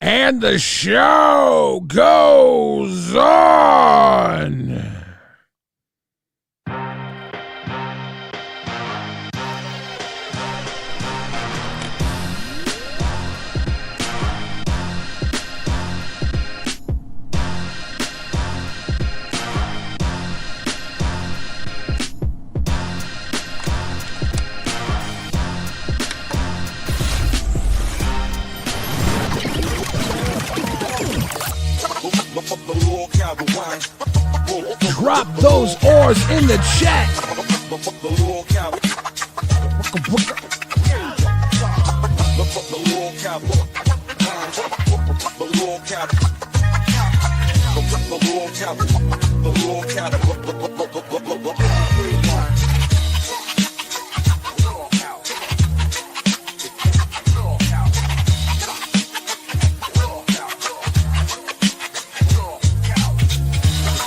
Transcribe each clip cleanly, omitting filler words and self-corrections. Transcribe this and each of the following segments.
And the show goes on. Drop those oars in the chat.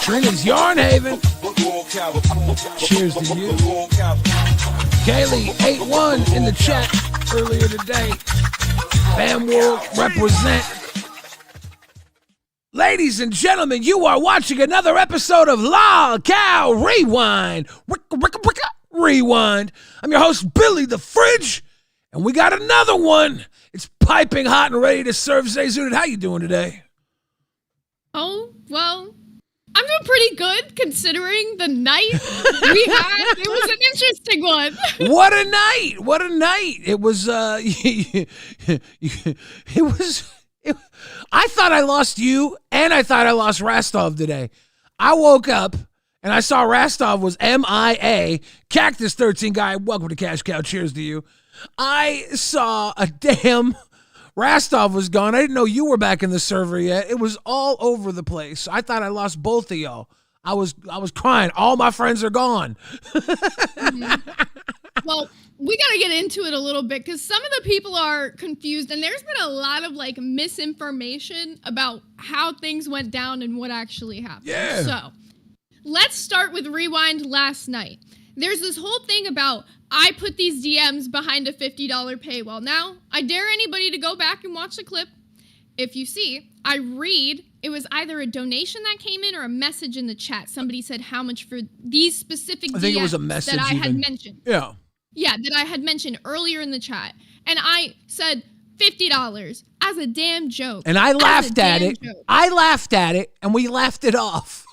Trina's Yarn Haven. Cheers to you. Kaylee 8-1 in the chat earlier today. Bam World represent. Ladies and gentlemen, you are watching another episode of LolcowRewind. Rewind. I'm your host, Billy the Fridge, and we got another one. It's piping hot and ready to serve. Zayzunit, how you doing today? Oh, well, I'm doing pretty good considering the night we had. It was an interesting one. What a night. What a night. It was, I thought I lost you and I thought I lost Rastov today. I woke up and I saw Rastov was MIA. Cactus 13 guy, welcome to Cash Cow. Cheers to you. I saw a damn Rastov was gone. I didn't know you were back in the server yet. It was all over the place. I thought I lost both of y'all. I was crying. All my friends are gone. Well, we got to get into it a little bit because some of the people are confused and there's been a lot of like misinformation about how things went down and what actually happened. Yeah. So let's start with Rewind last night. There's this whole thing about I put these DMs behind a $50 paywall. Now, I dare anybody to go back and watch the clip. If you see, I read, it was either a donation that came in or a message in the chat. Somebody said how much for these specific DMs I think it was a message that I had mentioned. Yeah. Yeah, that I had mentioned earlier in the chat. And I said $50 as a damn joke. And I laughed at it. Joke. I laughed at it, and we laughed it off.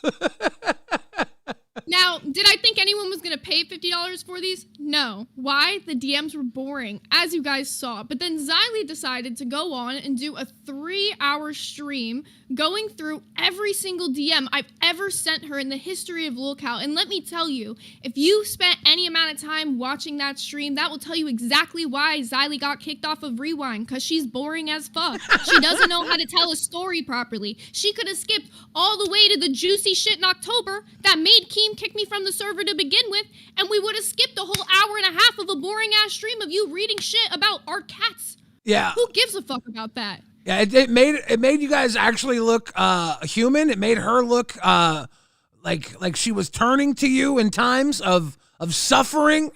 Now, did I think anyone was going to pay $50 for these? No. Why? The DMs were boring, as you guys saw. But then Xylee decided to go on and do a 3-hour stream going through every single DM I've ever sent her in the history of Lolcow. And let me tell you, if you spent any amount of time watching that stream, that will tell you exactly why Xylee got kicked off of Rewind, because she's boring as fuck. She doesn't know how to tell a story properly. She could have skipped all the way to the juicy shit in October that made Keem kick me from the server to begin with, and we would have skipped a whole hour and a half of a boring-ass stream of you reading shit about our cats. Yeah. Who gives a fuck about that? Yeah, it made you guys actually look human. It made her look like she was turning to you in times of suffering.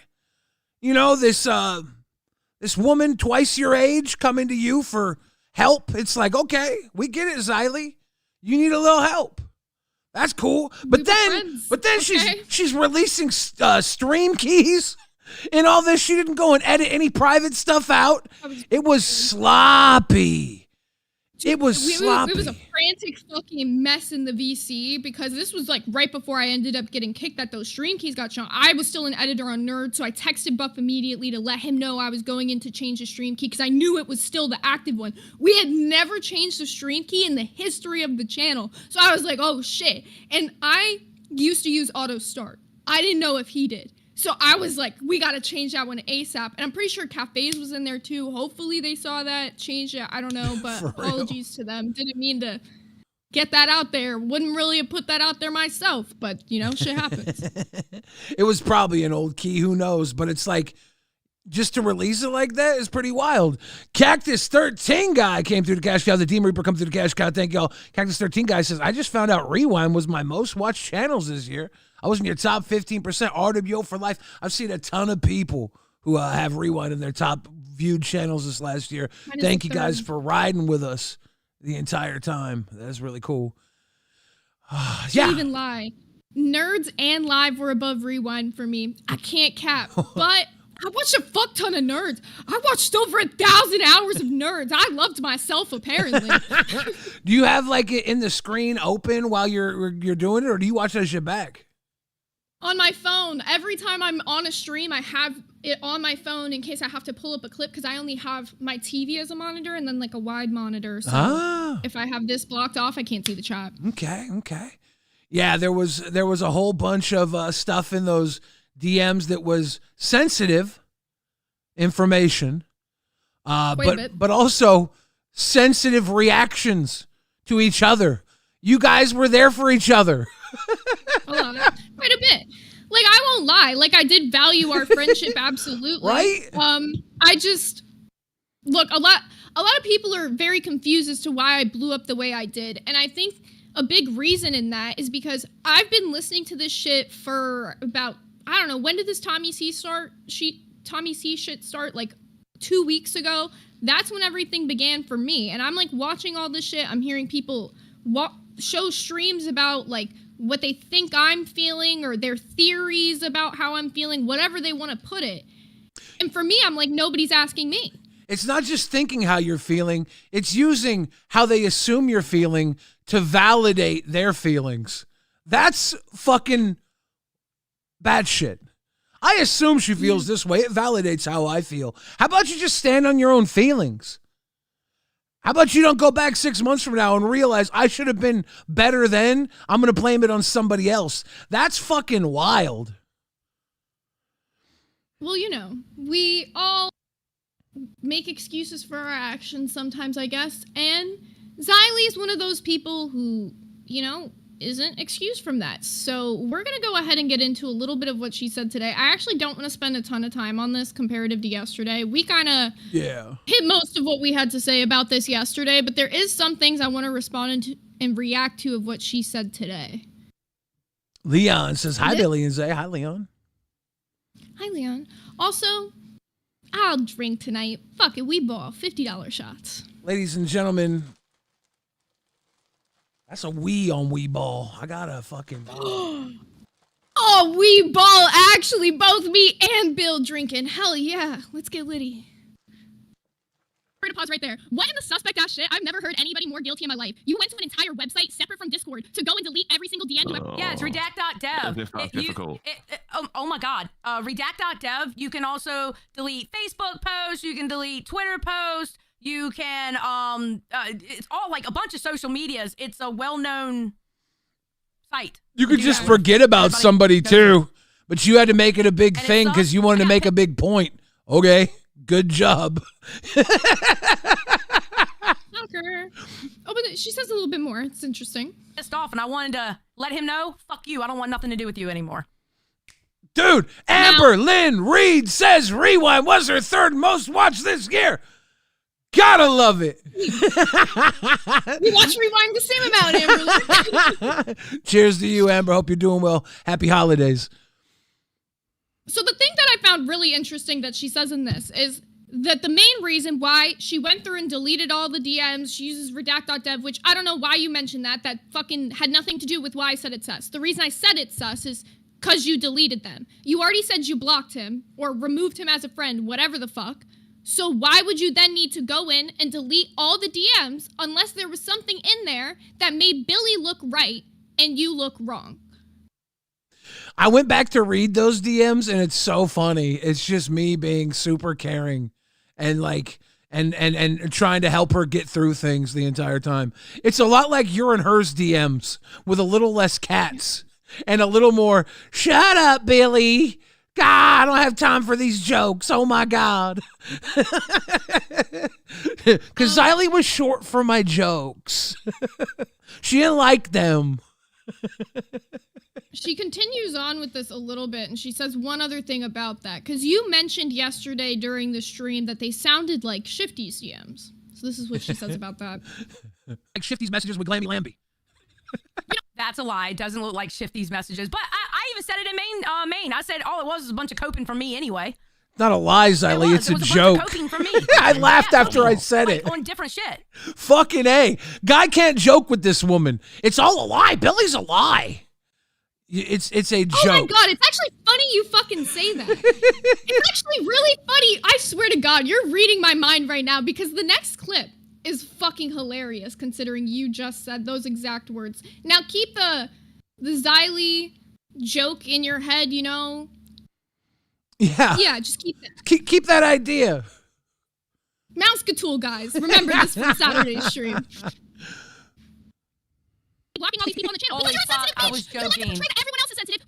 You know, this woman twice your age coming to you for help. It's like, okay, we get it, Xylee. You need a little help. That's cool. But then okay. she's releasing stream keys and all this. She didn't go and edit any private stuff out. It was sloppy. It was sloppy. It was a frantic fucking mess in the VC because this was like right before I ended up getting kicked that those stream keys got shown. I was still an editor on Nerd, so I texted Buff immediately to let him know I was going in to change the stream key because I knew it was still the active one. We had never changed the stream key in the history of the channel. So I was like, oh shit. And I used to use auto start. I didn't know if he did. So I was like, we got to change that one ASAP. And I'm pretty sure Cafes was in there too. Hopefully they saw that, changed it. I don't know, but apologies to them. Didn't mean to get that out there. Wouldn't really have put that out there myself, but you know, shit happens. It was probably an old key, who knows? But it's like, just to release it like that is pretty wild. Cactus 13 guy came through the cash cow. The Demon Reaper come through the cash cow. Thank y'all. Cactus 13 guy says, I just found out Rewind was my most watched channels this year. I was in your top 15% RWO for life. I've seen a ton of people who have Rewind in their top viewed channels this last year. Thank you guys for riding with us. the entire time. That's really cool. Can't even lie. Nerds and Live were above Rewind for me. I can't cap, but I watched a fuck ton of Nerds. I watched over 1,000 hours of Nerds. I loved myself, apparently. Do you have like it in the screen open while you're doing it, or do you watch that shit back? On my phone. Every time I'm on a stream, I have it on my phone in case I have to pull up a clip, because I only have my TV as a monitor and then like a wide monitor. So if I have this blocked off, I can't see the chat. Okay. Yeah, there was a whole bunch of stuff in those DMs that was sensitive information, but also sensitive reactions to each other. You guys were there for each other. A lot, quite a bit. Like, I won't lie. Like, I did value our friendship, absolutely. Right? I just look, a lot of people are very confused as to why I blew up the way I did, and I think a big reason in that is because I've been listening to this shit for about, I don't know, when did this Tommy C shit start? Like 2 weeks ago. That's when everything began for me. And I'm like watching all this shit. I'm hearing people show streams about like what they think I'm feeling or their theories about how I'm feeling, whatever they want to put it. And for me, I'm like, nobody's asking me. It's not just thinking how you're feeling. It's using how they assume you're feeling to validate their feelings. That's fucking bad shit. I assume she feels this way. It validates how I feel. How about you just stand on your own feelings? How about you don't go back 6 months from now and realize I should have been better then? I'm going to blame it on somebody else. That's fucking wild. Well, you know, we all make excuses for our actions sometimes, I guess. And Xylee is one of those people who, you know, isn't excused from that. So we're going to go ahead and get into a little bit of what she said today. I actually don't want to spend a ton of time on this comparative to yesterday. We kind of hit most of what we had to say about this yesterday, but there is some things I want to respond to and react to of what she said today. Leon says, hi, Billy and Zay. Hi, Leon. Hi, Leon. Also, I'll drink tonight. Fuck it, we ball. $50 shots. Ladies and gentlemen, that's a wee on wee ball. I got a fucking Oh, wee ball. Actually, both me and Bill drinking. Hell yeah. Let's get litty. To pause right there. What in the suspect ass shit? I've never heard anybody more guilty in my life. You went to an entire website separate from Discord to go and delete every single DM. Yeah, it's redact.dev. It's not difficult. Oh my god. Redact.dev. You can also delete Facebook posts. You can delete Twitter posts. You can, it's all like a bunch of social medias. It's a well-known site. You could just forget about somebody too, but you had to make it a big thing because you wanted to make a big point. Okay, good job. Oh, but she says a little bit more. It's interesting. Pissed off, and I wanted to let him know, fuck you, I don't want nothing to do with you anymore. Dude, Amber Lynn Reed says Rewind was her third most watched this year. Gotta love it. We watch Rewind the same amount, Amber. Cheers to you, Amber. Hope you're doing well. Happy holidays. So the thing that I found really interesting that she says in this is that the main reason why she went through and deleted all the DMs, she uses redact.dev, which I don't know why you mentioned that. That fucking had nothing to do with why I said it's sus. The reason I said it's sus is because you deleted them. You already said you blocked him or removed him as a friend, whatever the fuck. So why would you then need to go in and delete all the DMs unless there was something in there that made Billy look right and you look wrong? I went back to read those DMs and it's so funny. It's just me being super caring and like and trying to help her get through things the entire time. It's a lot like your and hers DMs with a little less cats and a little more, shut up, Billy. God, I don't have time for these jokes. Oh, my God. Because Xylee was short for my jokes. She didn't like them. She continues on with this a little bit, and she says one other thing about that. Because you mentioned yesterday during the stream that they sounded like Shifty's DMs. So this is what she says about that. Like Shifty's messages with Glammy Lambie. That's a lie. It doesn't look like Shifty's messages. But I even said it in main. I said all it was a bunch of coping from me anyway. Not a lie, Xylee. It's a joke. Bunch of cocaine from me. I laughed after I said it. On different shit. Fucking A. Guy can't joke with this woman. It's all a lie. Billy's a lie. It's a joke. Oh my God, it's actually funny you fucking say that. It's actually really funny. I swear to God, you're reading my mind right now because the next clip is fucking hilarious considering you just said those exact words. Now keep the Xylee joke in your head, you know? Yeah. Yeah, just keep that. Keep that idea. Mousecatool, guys. Remember this from Saturday's stream. Blocking all these people on the channel. Holy fuck, I was joking. Everyone else is sensitive.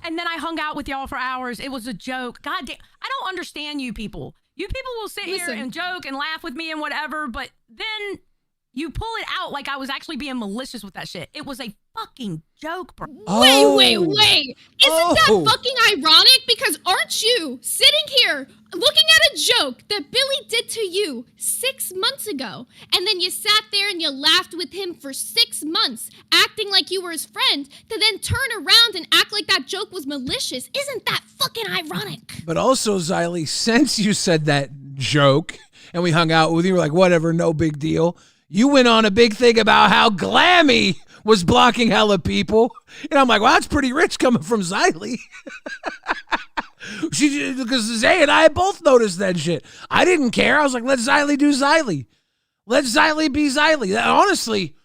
And then I hung out with y'all for hours. It was a joke. God damn. I don't understand you people. You people will sit here and joke and laugh with me and whatever, but then you pull it out like I was actually being malicious with that shit. It was a fucking joke, bro. Wait. Isn't that fucking ironic? Because aren't you sitting here looking at a joke that Billy did to you 6 months ago, and then you sat there and you laughed with him for 6 months, acting like you were his friend, to then turn around and act like that joke was malicious? Isn't that fucking ironic? But also, Xylee, since you said that joke and we hung out with you, were like, whatever, no big deal. You went on a big thing about how Glammy was blocking hella people. And I'm like, well, that's pretty rich coming from Xylee. Because Zay and I both noticed that shit. I didn't care. I was like, let Xylee do Xylee. Let Xylee be Xylee. Honestly,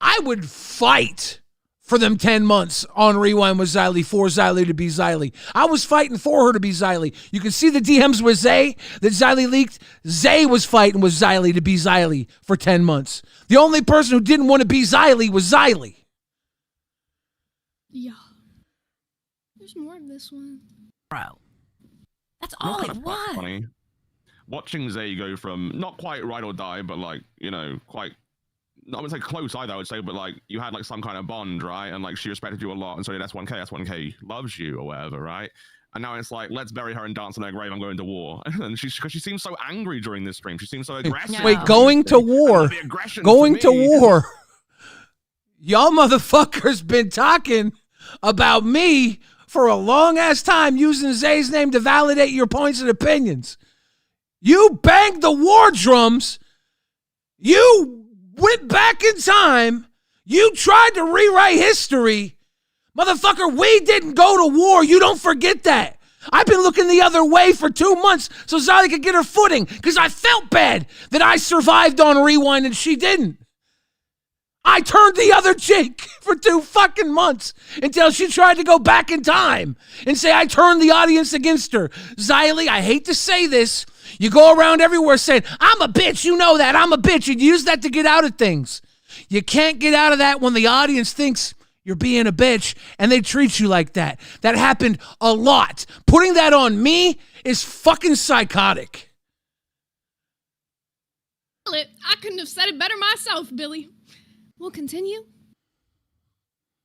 I would fight for them 10 months on Rewind with Xylee for Xylee to be Xylee. I was fighting for her to be Xylee. You can see the DMs with Zay that Xylee leaked. Zay was fighting with Xylee to be Xylee for 10 months. The only person who didn't want to be Xylee was Xylee. Yeah. There's more of this one. Bro. That's all it was. Funny. Watching Zay go from not quite ride or die, but like, you know, quite, I wouldn't say close either, I would say, but like you had like some kind of bond, right? And like she respected you a lot, and so that's S1K loves you or whatever, right? And now it's like, let's bury her and dance on her grave, I'm going to war. And because she seems so angry during this stream. She seems so aggressive. Wait, going to war? Going to war? Y'all motherfuckers been talking about me for a long ass time using Zay's name to validate your points and opinions. You banged the war drums. You went back in time. You tried to rewrite history. Motherfucker, we didn't go to war. You don't forget that. I've been looking the other way for 2 months so Xylee could get her footing because I felt bad that I survived on Rewind and she didn't. I turned the other cheek for 2 fucking months until she tried to go back in time and say I turned the audience against her. Xylee, I hate to say this. You go around everywhere saying, I'm a bitch, you know that, I'm a bitch. You use that to get out of things. You can't get out of that when the audience thinks you're being a bitch and they treat you like that. That happened a lot. Putting that on me is fucking psychotic. I couldn't have said it better myself, Billy. We'll continue.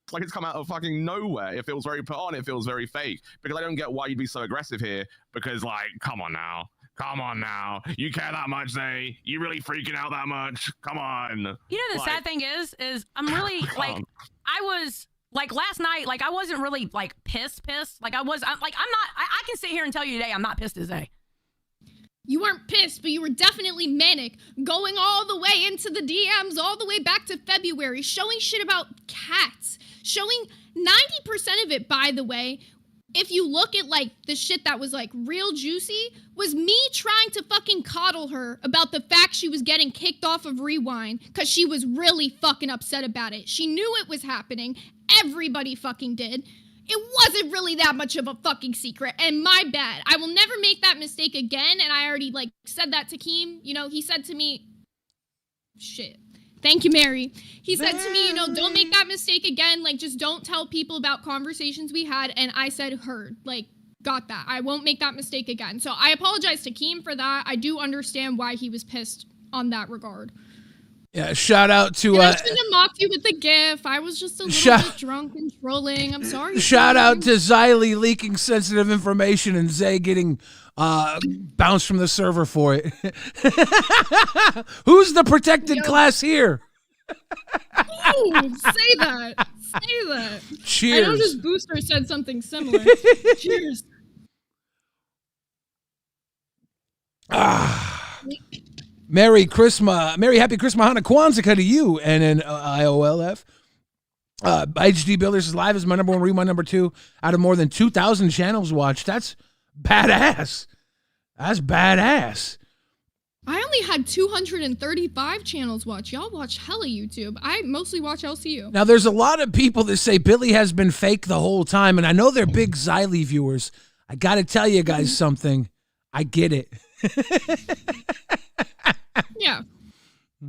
It's like it's come out of fucking nowhere. It feels very put on. It feels very fake. Because I don't get why you'd be so aggressive here. Because, like, come on now. Come on now. You care that much, Zay? You really freaking out that much? Come on. You know, the sad thing is I'm really, like, I was, like, last night, like, I wasn't really, like, pissed. Like, I'm not, I can sit here and tell you today I'm not pissed as Zay. You weren't pissed, but you were definitely manic, going all the way into the DMs, all the way back to February, showing shit about cats, showing 90% of it, by the way, if you look at, like, the shit that was, like, real juicy, was me trying to fucking coddle her about the fact she was getting kicked off of Rewind, because she was really fucking upset about it. She knew it was happening. Everybody fucking did. It wasn't really that much of a fucking secret, and my bad. I will never make that mistake again, and I already, like, said that to Keem. You know, he said to me, shit. Thank you, Mary. He said to me, you know, don't make that mistake again. Like, just don't tell people about conversations we had, and I said, heard. Like, got that. I won't make that mistake again. So I apologize to Keem for that. I do understand why he was pissed on that regard. Yeah, shout out to I shouldn't have mocked you with the gif. I was just a little bit drunk and trolling. I'm sorry. Shout out to Xylee leaking sensitive information and Zay getting bounced from the server for it. Who's the protected class here? Ooh, say that. Say that. Cheers. I know this booster said something similar. Cheers. Merry Christmas, Merry Happy Christmas, Hana Kwanzaa to you, and then IOLF. HD Builders is live as my number one, rewind number 2 out of more than 2,000 channels watched. That's badass. That's badass. I only had 235 channels watch. Y'all watch hella YouTube. I mostly watch LCU. Now, there's a lot of people that say Billy has been fake the whole time, and I know they're big Xylee viewers. I got to tell you guys something. I get it. Yeah. I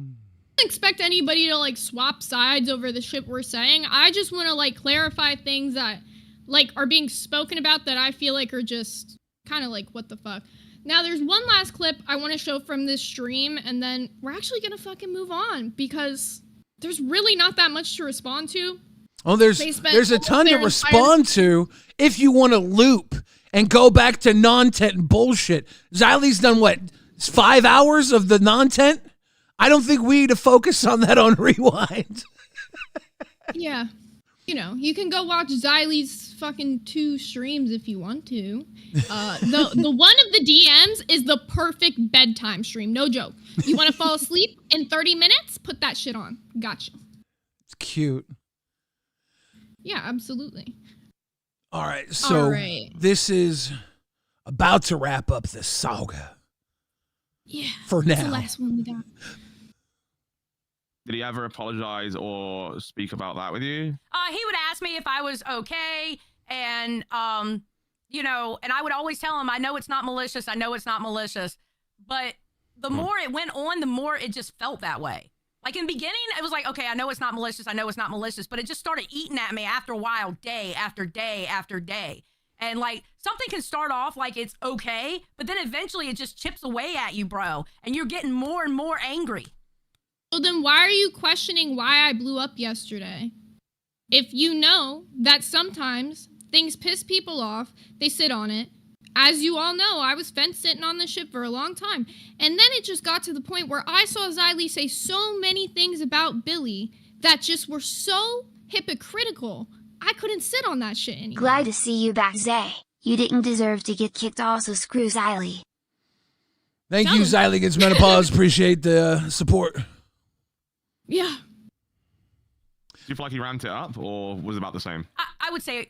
don't expect anybody to like swap sides over the shit we're saying. I just want to like clarify things that like are being spoken about that I feel like are just kind of like what the fuck. Now there's one last clip I want to show from this stream, and then we're actually gonna fucking move on because there's really not that much to respond to. Oh, there's a ton to respond to if you want to loop and go back to non-tent and bullshit. Xylee's done what, 5 hours of the non-tent? I don't think we need to focus on that on Rewind. Yeah. You know, you can go watch Xylee's fucking 2 streams if you want to. The one of the DMs is the perfect bedtime stream. No joke. You want to fall asleep in 30 minutes? Put that shit on. Gotcha. It's cute. Yeah, absolutely. All right, so this is about to wrap up the saga. Yeah. For now. That's the last one we got. Did he ever apologize or speak about that with you? He would ask me if I was okay, and you know, and I would always tell him, I know it's not malicious. I know it's not malicious. But the more it went on, the more it just felt that way. Like in the beginning, it was like, okay, I know it's not malicious. I know it's not malicious. But it just started eating at me after a while, day after day after day. And like something can start off like it's okay, but then eventually it just chips away at you, bro. And you're getting more and more angry. So then why are you questioning why I blew up yesterday? If you know that sometimes things piss people off, they sit on it. As you all know, I was fence sitting on this shit for a long time. And then it just got to the point where I saw Xylee say so many things about Billy that just were so hypocritical. I couldn't sit on that shit anymore. Glad to see you back, Zay. You didn't deserve to get kicked, also screw Xylee. Thank you, Xylee Gets Menopause. Appreciate the support. Yeah. Do you feel like he ramped it up, or was it about the same? I would say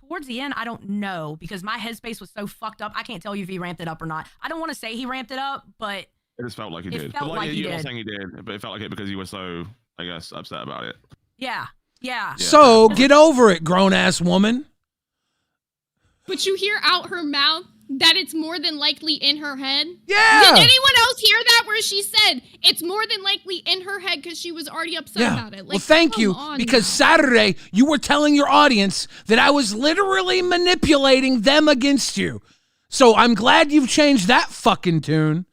towards the end, I don't know, because my headspace was so fucked up. I can't tell you if he ramped it up or not. I don't want to say he ramped it up, but it just felt like he did. It felt but like he you're did. not saying he did, but it felt like it because you were so, I guess, upset about it. Yeah. So get over it, grown-ass woman. But you hear out her mouth that it's more than likely in her head? Yeah! Did anyone else hear that where she said it's more than likely in her head because she was already upset about it? Like, well, thank you, because Saturday you were telling your audience that I was literally manipulating them against you. So I'm glad you've changed that fucking tune,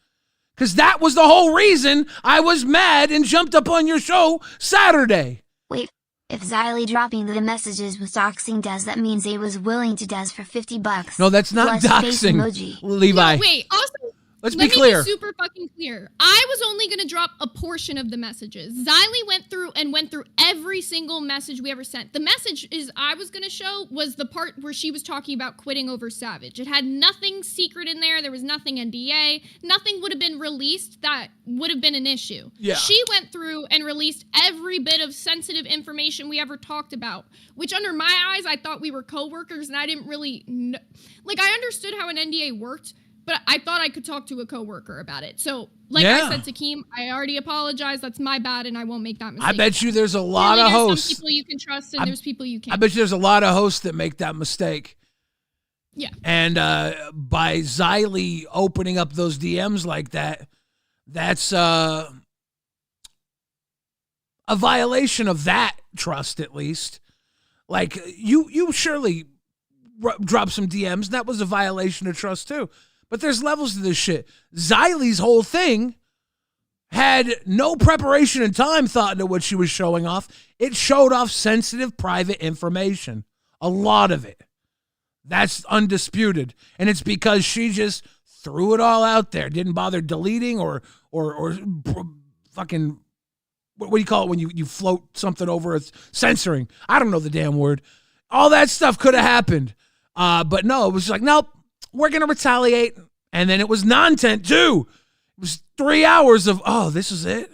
because that was the whole reason I was mad and jumped up on your show Saturday. Wait, if Xylee dropping the messages was doxing does, that means they was willing to does for $50. No, that's not doxing, Levi. No, wait, also, let's be clear. Let me be super fucking clear. I was only going to drop a portion of the messages. Xylee went through every single message we ever sent. The message I was going to show was the part where she was talking about quitting over Savage. It had nothing secret in there. There was nothing NDA. Nothing would have been released that would have been an issue. Yeah. She went through and released every bit of sensitive information we ever talked about, which under my eyes, I thought we were coworkers, and I didn't really know. Like, I understood how an NDA worked, but I thought I could talk to a coworker about it. So, like I said to Keem, I already apologized. That's my bad, and I won't make that mistake. I bet you there's a lot of hosts. There's some people you can trust, and there's people you can't. I bet you there's a lot of hosts that make that mistake. Yeah. And by Xylee opening up those DMs like that, that's a violation of that trust, at least. Like, you surely dropped some DMs. That was a violation of trust, too. But there's levels to this shit. Xylee's whole thing had no preparation and time thought into what she was showing off. It showed off sensitive, private information. A lot of it. That's undisputed. And it's because she just threw it all out there. Didn't bother deleting or fucking, what do you call it when you float something over? It's censoring. I don't know the damn word. All that stuff could have happened. But no, it was like, nope. we're going to retaliate. And then it was non-tent too. It was 3 hours of, oh, this is it?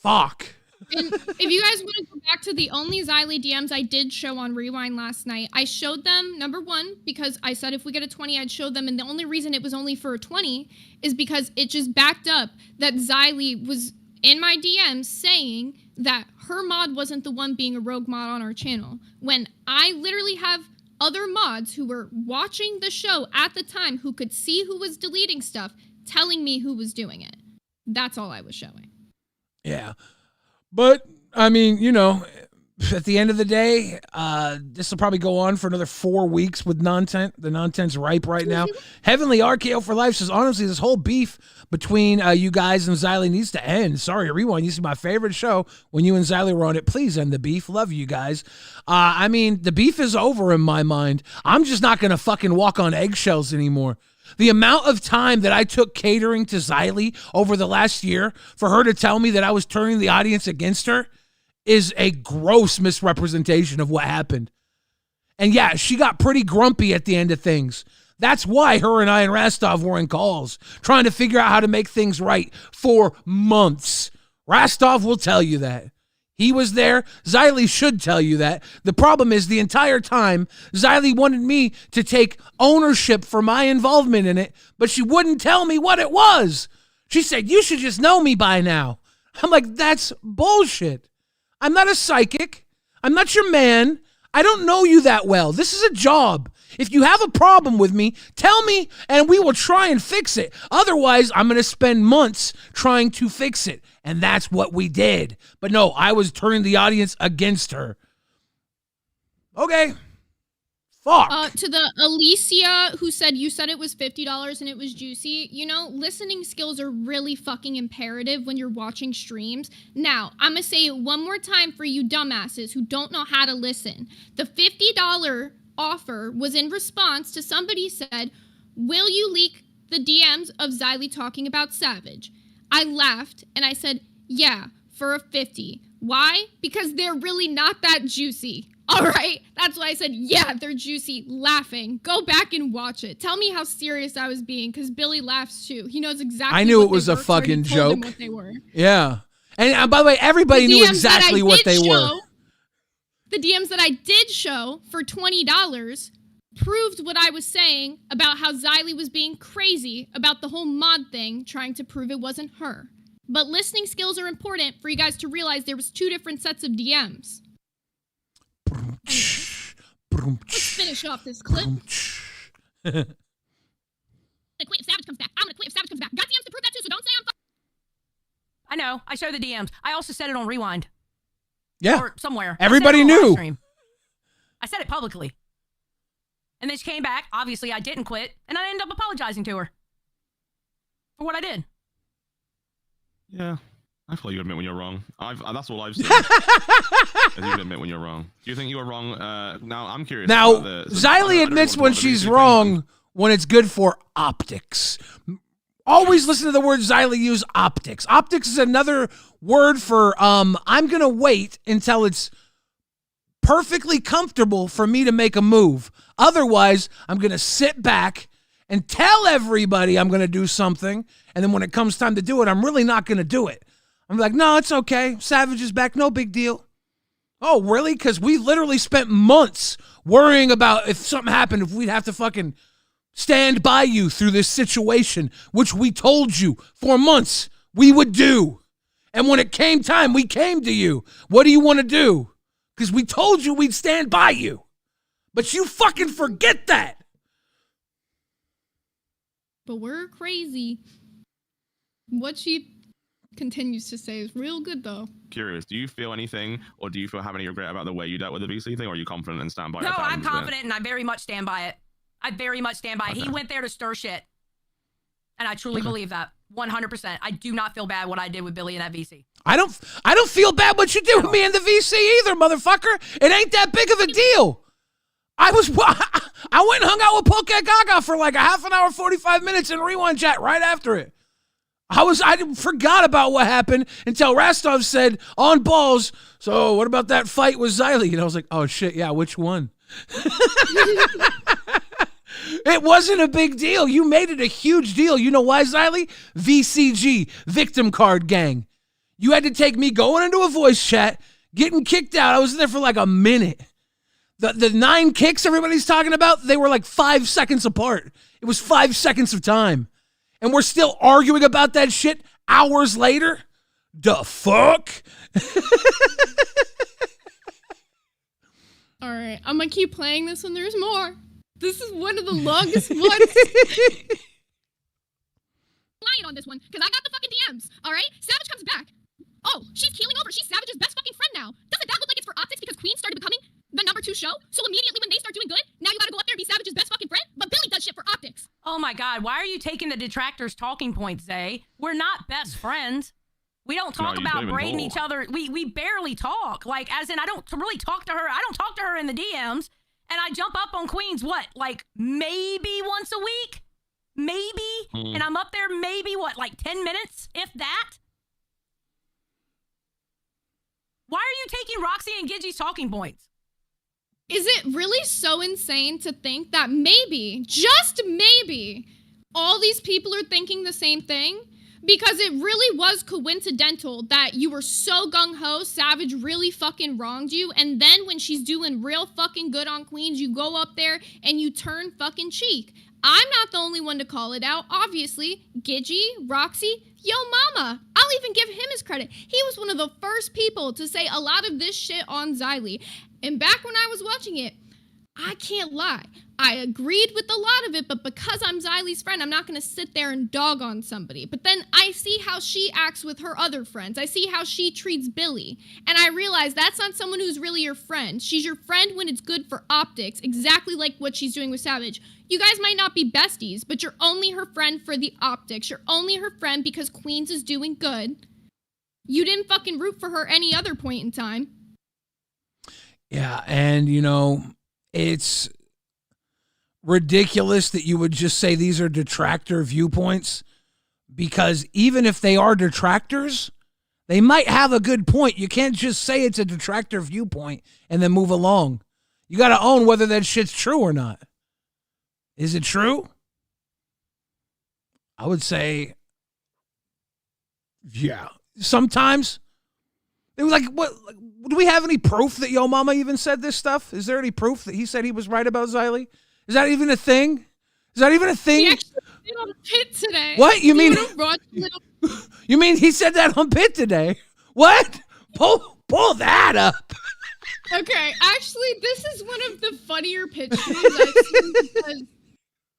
Fuck. And if you guys want to go back to the only Xylee DMs I did show on Rewind last night, I showed them, number one, because I said if we get a 20, I'd show them. And the only reason it was only for a 20 is because it just backed up that Xylee was in my DMs saying that her mod wasn't the one being a rogue mod on our channel. When I literally have other mods who were watching the show at the time who could see who was deleting stuff, telling me who was doing it. That's all I was showing. Yeah. But, I mean, you know, at the end of the day, this will probably go on for another 4 weeks with non-tent. The non-tent's ripe right now. Heavenly RKO for Life says, honestly, this whole beef between you guys and Xylee needs to end. Sorry, Rewind used to be my favorite show when you and Xylee were on it. Please end the beef. Love you guys. I mean, the beef is over in my mind. I'm just not going to fucking walk on eggshells anymore. The amount of time that I took catering to Xylee over the last year for her to tell me that I was turning the audience against her is a gross misrepresentation of what happened. And yeah, she got pretty grumpy at the end of things. That's why her and I and Rastov were in calls, trying to figure out how to make things right for months. Rastov will tell you that. He was there. Xylee should tell you that. The problem is the entire time, Xylee wanted me to take ownership for my involvement in it, but she wouldn't tell me what it was. She said, you should just know me by now. I'm like, that's bullshit. I'm not a psychic. I'm not your man. I don't know you that well. This is a job. If you have a problem with me, tell me and we will try and fix it. Otherwise, I'm going to spend months trying to fix it. And that's what we did. But no, I was turning the audience against her. Okay. Fuck. To the Alicia who said you said it was $50 and it was juicy. You know, listening skills are really fucking imperative when you're watching streams. Now, I'm going to say it one more time for you dumbasses who don't know how to listen. The $50 offer was in response to somebody said, will you leak the DMs of Xylee talking about Savage? I laughed and I said, yeah, for a 50. Why? Because they're really not that juicy. All right. That's why I said, yeah, they're juicy, laughing. Go back and watch it. Tell me how serious I was being, because Billy laughs too. He knows exactly I knew what it was they a were, so I fucking told him joke. what they were. Yeah. And by the way, everybody knew exactly what they were. The DMs that I did show for $20 proved what I was saying about how Xylee was being crazy about the whole mod thing, trying to prove it wasn't her. But listening skills are important for you guys to realize there was 2 different sets of DMs. Let's finish off this clip. I'm gonna quit if Savage comes back. I'm gonna quit if Savage comes back. Got DMs to prove that too, so don't say I'm I know. I show the DMs. I also said it on Rewind. Yeah. Or somewhere. Everybody knew. I said it publicly. And then she came back. Obviously, I didn't quit. And I ended up apologizing to her for what I did. Yeah. I feel you admit when you're wrong. That's all I've seen. Is you admit when you're wrong. Do you think you were wrong? Now, I'm curious. Now, Xylee admits when she's wrong when it's good for optics. Always listen to the word Xylee use, optics. Optics is another word for I'm going to wait until it's perfectly comfortable for me to make a move. Otherwise, I'm going to sit back and tell everybody I'm going to do something. And then when it comes time to do it, I'm really not going to do it. I'm like, no, it's okay. Savage is back. No big deal. Oh, really? Because we literally spent months worrying about if something happened, if we'd have to fucking stand by you through this situation, which we told you for months we would do. And when it came time, we came to you. What do you want to do? Because we told you we'd stand by you. But you fucking forget that. But we're crazy. What she continues to say is real good, though. Curious, do you feel anything, or do you have any regret about the way you dealt with the VC thing, or are you confident and stand by it? No, I'm confident, and I very much stand by it. I very much stand by it. Okay. He went there to stir shit. And I truly believe that. 100%. I do not feel bad what I did with Billy in that VC. I don't feel bad what you did with me in the VC either, motherfucker. It ain't that big of a deal. I went and hung out with Poke Gaga for like a half an hour, 45 minutes in Rewind chat right after it. I forgot about what happened until Rastov said on balls, so what about that fight with Xylee? And I was like, oh shit, yeah, which one? It wasn't a big deal. You made it a huge deal. You know why, Xylee? VCG, Victim Card Gang. You had to take me going into a voice chat, getting kicked out. I was in there for like a minute. The 9 kicks everybody's talking about, they were like 5 seconds apart. It was 5 seconds of time. And we're still arguing about that shit hours later? The fuck? All right, I'm gonna keep playing this one. There's more. This is one of the longest ones. Lying on this one, because I got the fucking DMs, all right? Savage comes back. Oh, she's keeling over. She's Savage's best fucking friend now. Doesn't that look like it's for optics because Queen started becoming the number 2 show? So immediately when they start doing good, now you gotta go up there and be Savage's best fucking friend? But Billy does shit for optics. Oh my God, why are you taking the detractors' talking points, Zay? We're not best friends. We don't talk about braiding each other. We barely talk. Like, as in, I don't really talk to her. I don't talk to her in the DMs. And I jump up on Queens, what, like maybe once a week? Maybe? And I'm up there maybe, what, like 10 minutes, if that? Why are you taking Roxy and Gidgey's talking points? Is it really so insane to think that maybe, just maybe, all these people are thinking the same thing? Because it really was coincidental that you were so gung-ho, Savage really fucking wronged you, and then when she's doing real fucking good on Queens, you go up there and you turn fucking cheek. I'm not the only one to call it out, obviously. Gidgey, Roxy, Yo Mama. I'll even give him his credit. He was one of the first people to say a lot of this shit on Xylee. And back when I was watching it, I can't lie. I agreed with a lot of it, but because I'm Xylee's friend, I'm not going to sit there and dog on somebody. But then I see how she acts with her other friends. I see how she treats Billy. And I realize that's not someone who's really your friend. She's your friend when it's good for optics, exactly like what she's doing with Savage. You guys might not be besties, but you're only her friend for the optics. You're only her friend because Queens is doing good. You didn't fucking root for her any other point in time. Yeah, and you know, it's ridiculous that you would just say these are detractor viewpoints, because even if they are detractors, they might have a good point. You can't just say it's a detractor viewpoint and then move along. You got to own whether that shit's true or not. Is it true? I would say, yeah. Sometimes. It was like, what? Do we have any proof that Yo Mama even said this stuff? Is there any proof that he said he was right about Xylee? Is that even a thing? Is that even a thing? He actually did on Pit today. What? You mean? Little... You mean he said that on Pit today? What? Pull that up. Okay, actually, this is one of the funnier Pit streams I've seen because,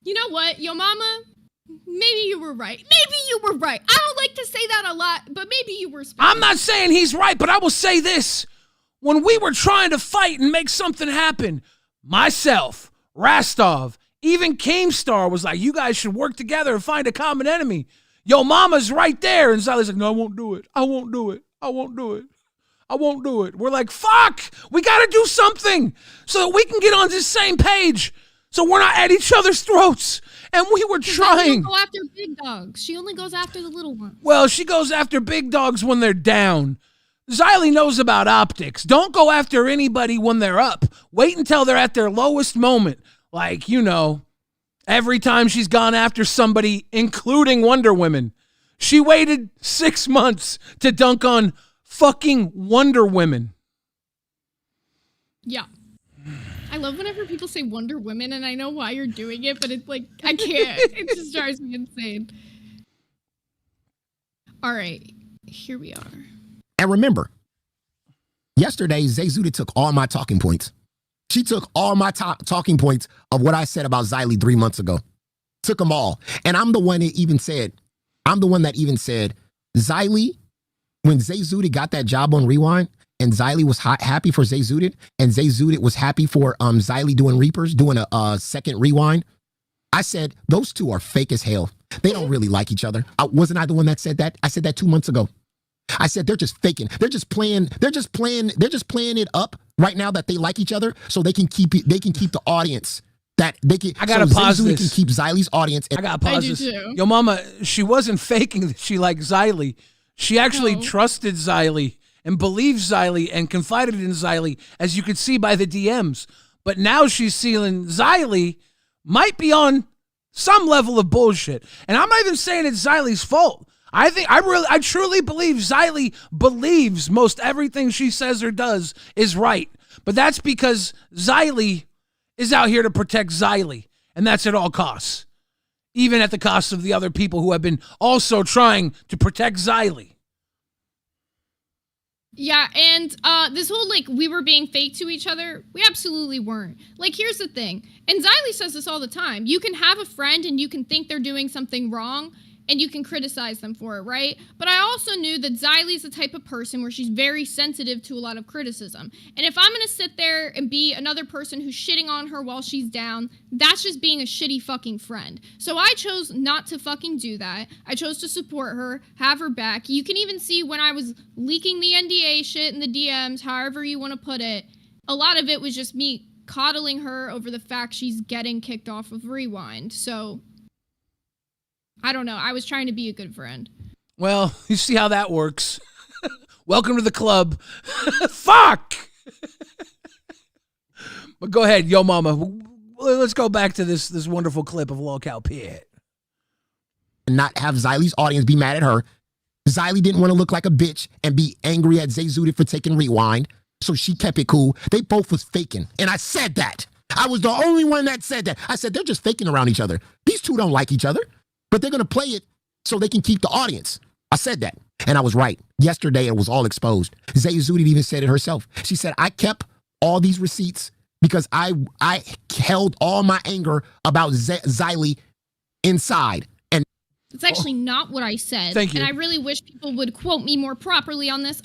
you know what, Yo Mama, maybe you were right. Maybe you were right. I don't like to say that a lot, but maybe you were speculating. I'm not saying he's right, but I will say this. When we were trying to fight and make something happen, myself, Rastov, even Keemstar was like, you guys should work together and find a common enemy. Yo Mama's right there. And Xylee's like, no, I won't do it. I won't do it. I won't do it. I won't do it. We're like, fuck, we got to do something so that we can get on this same page so we're not at each other's throats. And we were trying. She don't go after big dogs. She only goes after the little ones. Well, she goes after big dogs when they're down. Xylee knows about optics. Don't go after anybody when they're up. Wait until they're at their lowest moment. Like, you know, every time she's gone after somebody, including Wonder Women, she waited 6 months to dunk on fucking Wonder Women. Yeah. I love whenever people say Wonder Women, and I know why you're doing it, but it's like, I can't. It just drives me insane. All right, here we are. And remember, yesterday, Zayzuda took all my talking points. She took all my talking points of what I said about Xylee 3 months ago. Took them all. And I'm the one that even said, Xylee, when Zayzuda got that job on Rewind, and Xylee was happy for Zayzuda, and Zayzuda was happy for Xylee doing Reapers, doing a second Rewind, I said, those two are fake as hell. They don't really like each other. Wasn't I the one that said that? I said that 2 months ago. I said they're just faking. They're just playing it up right now that they like each other so they can keep the audience. That they can. I gotta pause this. Can keep Xylee's audience. I gotta pause this. Yo Mama, she wasn't faking that she liked Xylee. She actually trusted Xylee and believed Xylee and confided in Xylee, as you could see by the DMs. But now she's seeing Xylee might be on some level of bullshit. And I'm not even saying it's Xylee's fault. I truly believe Xylee believes most everything she says or does is right. But that's because Xylee is out here to protect Xylee. And that's at all costs. Even at the cost of the other people who have been also trying to protect Xylee. Yeah, and this whole, like, we were being fake to each other, we absolutely weren't. Like, here's the thing, and Xylee says this all the time. You can have a friend and you can think they're doing something wrong, and you can criticize them for it, right? But I also knew that Xylee's the type of person where she's very sensitive to a lot of criticism. And if I'm gonna sit there and be another person who's shitting on her while she's down, that's just being a shitty fucking friend. So I chose not to fucking do that. I chose to support her, have her back. You can even see when I was leaking the NDA shit in the DMs, however you want to put it, a lot of it was just me coddling her over the fact she's getting kicked off of Rewind. So I don't know. I was trying to be a good friend. Well, you see how that works. Welcome to the club. Fuck! But go ahead, yo mama. Let's go back to this wonderful clip of Lolcow Pit. Not have Xylee's audience be mad at her. Xylee didn't want to look like a bitch and be angry at Zayzooted for taking Rewind, so she kept it cool. They both was faking, and I said that. I was the only one that said that. I said, they're just faking around each other. These two don't like each other, but they're going to play it so they can keep the audience. I said that, and I was right. Yesterday, it was all exposed. Zayzooted even said it herself. She said, I kept all these receipts because I held all my anger about Xylee inside. And it's actually not what I said. Thank you. And I really wish people would quote me more properly on this.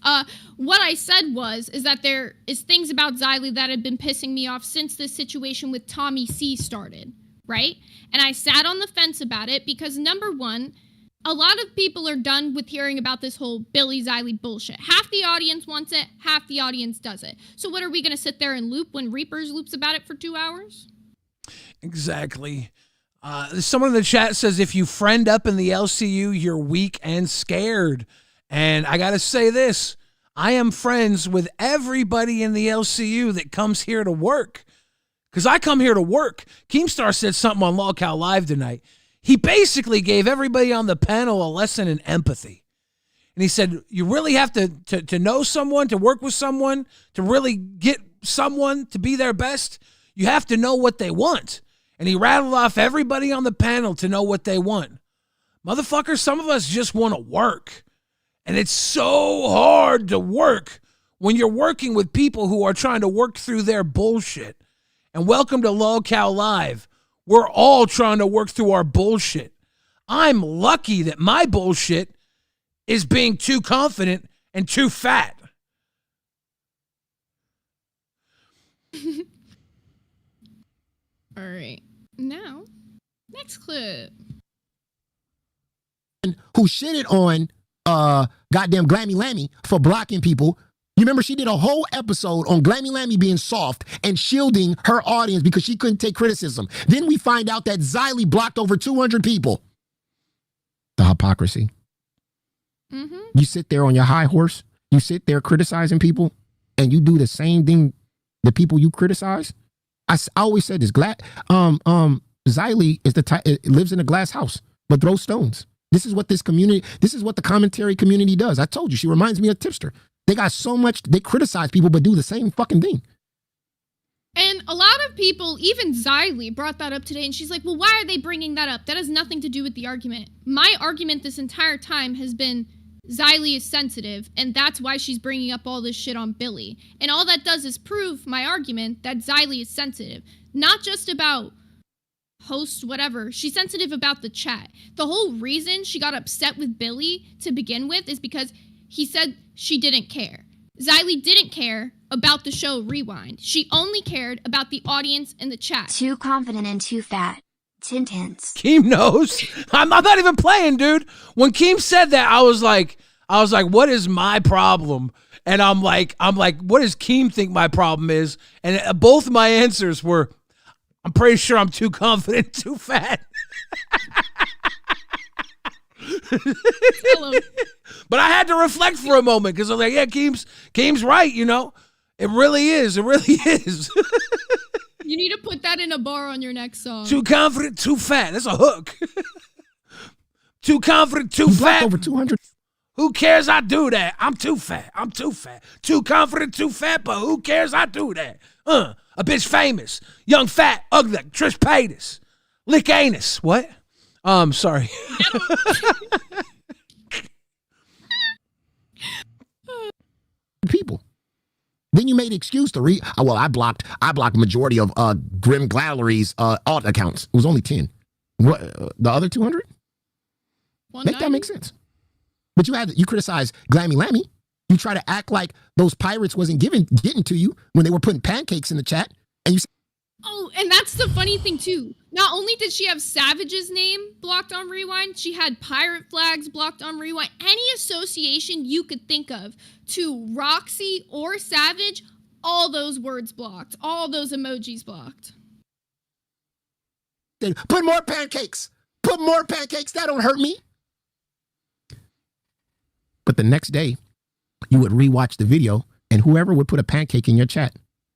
What I said is that there is things about Xylee that have been pissing me off since this situation with Tommy C started, right? And I sat on the fence about it because, number one, a lot of people are done with hearing about this whole Billy Xylee bullshit. Half the audience wants it, half the audience does it. So what, are we going to sit there and loop when Reapers loops about it for 2 hours? Exactly. Someone in the chat says, if you friend up in the LCU, you're weak and scared. And I got to say this. I am friends with everybody in the LCU that comes here to work. Because I come here to work. Keemstar said something on Lolcow Live tonight. He basically gave everybody on the panel a lesson in empathy. And he said, you really have to know someone, to work with someone, to really get someone to be their best. You have to know what they want. And he rattled off everybody on the panel to know what they want. Motherfucker, some of us just want to work. And it's so hard to work when you're working with people who are trying to work through their bullshit. And welcome to Lolcow Live. We're all trying to work through our bullshit. I'm lucky that my bullshit is being too confident and too fat. All right. Now, next clip. who shitted on goddamn Glammy Lammy for blocking people. You remember she did a whole episode on Glammy Lammy being soft and shielding her audience because she couldn't take criticism. Then we find out that Xylee blocked over 200 people. The hypocrisy. Mm-hmm. You sit there on your high horse, you sit there criticizing people, and you do the same thing the people you criticize. I always said this. Xylee is the type, lives in a glass house, but throws stones. This is what this community, this is what the commentary community does. I told you, she reminds me of Tipster. They got so much, they criticize people, but do the same fucking thing. And a lot of people, even Xylee, brought that up today, and she's like, well, why are they bringing that up? That has nothing to do with the argument. My argument this entire time has been Xylee is sensitive, and that's why she's bringing up all this shit on Billy. And all that does is prove my argument that Xylee is sensitive. Not just about host whatever. She's sensitive about the chat. The whole reason she got upset with Billy to begin with is because he said she didn't care. Xylee didn't care about the show Rewind. She only cared about the audience and the chat. Too confident and too fat. Tintins. Keem knows. I'm not even playing, dude. When Keem said that, I was like, what is my problem? And I'm like, what does Keem think my problem is? And both my answers were, I'm pretty sure I'm too confident, too fat. But I had to reflect for a moment because I was like, yeah, Keem's right, you know. It really is. It really is. You need to put that in a bar on your next song. Too confident, too fat. That's a hook. Too confident, too You blocked fat. over 200. Who cares I do that? I'm too fat. I'm too fat. Too confident, too fat, but who cares I do that? A bitch famous. Young, fat, ugly, like Trish Paytas. Lick anus. What? Sorry. People. Then you made excuse to well, I blocked majority of Grim Gallery's alt accounts. It was only 10. What the other 200? Make that make sense. But you criticized Glammy Lammy. You try to act like those pirates wasn't getting to you when they were putting pancakes in the chat, and you. Oh, and that's the funny thing too. Not only did she have Savage's name blocked on Rewind, she had pirate flags blocked on Rewind. Any association you could think of to Roxy or Savage, all those words blocked, all those emojis blocked. Put more pancakes. Put more pancakes. That don't hurt me. But the next day, you would rewatch the video, and whoever would put a pancake in your chat,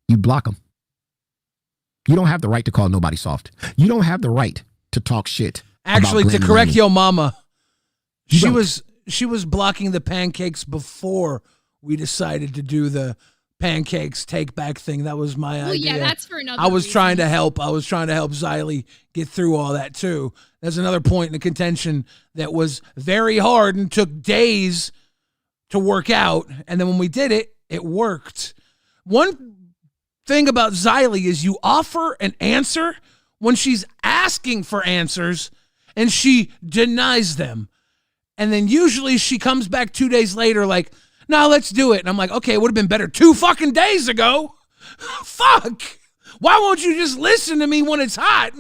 you'd block them. You don't have the right to call nobody soft. You don't have the right to talk shit. Actually, to correct your mama, she don't. was blocking the pancakes before we decided to do the pancakes take back thing. That was my idea. Yeah, that's for another I was reason. trying to help Xylee get through all that too. There's another point in the contention that was very hard and took days to work out. And then when we did it, it worked. One thing about Xylee is you offer an answer when she's asking for answers and she denies them. And then usually she comes back 2 days later like, no, let's do it. And I'm like, okay, it would have been better 2 fucking days ago. Fuck. Why won't you just listen to me when it's hot?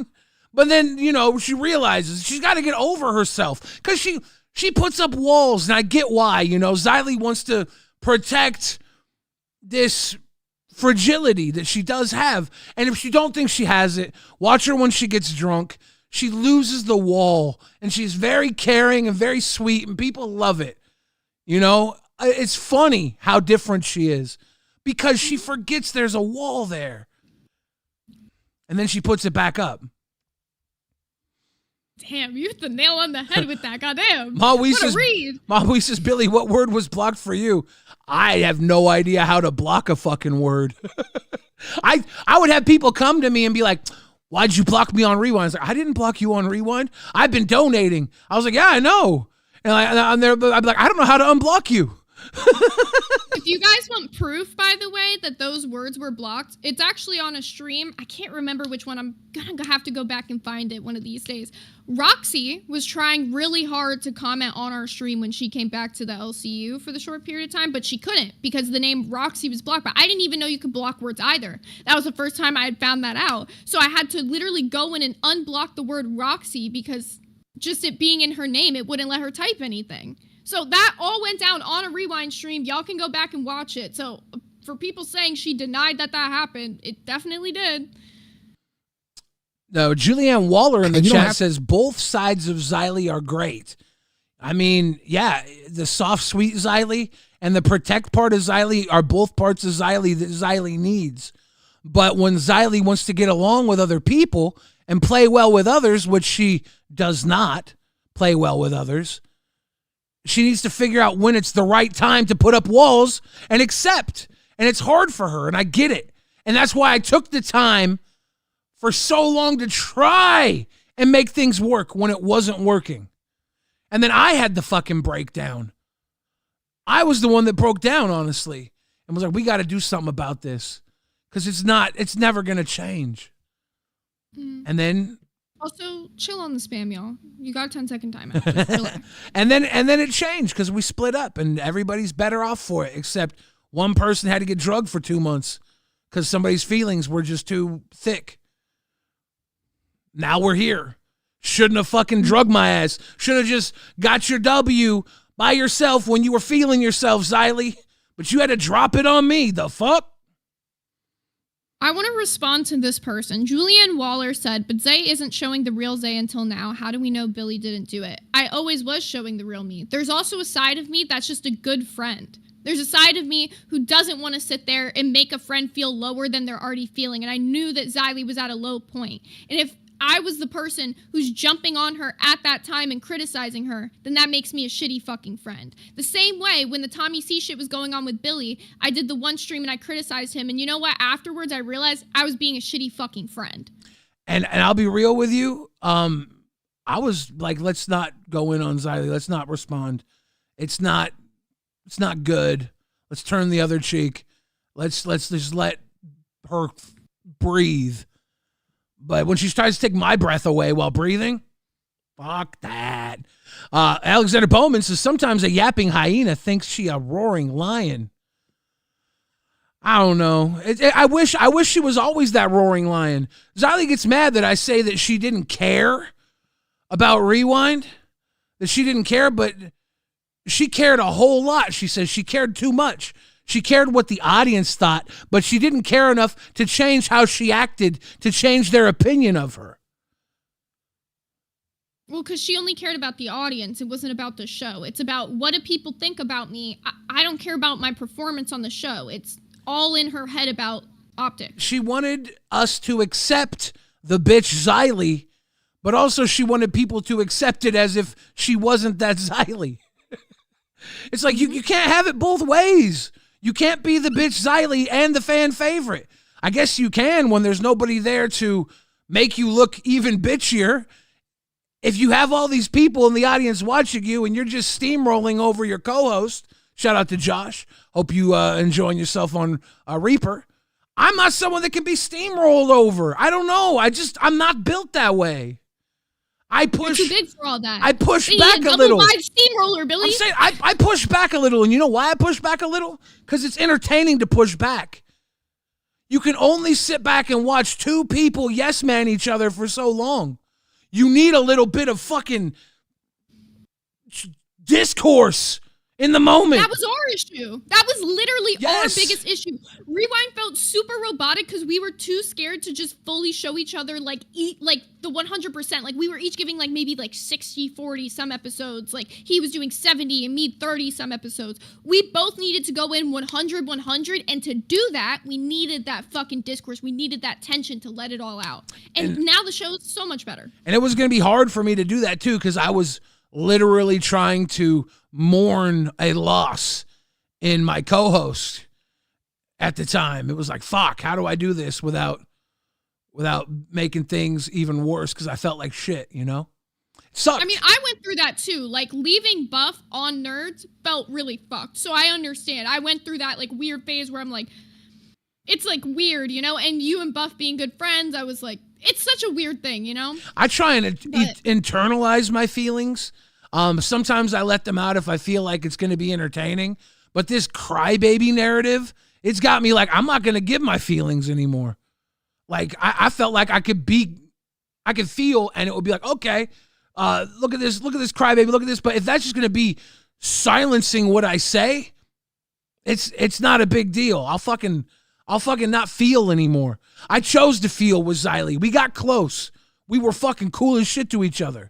But then, she realizes she's got to get over herself because she puts up walls, and I get why. Xylee wants to protect this fragility that she does have. And if she don't think she has it, watch her when she gets drunk. She loses the wall, and she's very caring and very sweet, and people love it. It's funny how different she is because she forgets there's a wall there. And then she puts it back up. Damn, you hit the nail on the head with that. Goddamn. Maui says, Billy, what word was blocked for you? I have no idea how to block a fucking word. I would have people come to me and be like, why'd you block me on Rewind? I was like, I didn't block you on Rewind. I've been donating. I was like, yeah, I know. And I'd be like, I don't know how to unblock you. If you guys want proof, by the way, that those words were blocked, it's actually on a stream. I can't remember which one. I'm going to have to go back and find it one of these days. Roxy was trying really hard to comment on our stream when she came back to the LCU for the short period of time, but she couldn't because the name Roxy was blocked. But I didn't even know you could block words either. That was the first time I had found that out. So I had to literally go in and unblock the word Roxy because just it being in her name, it wouldn't let her type anything. So that all went down on a Rewind stream. Y'all can go back and watch it. So for people saying she denied that happened, it definitely did. No, Julianne Waller in the chat says both sides of Xylee are great. I mean, yeah, the soft, sweet Xylee and the protect part of Xylee are both parts of Xylee that Xylee needs. But when Xylee wants to get along with other people and play well with others, which she does not play well with others, she needs to figure out when it's the right time to put up walls and accept. And it's hard for her, and I get it. And that's why I took the time for so long to try and make things work when it wasn't working. And then I had the fucking breakdown. I was the one that broke down, honestly, and was like, we got to do something about this because it's never going to change. And then... Also, chill on the spam, y'all. You got a 10-second timeout. Just relax. and then it changed because we split up and everybody's better off for it, except one person had to get drugged for 2 months because somebody's feelings were just too thick. Now we're here. Shouldn't have fucking drugged my ass. Should have just got your W by yourself when you were feeling yourself, Xylee. But you had to drop it on me. The fuck? I want to respond to this person. Julianne Waller said, but Zay isn't showing the real Zay until now. How do we know Billy didn't do it? I always was showing the real me. There's also a side of me that's just a good friend. There's a side of me who doesn't want to sit there and make a friend feel lower than they're already feeling. And I knew that Xylee was at a low point. And if I was the person who's jumping on her at that time and criticizing her, then that makes me a shitty fucking friend. The same way when the Tommy C shit was going on with Billy, I did the one stream and I criticized him. And you know what? Afterwards, I realized I was being a shitty fucking friend. And I'll be real with you. I was like, let's not go in on Xylee. Let's not respond. It's not good. Let's turn the other cheek. Let's just let her breathe. But when she tries to take my breath away while breathing, fuck that. Alexander Bowman says, sometimes a yapping hyena thinks she a roaring lion. I don't know. I wish she was always that roaring lion. Xylee gets mad that I say that she didn't care about Rewind, that she didn't care, but she cared a whole lot. She says she cared too much. She cared what the audience thought, but she didn't care enough to change how she acted, to change their opinion of her. Well, because she only cared about the audience. It wasn't about the show. It's about what do people think about me. I don't care about my performance on the show. It's all in her head about optics. She wanted us to accept the bitch Xylee, but also she wanted people to accept it as if she wasn't that Xylee. It's like you can't have it both ways. You can't be the bitch Xylee and the fan favorite. I guess you can when there's nobody there to make you look even bitchier. If you have all these people in the audience watching you and you're just steamrolling over your co-host, shout out to Josh. Hope you enjoying yourself on Reaper. I'm not someone that can be steamrolled over. I don't know. I'm not built that way. You're too big for all that. I push back a little. Wide steamroller, Billy. I'm saying I push back a little, and you know why I push back a little? Because it's entertaining to push back. You can only sit back and watch two people yes man each other for so long. You need a little bit of fucking discourse in the moment. That was our issue. That was literally our biggest issue. Rewind felt super robotic because we were too scared to just fully show each other like the 100%. Like we were each giving like maybe like 60-40 some episodes. Like he was doing 70 and me 30 some episodes. We both needed to go in 100, and to do that, we needed that fucking discourse. We needed that tension to let it all out. And now the show is so much better. And it was going to be hard for me to do that too because I was literally trying to mourn a loss in my co-host at the time. It was like, fuck, how do I do this without making things even worse? Because I felt like shit, you know? It sucked. I mean, I went through that too. Like leaving Buff on Nerds felt really fucked. So I understand. I went through that like weird phase where I'm like, it's like weird, you know? And you and Buff being good friends, I was like, it's such a weird thing, you know? I try and internalize my feelings. Sometimes I let them out if I feel like it's going to be entertaining. But this crybaby narrative, it's got me like, I'm not going to give my feelings anymore. Like, I felt like I could feel, and it would be like, okay, look at this crybaby, look at this. But if that's just going to be silencing what I say, it's not a big deal. I'll fucking not feel anymore. I chose to feel with Xylee. We got close. We were fucking cool as shit to each other.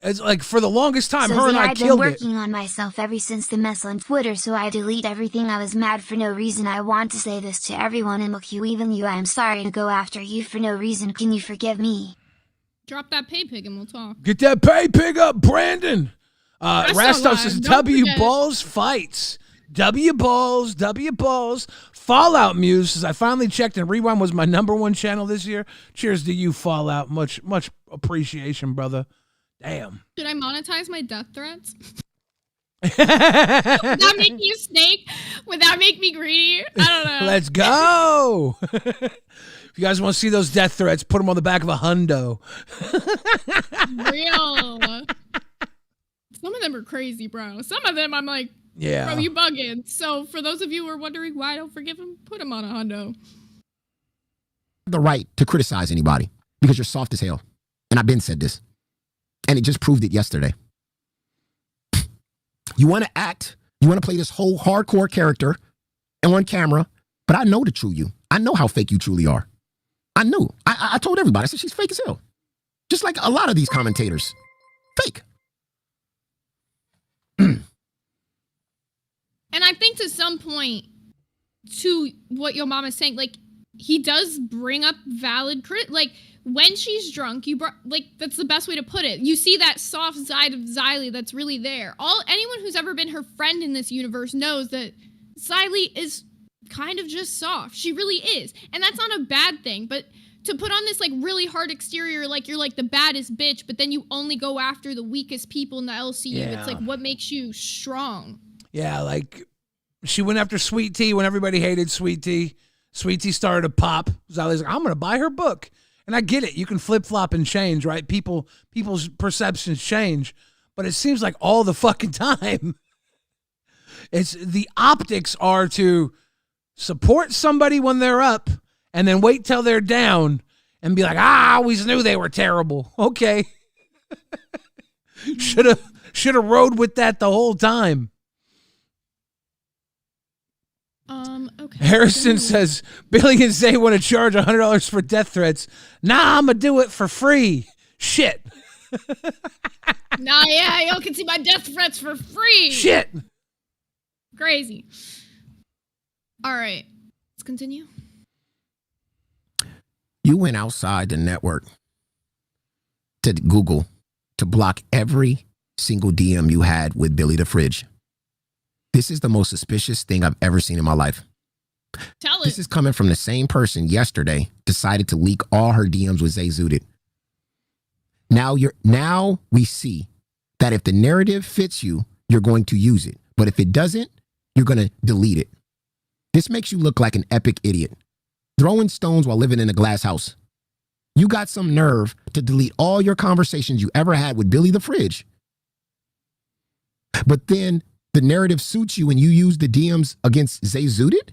It's like for the longest time, her and I killed it. I've been working on myself ever since the mess on Twitter, so I delete everything. I was mad for no reason. I want to say this to everyone, and look, you, even you, I am sorry to go after you for no reason. Can you forgive me? Drop that pay pig and we'll talk. Get that pay pig up, Brandon. Rastos says W balls fights. W balls. Fallout Muse says, I finally checked and Rewind was my #1 channel this year. Cheers to you, Fallout. Much appreciation, brother. Damn. Should I monetize my death threats? Would that make you snake? Would that make me greedy? I don't know. Let's go. If you guys want to see those death threats, put them on the back of a hundo. Real. Some of them are crazy, bro. Some of them I'm like, yeah, bro, you bugging. So for those of you who are wondering why I don't forgive him, put him on a hundo. The right to criticize anybody because you're soft as hell. And I've been said this. And it just proved it yesterday. You want to act, you want to play this whole hardcore character and on camera, but I know the true you. I know how fake you truly are. I knew. I told everybody. I said, she's fake as hell. Just like a lot of these commentators. Fake. And I think to some point, to what your mom is saying, like, he does bring up valid like, when she's drunk, that's the best way to put it. You see that soft side of Xylee that's really there. Anyone who's ever been her friend in this universe knows that Xylee is kind of just soft. She really is. And that's not a bad thing, but to put on this, like, really hard exterior, like you're like the baddest bitch, but then you only go after the weakest people in the LCU. Yeah. It's like, what makes you strong? Yeah, like, she went after Sweet Tea when everybody hated Sweet Tea. Sweet Tea started to pop. Xylee's like, I'm going to buy her book. And I get it. You can flip-flop and change, right? People's perceptions change. But it seems like all the fucking time, it's the optics are to support somebody when they're up and then wait till they're down and be like, I always knew they were terrible. Okay. Should have rode with that the whole time. Okay. Harrison says, Billy and Zay want to charge $100 for death threats. Nah, I'm going to do it for free. Shit. Nah, yeah, y'all can see my death threats for free. Shit. Crazy. All right. Let's continue. You went outside the network to Google to block every single DM you had with Billy the Fridge. This is the most suspicious thing I've ever seen in my life. Tell This it. is coming from the same person yesterday decided to leak all her DMs with Zay Zooted. Now we see that if the narrative fits you, you're going to use it. But if it doesn't, you're going to delete it. This makes you look like an epic idiot. Throwing stones while living in a glass house. You got some nerve to delete all your conversations you ever had with Billy the Fridge. But then the narrative suits you and you use the DMs against Zay Zooted?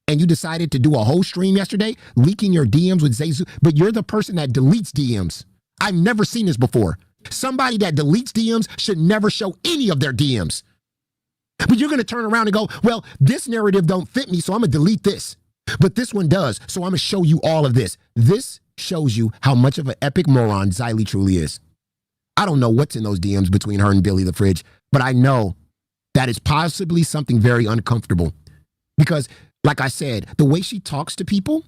And you decided to do a whole stream yesterday, leaking your DMs with Zay Zooted, but you're the person that deletes DMs. I've never seen this before. Somebody that deletes DMs should never show any of their DMs. But you're going to turn around and go, well, this narrative don't fit me, so I'm going to delete this. But this one does, so I'm going to show you all of this. This shows you how much of an epic moron Xylee truly is. I don't know what's in those DMs between her and Billy the Fridge, but I know that is possibly something very uncomfortable. Because, like I said, the way she talks to people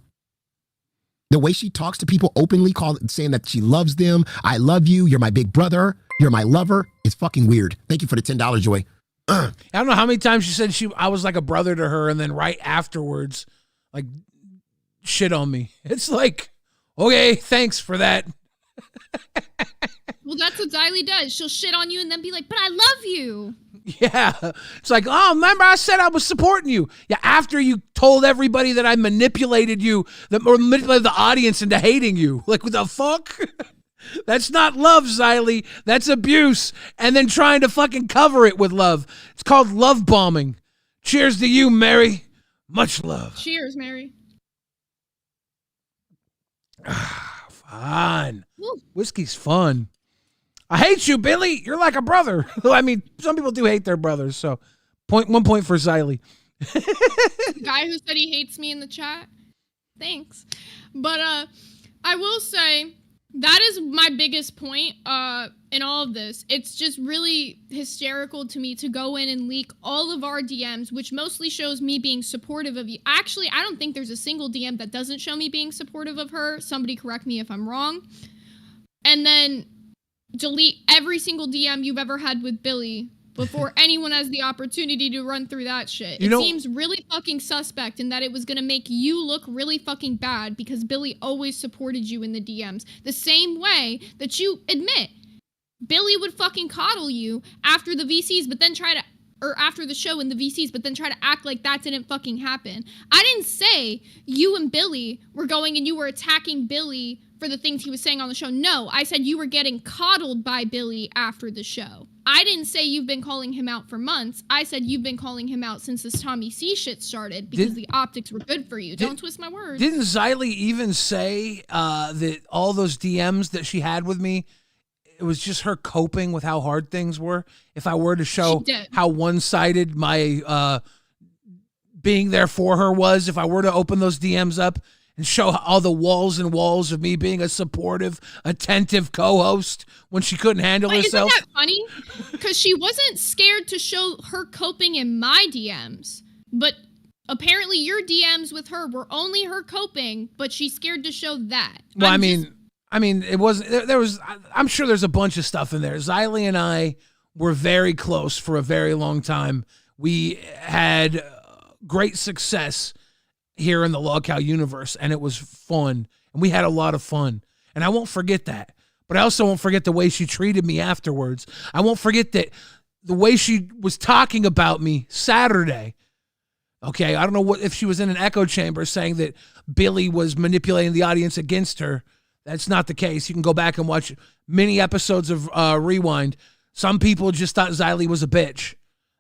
openly, saying that she loves them, I love you, you're my big brother, you're my lover, it's fucking weird. Thank you for the $10, Joy. I don't know how many times she said I was like a brother to her, and then right afterwards, like, shit on me. It's like, okay, thanks for that. Well, that's what Xylee does. She'll shit on you and then be like, but I love you. Yeah. It's like, oh, remember I said I was supporting you. Yeah, after you told everybody that I manipulated you, or manipulated the audience into hating you. Like, what the fuck? That's not love, Xylee. That's abuse. And then trying to fucking cover it with love. It's called love bombing. Cheers to you, Mary. Much love. Cheers, Mary. Fun. Woo. Whiskey's fun. I hate you, Billy. You're like a brother. I mean, some people do hate their brothers. So 1 point for Xylee. The guy who said he hates me in the chat. Thanks. But I will say that is my biggest point in all of this. It's just really hysterical to me to go in and leak all of our DMs, which mostly shows me being supportive of you. Actually, I don't think there's a single DM that doesn't show me being supportive of her. Somebody correct me if I'm wrong. And then delete every single DM you've ever had with Billy before anyone has the opportunity to run through that shit. It seems really fucking suspect in that it was gonna make you look really fucking bad because Billy always supported you in the DMs. The same way that you admit Billy would fucking coddle you after the VCs, but then after the show in the VCs, but then try to act like that didn't fucking happen. I didn't say you and Billy were going and you were attacking Billy for the things he was saying on the show. No, I said you were getting coddled by Billy after the show. I didn't say you've been calling him out for months. I said you've been calling him out since this Tommy C shit started because the optics were good for you. Don't twist my words. Didn't Xylee even say that all those DMs that she had with me, it was just her coping with how hard things were? If I were to show how one-sided my being there for her was, if I were to open those DMs up and show all the walls and walls of me being a supportive, attentive co-host when she couldn't handle herself. Isn't that funny? Because she wasn't scared to show her coping in my DMs, but apparently your DMs with her were only her coping, but she's scared to show that. Well, I mean, it wasn't. There was. I'm sure there's a bunch of stuff in there. Xylee and I were very close for a very long time. We had great success here in the LolCow universe, and it was fun, and we had a lot of fun, and I won't forget that. But I also won't forget the way she treated me afterwards. I won't forget that the way she was talking about me Saturday. Okay, I don't know what if she was in an echo chamber saying that Billy was manipulating the audience against her. That's not the case. You can go back and watch many episodes of Rewind. Some people just thought Xylee was a bitch.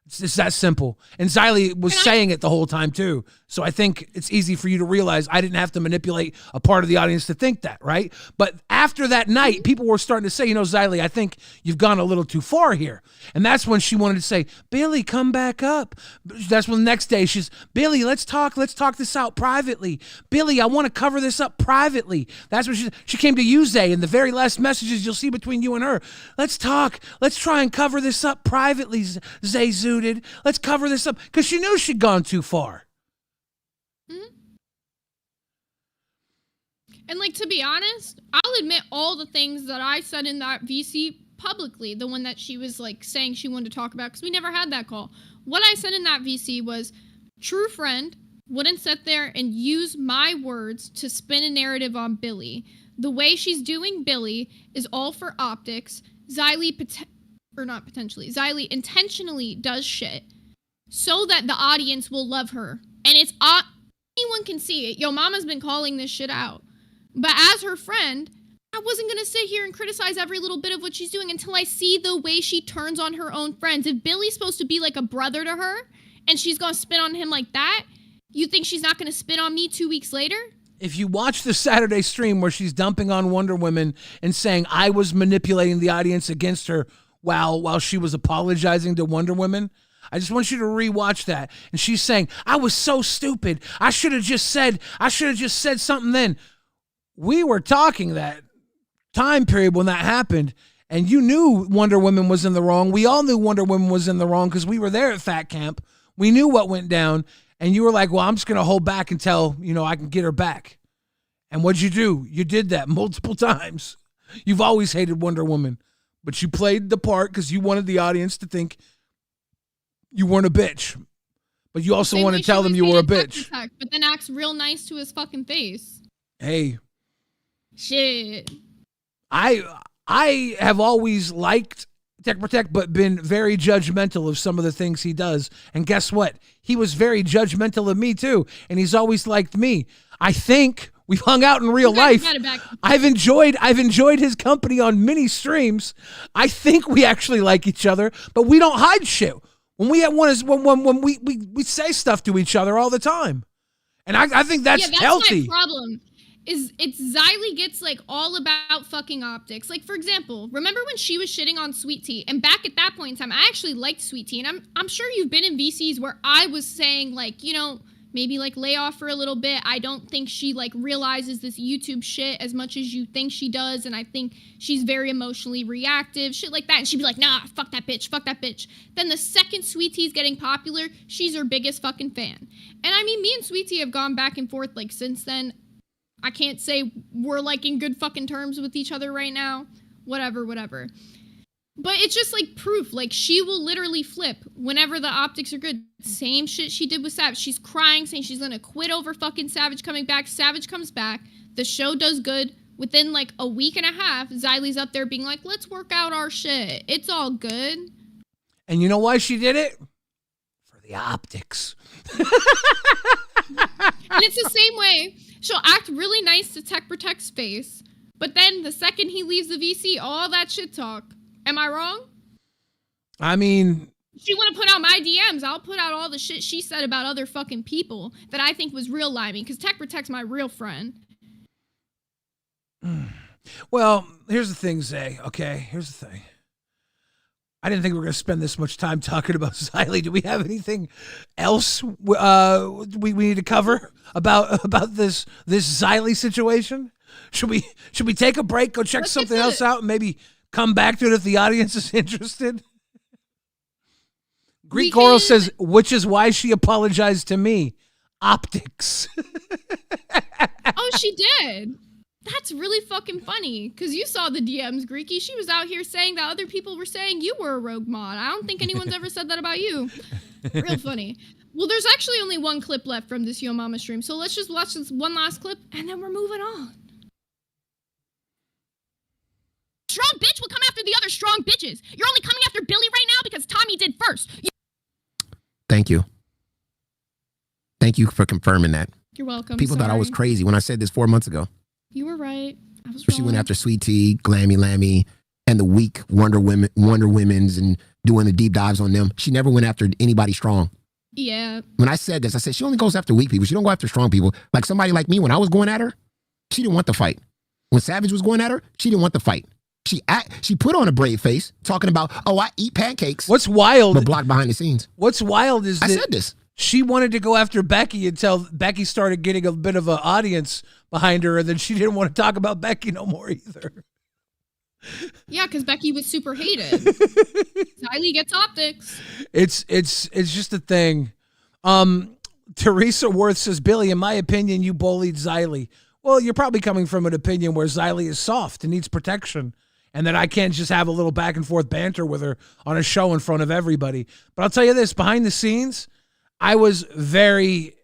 It's that simple. And Xylee was saying it the whole time, too. So I think it's easy for you to realize I didn't have to manipulate a part of the audience to think that, right? But after that night, people were starting to say, Xylee, I think you've gone a little too far here. And that's when she wanted to say, Billy, come back up. That's when the next day she's, Billy, let's talk this out privately. Billy, I want to cover this up privately. That's when she came to you, Zay, in the very last messages you'll see between you and her. Let's talk. Let's try and cover this up privately, Zay Zooted. Let's cover this up. Because she knew she'd gone too far. Mm-hmm. And to be honest, I'll admit all the things that I said in that VC publicly, the one that she was saying she wanted to talk about, because we never had that call. What I said in that VC was, true friend wouldn't sit there and use my words to spin a narrative on Billy. The way she's doing Billy is all for optics. Xylee intentionally does shit so that the audience will love her. And it's anyone can see it. Yo mama's been calling this shit out. But as her friend, I wasn't going to sit here and criticize every little bit of what she's doing until I see the way she turns on her own friends. If Billy's supposed to be like a brother to her and she's going to spin on him like that, you think she's not going to spin on me 2 weeks later? If you watch the Saturday stream where she's dumping on Wonder Woman and saying I was manipulating the audience against her while she was apologizing to Wonder Woman, I just want you to rewatch that. And she's saying, I was so stupid. I should have just said something then. We were talking that time period when that happened, and you knew Wonder Woman was in the wrong. We all knew Wonder Woman was in the wrong because we were there at Fat Camp. We knew what went down, and you were like, well, I'm just going to hold back until, I can get her back. And what'd you do? You did that multiple times. You've always hated Wonder Woman, but you played the part because you wanted the audience to think you weren't a bitch. But you also want to tell them you were a bitch. But then acts real nice to his fucking face. Hey. Shit. I have always liked Tech Protect, but been very judgmental of some of the things he does. And guess what? He was very judgmental of me too. And he's always liked me. I think we've hung out in real life. I've enjoyed his company on many streams. I think we actually like each other, but we don't hide shit. When we say stuff to each other all the time. And I think that's healthy. My problem. It's Xylee gets all about fucking optics. For example, remember when she was shitting on Sweet Tea? And back at that point in time, I actually liked Sweet Tea. And I'm sure you've been in VCs where I was saying maybe lay off for a little bit. I don't think she realizes this YouTube shit as much as you think she does. And I think she's very emotionally reactive, shit like that. And she'd be like, nah, fuck that bitch. Then the second Sweet Tea's getting popular, she's her biggest fucking fan. And I mean, me and Sweet Tea have gone back and forth since then. I can't say we're in good fucking terms with each other right now. Whatever. But it's just proof. She will literally flip whenever the optics are good. Same shit she did with Savage. She's crying, saying she's gonna quit over fucking Savage coming back. Savage comes back. The show does good. Within a week and a half, Xylee's up there being let's work out our shit. It's all good. And you know why she did it? For the optics. And it's the same way. She'll act really nice to Tech Protect's face, but then the second he leaves the VC, all that shit talk. Am I wrong? I mean, if you want to put out my DMs, I'll put out all the shit she said about other fucking people that I think was real limey, because Tech Protect's my real friend. Well, here's the thing, Zay, okay? Here's the thing. I didn't think we were going to spend this much time talking about Xylee. Do we have anything else we need to cover about this Xylee situation? Should we take a break, go check something else out, and maybe come back to it if the audience is interested? Greek Coral says, which is why she apologized to me. Optics. Oh, she did. That's really fucking funny. Because you saw the DMs, Greeky. She was out here saying that other people were saying you were a rogue mod. I don't think anyone's ever said that about you. Real funny. Well, there's actually only one clip left from this Yo Mama stream. So let's just watch this one last clip, and then we're moving on. Strong bitch will come after the other strong bitches. You're only coming after Billy right now because Tommy did first. Thank you. Thank you for confirming that. You're welcome. People thought I was crazy when I said this 4 months ago. You were right. I was She went after Sweet Tea, Glammy Lammy, and the weak Wonder Women's and doing the deep dives on them. She never went after anybody strong. Yeah. When I said this, I said she only goes after weak people. She don't go after strong people. Like somebody like me, when I was going at her, she didn't want the fight. When Savage was going at her, she didn't want the fight. She put on a brave face, talking about, oh, I eat pancakes. What's wild? But blocked behind the scenes. What's wild is I that said this. She wanted to go after Becky until Becky started getting a bit of an audience behind her, and then she didn't want to talk about Becky no more either. Yeah, because Becky was super hated. Xylee gets optics. It's just a thing. Teresa Worth says, Billy, in my opinion, you bullied Xylee. Well, you're probably coming from an opinion where Xylee is soft and needs protection, and that I can't just have a little back and forth banter with her on a show in front of everybody. But I'll tell you this, behind the scenes, I was very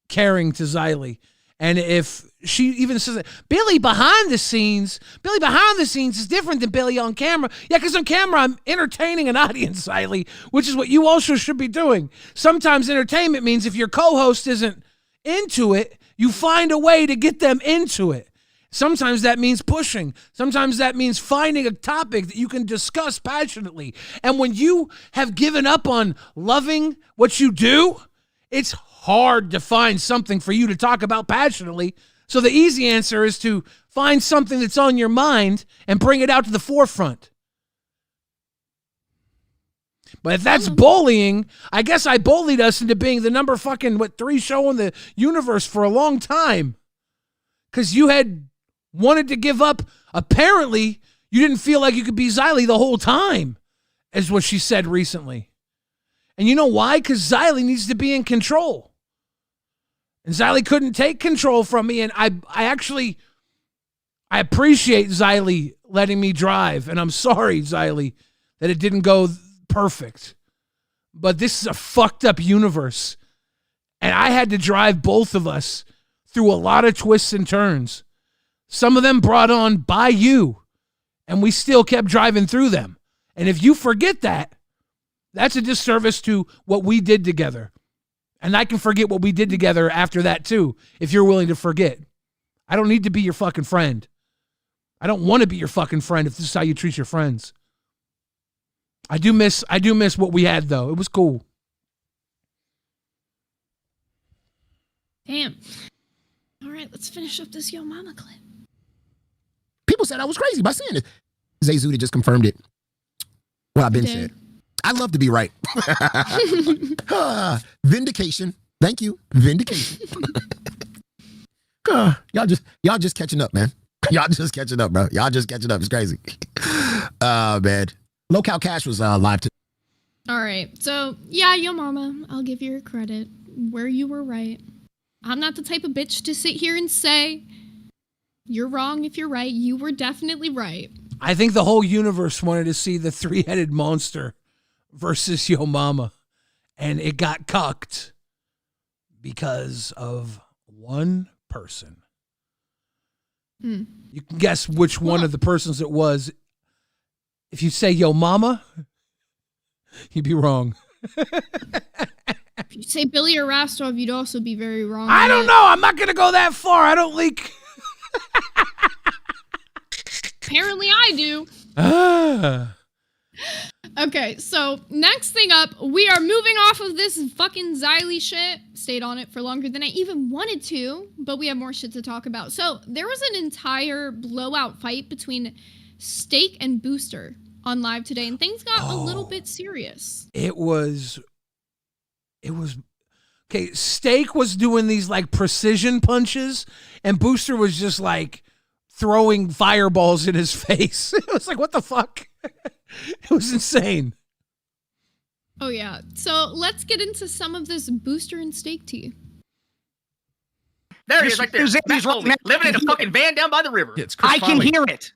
caring to Xylee. And if she even says that, Billy behind the scenes is different than Billy on camera. Yeah, because on camera, I'm entertaining an audience, Xylee, which is what you also should be doing. Sometimes entertainment means if your co-host isn't into it, you find a way to get them into it. Sometimes that means pushing. Sometimes that means finding a topic that you can discuss passionately. And when you have given up on loving what you do, it's hard to find something for you to talk about passionately. So the easy answer is to find something that's on your mind and bring it out to the forefront. But if that's bullying, I guess I bullied us into being the number 3 show in the universe for a long time. Because you had wanted to give up. Apparently, you didn't feel like you could be Xylee the whole time, is what she said recently. And you know why? Because Xylee needs to be in control. And Xylee couldn't take control from me. And I appreciate Xylee letting me drive. And I'm sorry, Xylee, that it didn't go perfect. But this is a fucked up universe. And I had to drive both of us through a lot of twists and turns. Some of them brought on by you, and we still kept driving through them. And if you forget that, that's a disservice to what we did together. And I can forget what we did together after that too, if you're willing to forget. I don't need to be your fucking friend. I don't want to be your fucking friend if this is how you treat your friends. I do miss what we had though. It was cool. Damn. All right, let's finish up this Yo Mama clip. People said I was crazy by saying it. Zay Zuda just confirmed it. Well, I've been said. I love to be right. Vindication. Thank you. Vindication. Y'all just catching up, man. Y'all just catching up, bro. Y'all just catching up. It's crazy. Man. Local Cash was live today. All right. So, yeah, Yo Mama, I'll give you your credit where you were right. I'm not the type of bitch to sit here and say you're wrong if you're right. You were definitely right. I think the whole universe wanted to see the three-headed monster versus Yo Mama, and it got cucked because of one person. You can guess which one of the persons it was. If you say Yo Mama, you'd be wrong. If you say Billy or Rastov, you'd also be very wrong. I don't know. I'm not going to go that far. I don't leak. Apparently I do. Okay, so next thing up, we are moving off of this fucking Xylee shit. Stayed on it for longer than I even wanted to, but we have more shit to talk about. So there was an entire blowout fight between Steak and Booster on live today, and things got a little bit serious. It was okay. Steak was doing these like precision punches, and Booster was just like throwing fireballs in his face. It was like, what the fuck? It was insane. Oh yeah. So let's get into some of this Booster and Steak tea. There he is, right there. He's Living in a fucking van down by the river. I can hear it.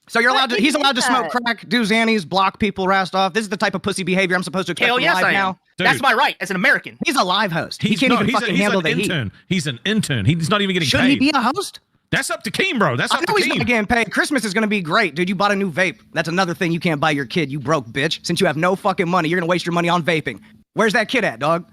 So you're allowed to. He's allowed to smoke crack, do Xannies, block people, Rastov. This is the type of pussy behavior I'm supposed to expect Hell from yes, live I am. now. Dude. That's my right as an American. He's a live host. He can't even fucking handle the heat. He's an intern. He's not even getting Should paid. he be a host? That's up to Keem, bro. That's I up to know he's Keem. not getting paid. Christmas is going to be great, dude. You bought a new vape. That's another thing you can't buy your kid, you broke bitch. Since you have no fucking money, you're going to waste your money on vaping. Where's that kid at, dog?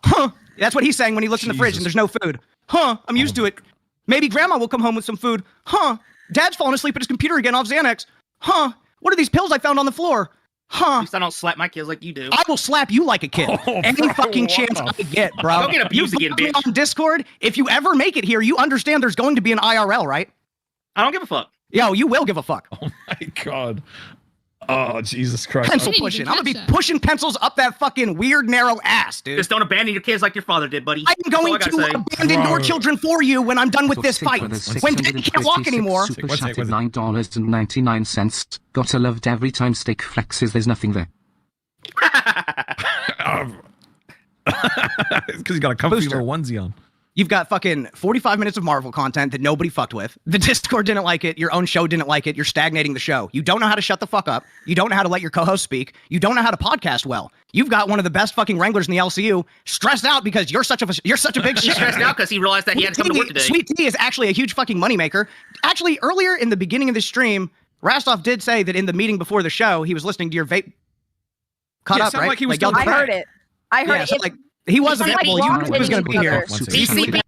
Huh. That's what he's saying when he looks in the fridge and there's no food. Huh. I'm used to it. Maybe grandma will come home with some food. Huh. Dad's falling asleep at his computer again off Xanax. Huh. What are these pills I found on the floor? Huh. At least I don't slap my kids like you do. I will slap you like a kid. Any fucking chance I get, bro. Don't get abused again, Me bitch. on Discord, if you ever make it here, you understand there's going to be an IRL, right? I don't give a fuck. Yo, you will give a fuck. Oh my god. Oh Jesus Christ. Pencil didn't even pushing. I'm gonna be catch that. pushing pencils up that fucking weird narrow ass, dude. Just don't abandon your kids like your father did, buddy. I'm That's all going I gotta to say. abandon your Bro. children for you when I'm done with this fight. When Daddy can't walk anymore. Super Super chat chat at $9.99. Gotta loved every time Steak flexes, there's nothing there. It's because he's got a comfy Booster. little onesie on. You've got fucking 45 minutes of Marvel content that nobody fucked with. The Discord didn't like it. Your own show didn't like it. You're stagnating the show. You don't know how to shut the fuck up. You don't know how to let your co-host speak. You don't know how to podcast well. You've got one of the best fucking wranglers in the LCU stressed out because you're such a big He's shit. stressed out because he realized that he had to come to work today. Sweet Tea is actually a huge fucking moneymaker. Actually, earlier in the beginning of the stream, Rastov did say that in the meeting before the show, he was listening to your vape cut Yeah, it up, sounded right? like he was y'all doing I crack. heard it. I heard Yeah, it. so, like, he was it's like available. You knew he was going to be here. He's sleeping.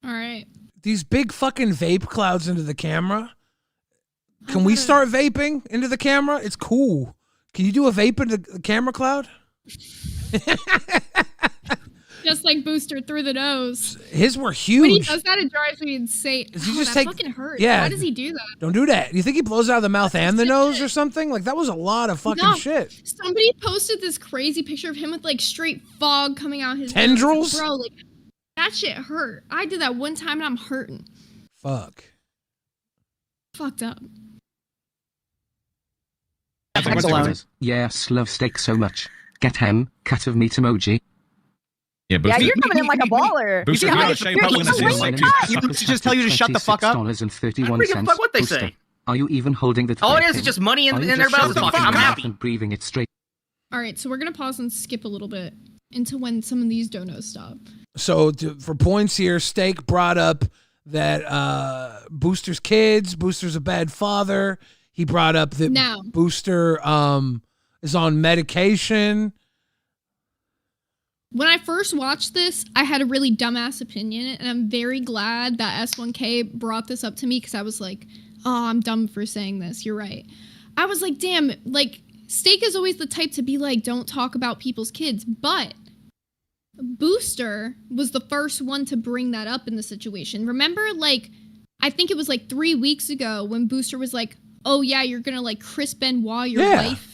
All right. These big fucking vape clouds into the camera. Can we start vaping into the camera? It's cool. Can you do a vape into the camera cloud? Just like Booster through the nose. His were When he huge. does that, it drives me insane. Does he Oh, just that take- fucking hurts. yeah. Why does he do that? Don't do that. You think he blows out of the mouth and the That's nose it. or something? Like, that was a lot of fucking No. shit. Somebody posted this crazy picture of him with like straight fog coming out his Tendrils? nose. Bro, like that shit hurt. I did that one time and I'm hurting. Fuck. Fucked up. Thanks alone. Yes, love Steak so much. Get him, cat of meat emoji. Yeah, Yeah, Booster. you're coming in like a baller. Booster, You see you how gotta it's- shape you're up when just it's a like waste of time. Just tell you to shut the fuck up. $26.31. I don't give a fuck what they Booster. say. Are you even holding the All it thing? is just money and Are you everybody just else is holding talking. it I'm in your happy. mouth and breathing it straight? All right, so we're gonna pause and skip a little bit into when some of these donos stop. So for points here, Steak brought up that Booster's kids, Booster's a bad father. He brought up that Now. Booster is on medication. When I first watched this, I had a really dumbass opinion, and I'm very glad that S1K brought this up to me because I was like, oh, I'm dumb for saying this. You're right. I was like, damn, like, Steak is always the type to be like, don't talk about people's kids. But Booster was the first one to bring that up in the situation. Remember, like, I think it was like 3 weeks ago when Booster was like, oh, yeah, you're going to like Chris Benoit your Yeah. wife.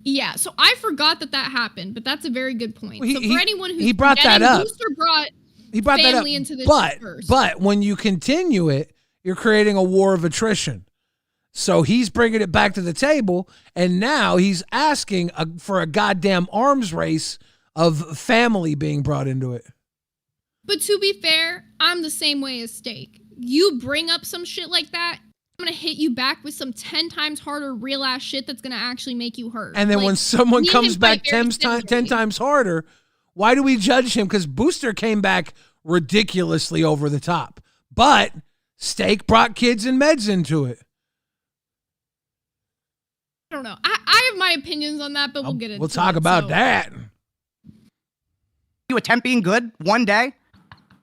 Yeah, so I forgot that happened, but that's a very good point. Well, So for anyone who's he brought that forgetting, up. Booster brought He brought that up. family into this But first. when you continue it, you're creating a war of attrition. So he's bringing it back to the table, and now he's asking for a goddamn arms race of family being brought into it. But to be fair, I'm the same way as Steak. You bring up some shit like that, I'm gonna hit you back with some 10 times harder real ass shit that's gonna actually make you hurt. And then Like, when someone me and comes him back fight very 10 similarly. times harder, why do we judge him? Because Booster came back ridiculously over the top. But Steak brought kids and meds into it. I don't know. I have my opinions on that, but we'll get into it. We'll talk about So, that. You attempt being good one day.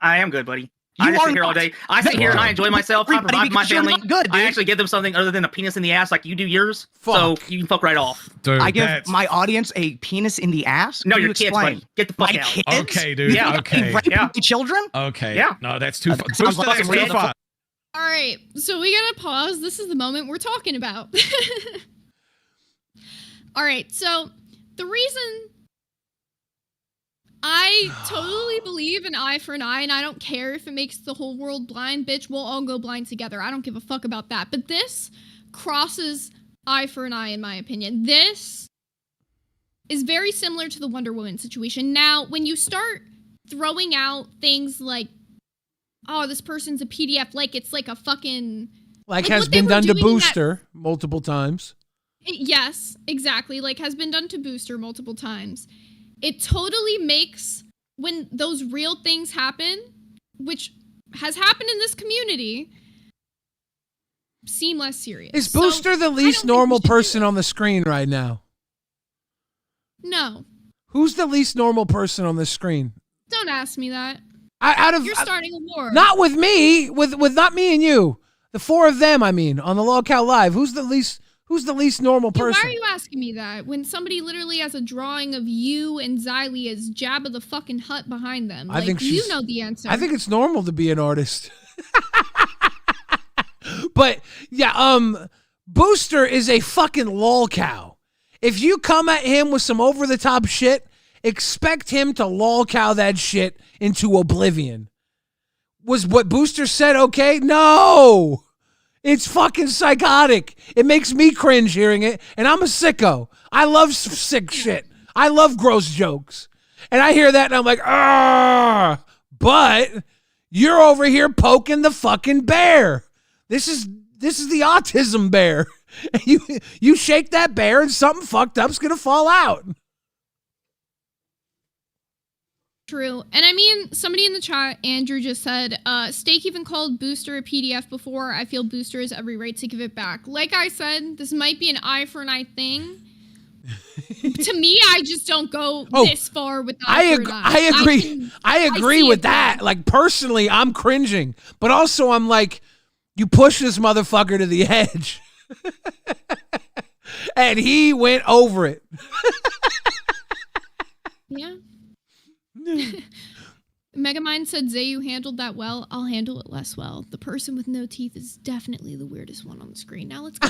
I am good, buddy. You I just are sit here all not. day. I sit here and I enjoy myself. I Everybody, provide for my because you're family. not good, I dude. actually give them something other than a penis in the ass like you do yours. Fuck. So you can fuck right off. Dude, I give that's- my audience a penis in the ass. No, Can you your kids, explain? buddy. Get the fuck My out. kids? Okay, dude. Yeah. Okay. They rape Yeah. my children? Okay. Yeah. No, that's too far. Sounds Booster, like that's a too real- far. All right, so we gotta pause. This is the moment we're talking about. All right, so the reason I totally believe an eye for an eye, and I don't care if it makes the whole world blind, bitch, we'll all go blind together. I don't give a fuck about that. But this crosses eye for an eye, in my opinion. This is very similar to the Wonder Woman situation. Now, when you start throwing out things like, oh, this person's a PDF, like it's like a fucking... Like has been done to Booster multiple times. Yes, exactly. Like has been done to Booster multiple times. It totally makes, when those real things happen, which has happened in this community, seem less serious. Is Booster the least normal person on the screen right now? No. Who's the least normal person on the screen? Don't ask me that. You're starting a war. Not with me, with not me and you. The four of them, I mean, on the Lolcow Live. Who's the least normal person? Why are you asking me that when somebody literally has a drawing of you and Xylee as Jabba the fucking Hutt behind them? I think you know the answer. I think it's normal to be an artist. But yeah, Booster is a fucking lolcow. If you come at him with some over the top shit, expect him to lolcow that shit into oblivion. Was what Booster said okay? No. It's fucking psychotic. It makes me cringe hearing it, and I'm a sicko. I love sick shit. I love gross jokes. And I hear that and I'm like, ah. But you're over here poking the fucking bear. This is the autism bear. You shake that bear and something fucked up's gonna fall out. True. And I mean, somebody in the chat, Andrew, just said, Steak even called Booster a PDF before. I feel Booster has every right to give it back. Like I said, this might be an eye for an eye thing. To me, I just don't go this far with the eye for an eye. I agree with that. Like, personally, I'm cringing. But also, I'm like, you push this motherfucker to the edge. And he went over it. Yeah. Megamind said, Zayu handled that well. I'll handle it less well. The person with no teeth is definitely the weirdest one on the screen. Now let's go.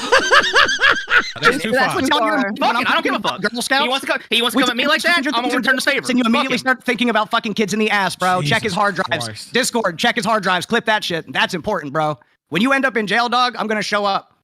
That's too far. I don't give a fuck. Girl Scouts? He wants to come at me like that. I'm gonna return the favor. And you immediately start thinking about fucking kids in the ass, bro. Check his hard drives. Christ. Discord, check his hard drives. Clip that shit. That's important, bro. When you end up in jail, dog, I'm gonna show up.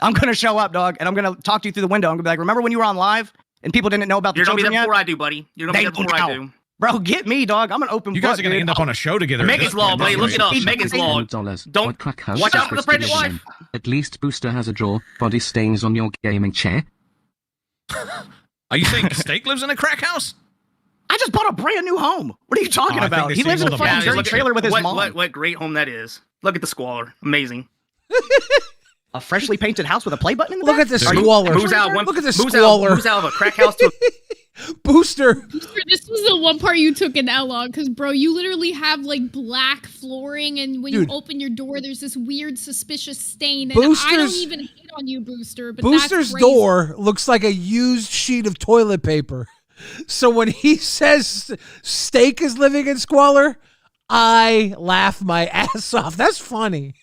I'm gonna show up, dog, and I'm gonna talk to you through the window. I'm gonna be like, remember when you were on live and people didn't know about the children yet? You're gonna be there before I do, buddy. You're gonna be there before I do. Bro, get me, dog. I'm an open book. You guys are going to end up on a show together. Megan's Law, buddy. Look it up. Megan's Law. Don't watch out for the pregnant wife. At least Booster has a draw. Body stains on your gaming chair. Are you saying Steak lives in a crack house? I just bought a brand new home. What are you talking about? He lives in a fucking dirty trailer with his mom. What great home that is. Look at the squalor. Amazing. A freshly painted house with a play button in the Look back? at the squalor. Look at the squalor. Moves out of a crack house to Booster, this was the one part you took an L on, because, bro, you literally have, like, black flooring, and when you open your door, there's this weird, suspicious stain, and I don't even hate on you, Booster, but Booster's door looks like a used sheet of toilet paper. So when he says Steak is living in squalor, I laugh my ass off. That's funny.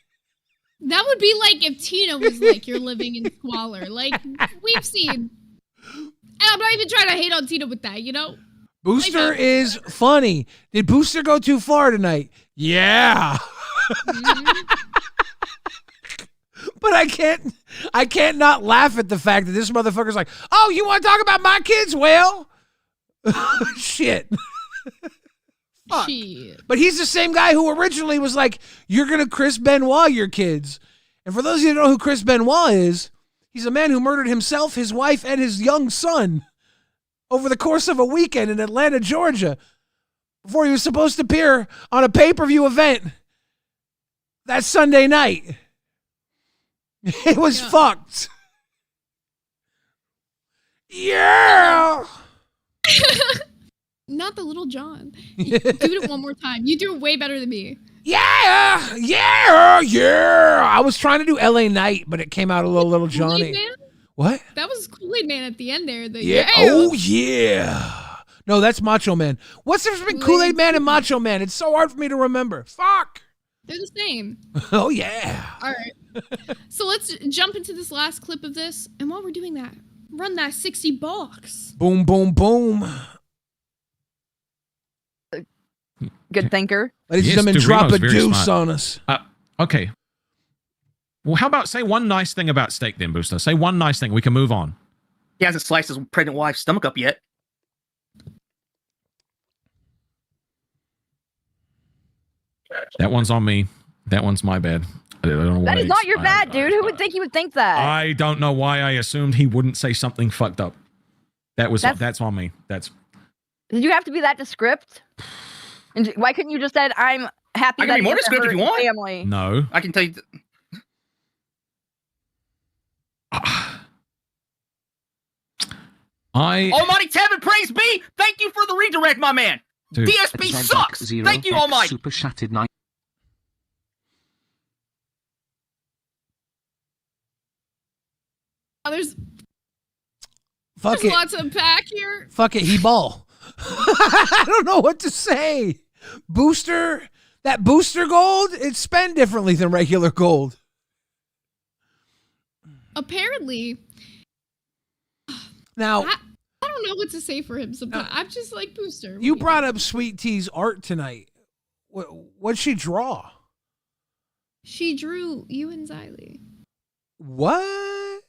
That would be like if Tina was like, you're living in squalor. Like, we've seen... And I'm not even trying to hate on Tina with that, you know? Booster is funny. Did Booster go too far tonight? Yeah. But I can't not laugh at the fact that this motherfucker's like, oh, you want to talk about my kids? Well, shit. Fuck. Shit. But he's the same guy who originally was like, you're going to Chris Benoit your kids. And for those of you who don't know who Chris Benoit is, he's a man who murdered himself, his wife, and his young son over the course of a weekend in Atlanta, Georgia, before he was supposed to appear on a pay-per-view event that Sunday night. It was fucked. Yeah. Not the Little John. Do it one more time. You do it way better than me. Yeah. I was trying to do LA Knight, but it came out a little Johnny. Man? What? That was Kool-Aid Man at the end there. Yeah. Oh, yeah. No, that's Macho Man. What's the difference between Kool-Aid Man and Macho Man? It's so hard for me to remember. Fuck. They're the same. Oh, yeah. All right. So let's jump into this last clip of this. And while we're doing that, run that 60 box. Boom, boom, boom. Good thinker. Ladies and Yes, gentlemen, dude, drop a Reno's very deuce smart. on us. Okay. Well, how about say one nice thing about steak then, Booster? Say one nice thing. We can move on. He hasn't sliced his pregnant wife's stomach up yet. That one's on me. That one's my bad. I don't know what That is I- not your I- bad, dude. Who would think he would think that? I don't know why I assumed he wouldn't say something fucked up. That's on me. That's Did you have to be that descript? And why couldn't you just said, "I'm happy"? I can that be more it doesn't descriptive if hurt you want. Family. no. I can tell you. Almighty Tevin, praise be! Thank you for the redirect, my man. Dude. DSP sucks. Thank you, Almighty. Super shattered 9. Oh, there's Fuck it. lots to unpack here. Fuck it. He ball. I don't know what to say. Booster. That booster gold, it's spent differently than regular gold. Apparently. Now, I don't know what to say for him sometimes. I'm just like Booster. you brought up Sweet Tea's art tonight. What'd she draw? She drew you and Xylee. What?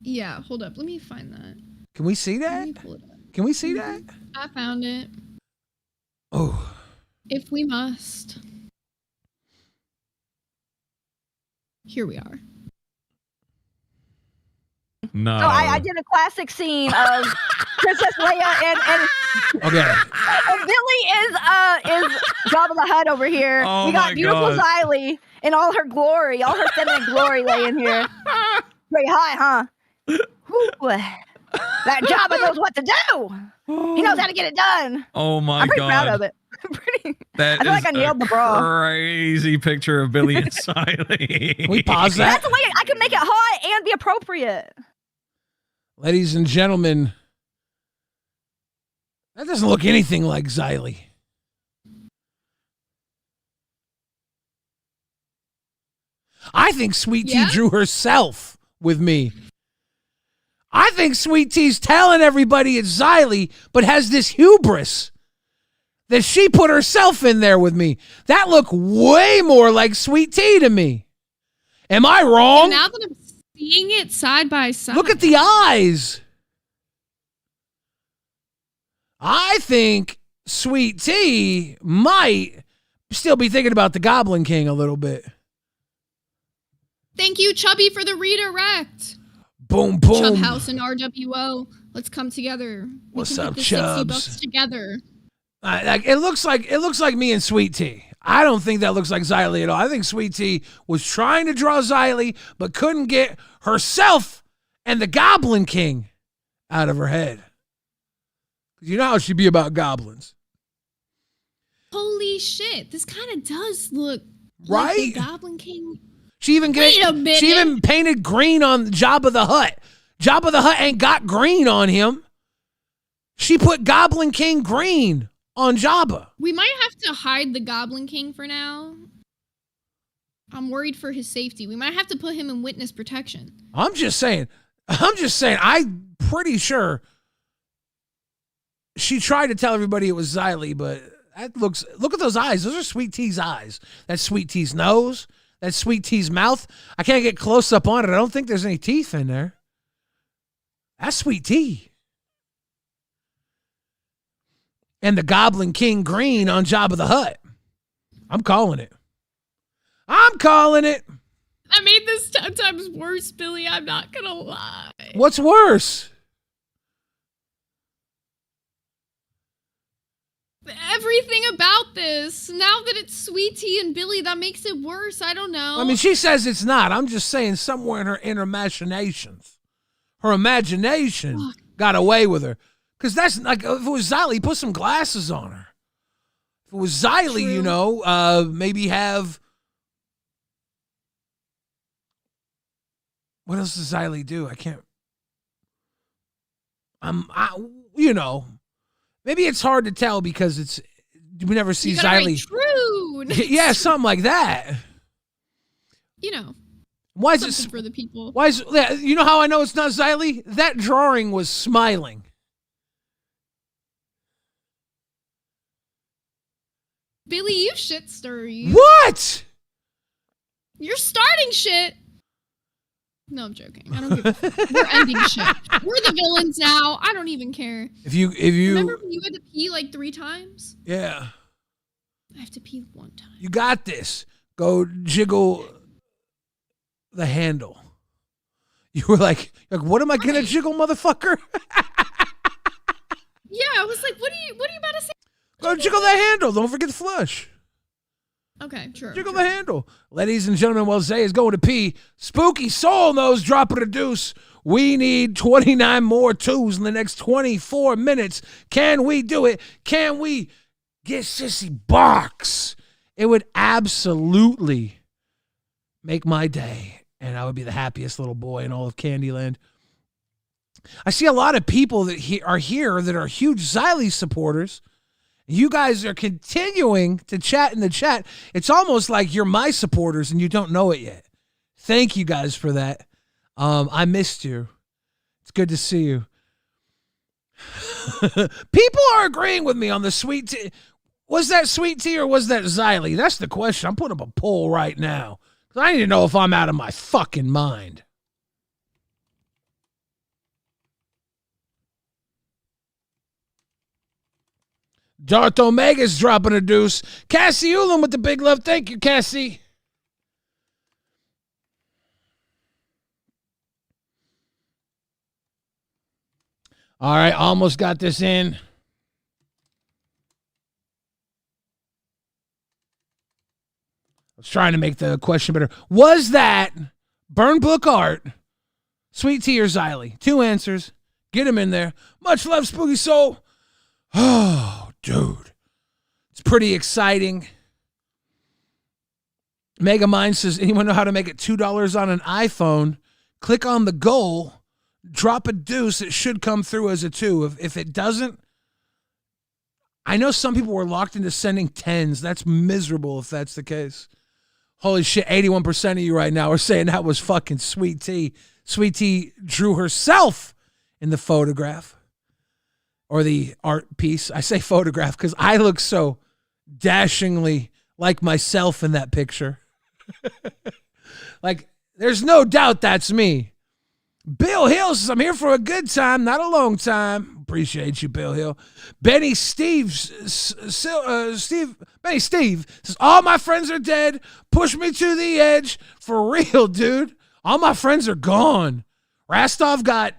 Yeah, hold up. Let me find that. Can we see Let that? me pull it up. Can we see that? I found it. Oh. If we must. Here we are. No. So I did a classic scene of Princess Leia and Okay. and Billy is Jabba the Hutt over here. Oh we got my beautiful God. Xylee in all her glory, all her feminine glory laying here. Pretty high, huh? Whew. That Jabba knows what to do. He knows how to get it done. Oh my I'm pretty god. proud of it. That I feel like is I nailed a the bra. crazy picture of Billy and Siley. Can we pause that? That's the way I can make it hot and be appropriate. Ladies and gentlemen, that doesn't look anything like Xylee. I think Sweet Tea Yeah? drew herself with me. I think Sweet Tea's telling everybody it's Xylee, but has this hubris that she put herself in there with me. That looked way more like Sweet Tea to me. Am I wrong? Now that I'm seeing it side by side. Look at the eyes. I think Sweet Tea might still be thinking about the Goblin King a little bit. Thank you, Chubby, for the redirect. Boom, boom. Chub House and RWO. Let's come together. What's can up, put the 60 Chubs? bucks together. It looks like me and Sweet Tea. I don't think that looks like Xylee at all. I think Sweet Tea was trying to draw Xylee, but couldn't get herself and the Goblin King out of her head. You know how she'd be about goblins. Holy shit. This kind of does look Right? like the Goblin King. She even Wait a minute. She even painted green on Jabba the Hutt. Jabba the Hutt ain't got green on him. She put Goblin King green on Jabba. We might have to hide the Goblin King for now. I'm worried for his safety. We might have to put him in witness protection. I'm just saying. I'm pretty sure she tried to tell everybody it was Xylee, but look at those eyes. Those are Sweet Tea's eyes. That's Sweet Tea's nose. That's Sweet Tea's mouth. I can't get close up on it. I don't think there's any teeth in there. That's Sweet Tea. And the Goblin King green on Jabba the Hutt. I'm calling it. I'm calling it. I made this 10 times worse, Billy. I'm not gonna lie. What's worse? Everything about this, now that it's Sweet Tea and Billy, that makes it worse. I don't know. I mean, she says it's not. I'm just saying somewhere in her inner machinations. Her imagination got away with her. Because that's like, if it was Xylee, put some glasses on her. If it was Xylee, True. you know, maybe have. What else does Xylee do? I can't. You know, maybe it's hard to tell because we never see you gotta write Xylee. true food. Yeah, something like that. You know, Why is something it for the people. Why is you know how I know it's not Xylee? That drawing was smiling. Billy, you shit stir you. What? You're starting shit. No, I'm joking. I don't give a fuck. We're ending shit. We're the villains now. I don't even care. If you Remember when you had to pee like 3 times? Yeah. I have to pee 1 time. You got this. Go jiggle the handle. You were like what am I gonna jiggle, motherfucker? Yeah, I was like, what are you about to say? Go jiggle the handle. Don't forget to flush. Okay, sure. Jiggle the handle. Ladies and gentlemen, while Zay is going to pee, Spooky Soul knows dropping a deuce. We need 29 more twos in the next 24 minutes. Can we do it? Can we get Sissy Box? It would absolutely make my day, and I would be the happiest little boy in all of Candyland. I see a lot of people that are here that are huge Xylee supporters. You guys are continuing to chat in the chat. It's almost like you're my supporters and you don't know it yet. Thank you guys for that. I missed you. It's good to see you. People are agreeing with me on the sweet tea. Was that sweet tea or was that Xylee? That's the question. I'm putting up a poll right now. I need to know if I'm out of my fucking mind. Darth Omega's dropping a deuce. Cassie Ulam with the big love. Thank you, Cassie. All right, almost got this in. I was trying to make the question better. Was that Burn Book Art, Sweet Tea, or Xylee? 2 answers. Get them in there. Much love, Spooky Soul. Oh, dude. It's pretty exciting. Mega Mind says, anyone know how to make it $2 on an iPhone? Click on the goal, drop a deuce. It should come through as a 2. If it doesn't, I know some people were locked into sending 10s. That's miserable if that's the case. Holy shit, 81% of you right now are saying that was fucking Sweet Tea. Sweet Tea drew herself in the photograph. Or the art piece. I say photograph because I look so dashingly like myself in that picture. Like, there's no doubt that's me. Bill Hill says, I'm here for a good time, not a long time. Appreciate you, Bill Hill. Benny Steve says, all my friends are dead. Push me to the edge. For real, dude. All my friends are gone. Rastov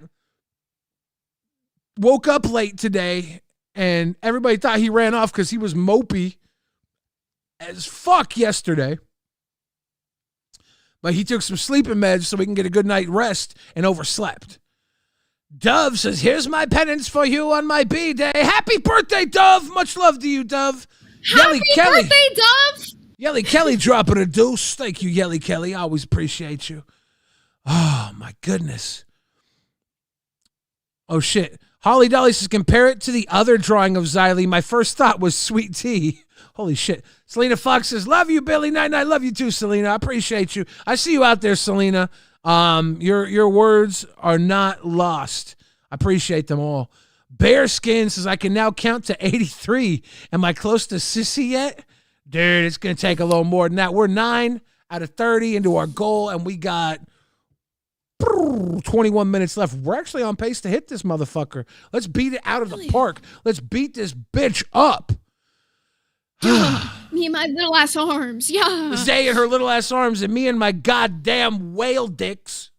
woke up late today, and everybody thought he ran off because he was mopey as fuck yesterday. But he took some sleeping meds so we can get a good night rest and overslept. Dove says, here's my penance for you on my B-day. Happy birthday, Dove. Much love to you, Dove. Happy birthday, Dove. Yelly Kelly dropping a deuce. Thank you, Yelly Kelly. I always appreciate you. Oh, my goodness. Oh, shit. Holly Dolly says, compare it to the other drawing of Xylee. My first thought was Sweet Tea. Holy shit. Selena Fox says, love you, Billy. Night. Love you too, Selena. I appreciate you. I see you out there, Selena. Your words are not lost. I appreciate them all. Bearskin says, I can now count to 83. Am I close to Sissy yet? Dude, it's going to take a little more than that. We're 9 out of 30 into our goal, and we got 21 minutes left. We're actually on pace to hit this motherfucker. Let's beat it out of the park. Let's beat this bitch up. Me and my little ass arms. Yeah. Zay and her little ass arms, and me and my goddamn whale dicks.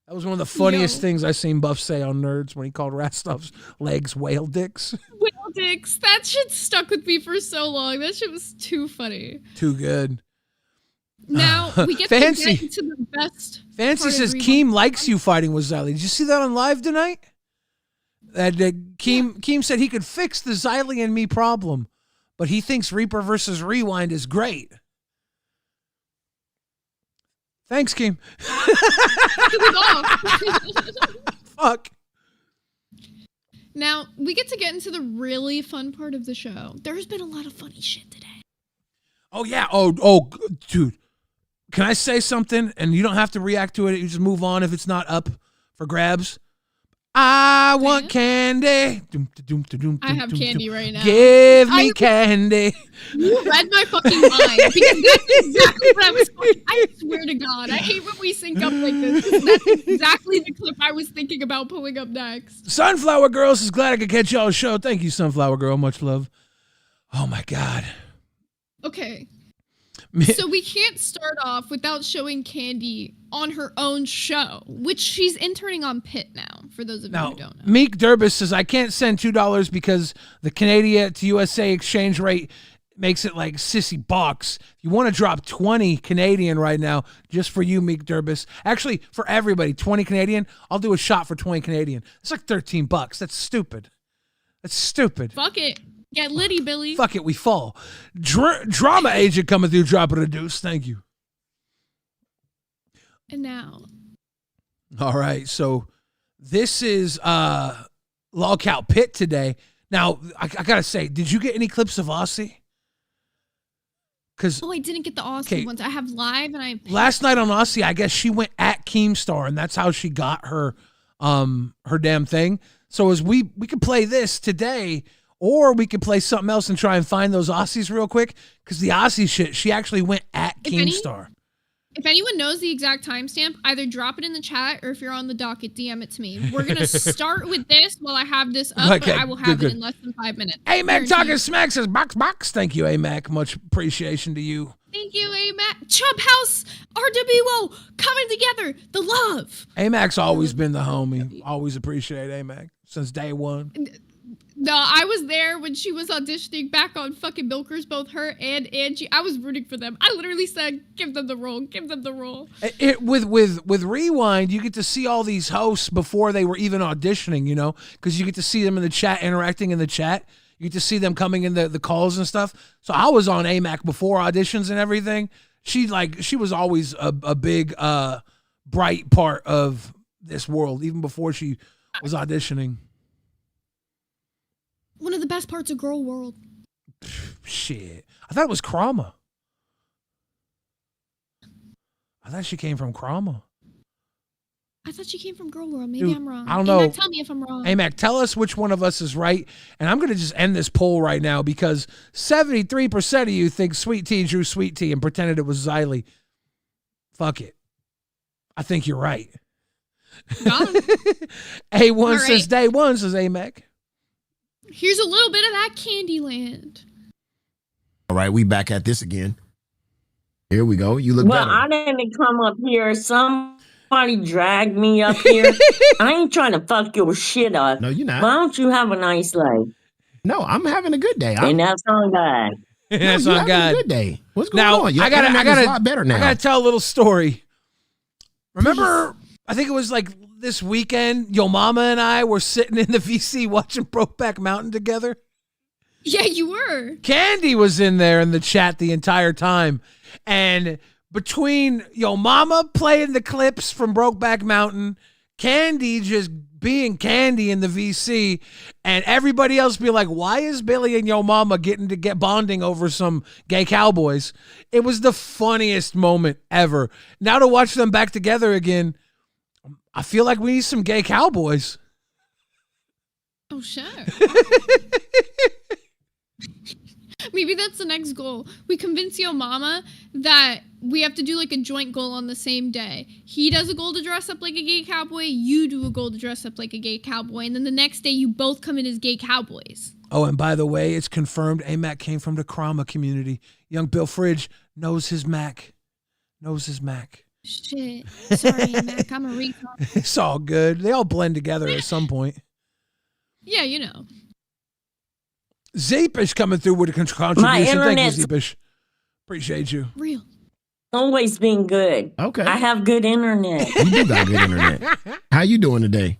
That was one of the funniest things I seen Buff say on Nerds when he called Rastov's legs whale dicks. Whale dicks. That shit stuck with me for so long. That shit was too funny. Too good. Now we get Fancy. to get into the best. Fancy says Keem likes you fighting with Xylee. Did you see that on live tonight? That Keem said he could fix the Xylee and me problem, but he thinks Reaper versus Rewind is great. Thanks, Keem. Fuck. Now, we get to get into the really fun part of the show. There's been a lot of funny shit today. Oh, yeah. Oh, dude. Can I say something? And you don't have to react to it. You just move on if it's not up for grabs. I want candy. I have candy right now. Give me candy. You read my fucking mind because that's exactly what I was going. I swear to God, I hate when we sync up like this. That's exactly the clip I was thinking about pulling up next. Sunflower Girls is glad I could catch y'all's show. Thank you, Sunflower Girl. Much love. Oh, my God. Okay. So we can't start off without showing Candy on her own show, which she's interning on Pitt now, for those of you who don't know. Meek Durbis says, I can't send $2 because the Canadian to USA exchange rate makes it like sissy box. If you want to drop 20 Canadian right now, just for you, Meek Durbis. Actually, for everybody, 20 Canadian, I'll do a shot for 20 Canadian. It's like $13. That's stupid. That's stupid. Fuck it. Get litty, Billy. Fuck it, we fall. Drama agent coming through, dropping a deuce. Thank you. And now. All right, so this is Lolcow Pitt today. Now, I got to say, did you get any clips of Aussie? Oh, I didn't get the Aussie ones. I have live and I have last night on Aussie, I guess she went at Keemstar, and that's how she got her damn thing. So as we could play this today, or we could play something else and try and find those Aussies real quick, because the Aussie shit, she actually went at Keemstar. If anyone knows the exact timestamp, either drop it in the chat, or if you're on the docket, DM it to me. We're going to start with this while I have this up, Okay, but I will have good. it in less than 5 minutes. A-Mac talking smack says, box. Thank you, A-Mac. Much appreciation to you. Thank you, A-Mac. Chub House, RWO, coming together, the love. A-Mac's always been the homie. Always appreciate A-Mac since day one. No, I was there when she was auditioning back on fucking Milkers, both her and Angie. I was rooting for them. I literally said, give them the role. With Rewind, you get to see all these hosts before they were even auditioning, you know, because you get to see them in the chat, interacting in the chat. You get to see them coming in the calls and stuff. So I was on AMAC before auditions and everything. She was always a big, bright part of this world, even before she was auditioning. One of the best parts of Girl World. Shit. I thought it was Krama. I thought she came from Krama. I thought she came from Girl World. Maybe Dude, I'm wrong. I don't know. AMAC, tell me if I'm wrong. AMAC, tell us which one of us is right. And I'm going to just end this poll right now because 73% of you think Sweet Tea drew Sweet Tea and pretended it was Xylee. Fuck it. I think you're right. A1 says day one, says AMAC. Here's a little bit of that Candyland. All right, we back at this again. Here we go. You look better. I didn't come up here. Somebody dragged me up here. I ain't trying to fuck your shit up. No, you're not. Why don't you have a nice life? No, I'm having a good day. And that's on God. That's no, on God. A good day. What's going now, on? Your I got a lot better now. I got to tell a little story. Remember, I think it was like this weekend, Yo Mama and I were sitting in the VC watching Brokeback Mountain together. Yeah, you were. Candy was in there in the chat the entire time. And between Yo Mama playing the clips from Brokeback Mountain, Candy just being Candy in the VC, and everybody else be like, why is Billy and Yo Mama getting to get bonding over some gay cowboys? It was the funniest moment ever. Now to watch them back together again, I feel like we need some gay cowboys. Oh, sure. Maybe that's the next goal. We convince Yo Mama that we have to do like a joint goal on the same day. He does a goal to dress up like a gay cowboy. You do a goal to dress up like a gay cowboy. And then the next day you both come in as gay cowboys. Oh, and by the way, it's confirmed AMAC came from the Krama community. Young Bill Fridge knows his Mac. Shit. Sorry, Mac. I'm a retard. It's all good. They all blend together at some point. Yeah, you know. Zeepish coming through with a contribution. Thank you, Zeepish. Appreciate you. Real. Always been good. Okay. I have good internet. You do got good internet. How you doing today?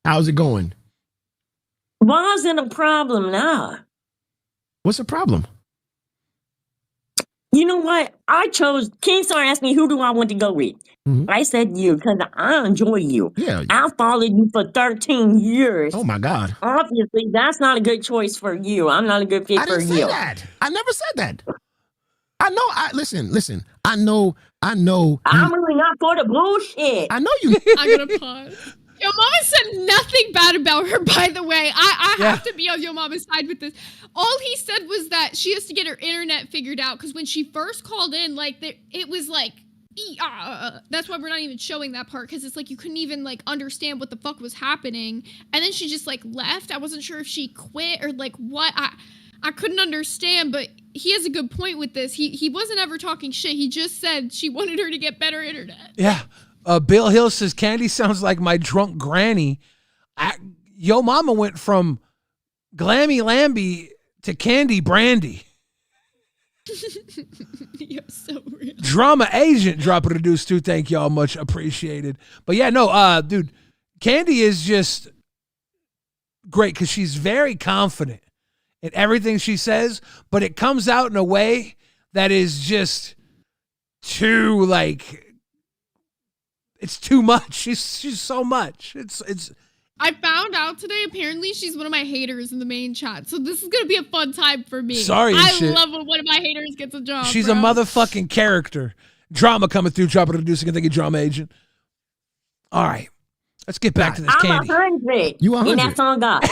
How's it going? Why is it a problem now? What's the problem? You know what? I chose. Kingstar asked me who do I want to go with. I said you because I enjoy you. Yeah. I followed you for 13 years. Oh my God. Obviously, that's not a good choice for you. I'm not a good fit I for didn't say you. that. I never said that. I know. Listen. I know. I'm really not for the bullshit. I know you. I'm gonna pause. Yo Mama said nothing bad about her, by the way. I have to be on Yo Mama's side with this. All he said was that she has to get her internet figured out because when she first called in, like it was like that's why we're not even showing that part because it's like you couldn't even like understand what the fuck was happening. And then she just like left. I wasn't sure if she quit or like what. I couldn't understand, but he has a good point with this. He wasn't ever talking shit. He just said she wanted her to get better internet. Yeah. Bill Hill says, Candy sounds like my drunk granny. Yo Mama went from Glammy Lambie to Candy Brandy. You're so real. Drama Agent dropping a deuce too. Thank y'all, much appreciated. But yeah, no, dude, Candy is just great because she's very confident in everything she says, but it comes out in a way that is just too like it's too much. She's so much. It's. I found out today, apparently she's one of my haters in the main chat. So this is going to be a fun time for me. Sorry, I shit. love when one of my haters gets a job. She's bro. a motherfucking character. Drama coming through, dropping a deuce again. Thank you, Drama Agent. All right. Let's get back to this Candy. I'm 100. You 100. And that's on God.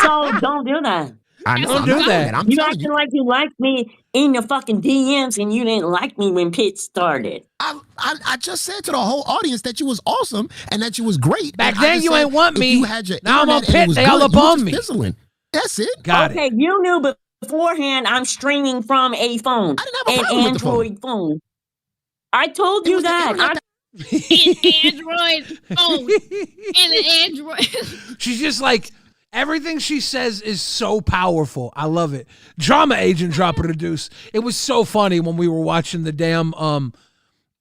So don't do that. I know. Don't do that. I'm You telling acting you. like you liked me in the fucking DMs and you didn't like me when Pitt started. I just said to the whole audience that you was awesome and that you was great. Back And I then just you said ain't want if me. You had your Now I'm on internet and it Pitt. was They all good, up you were on just me. fizzling. That's it. Got Okay, you knew beforehand I'm streaming from a phone. I didn't have a an problem with the phone. Android phone. I told It you was the that. internet An Android phone and an Android. She's just like, everything she says is so powerful. I love it. Drama Agent dropping a deuce. It was so funny when we were watching the damn,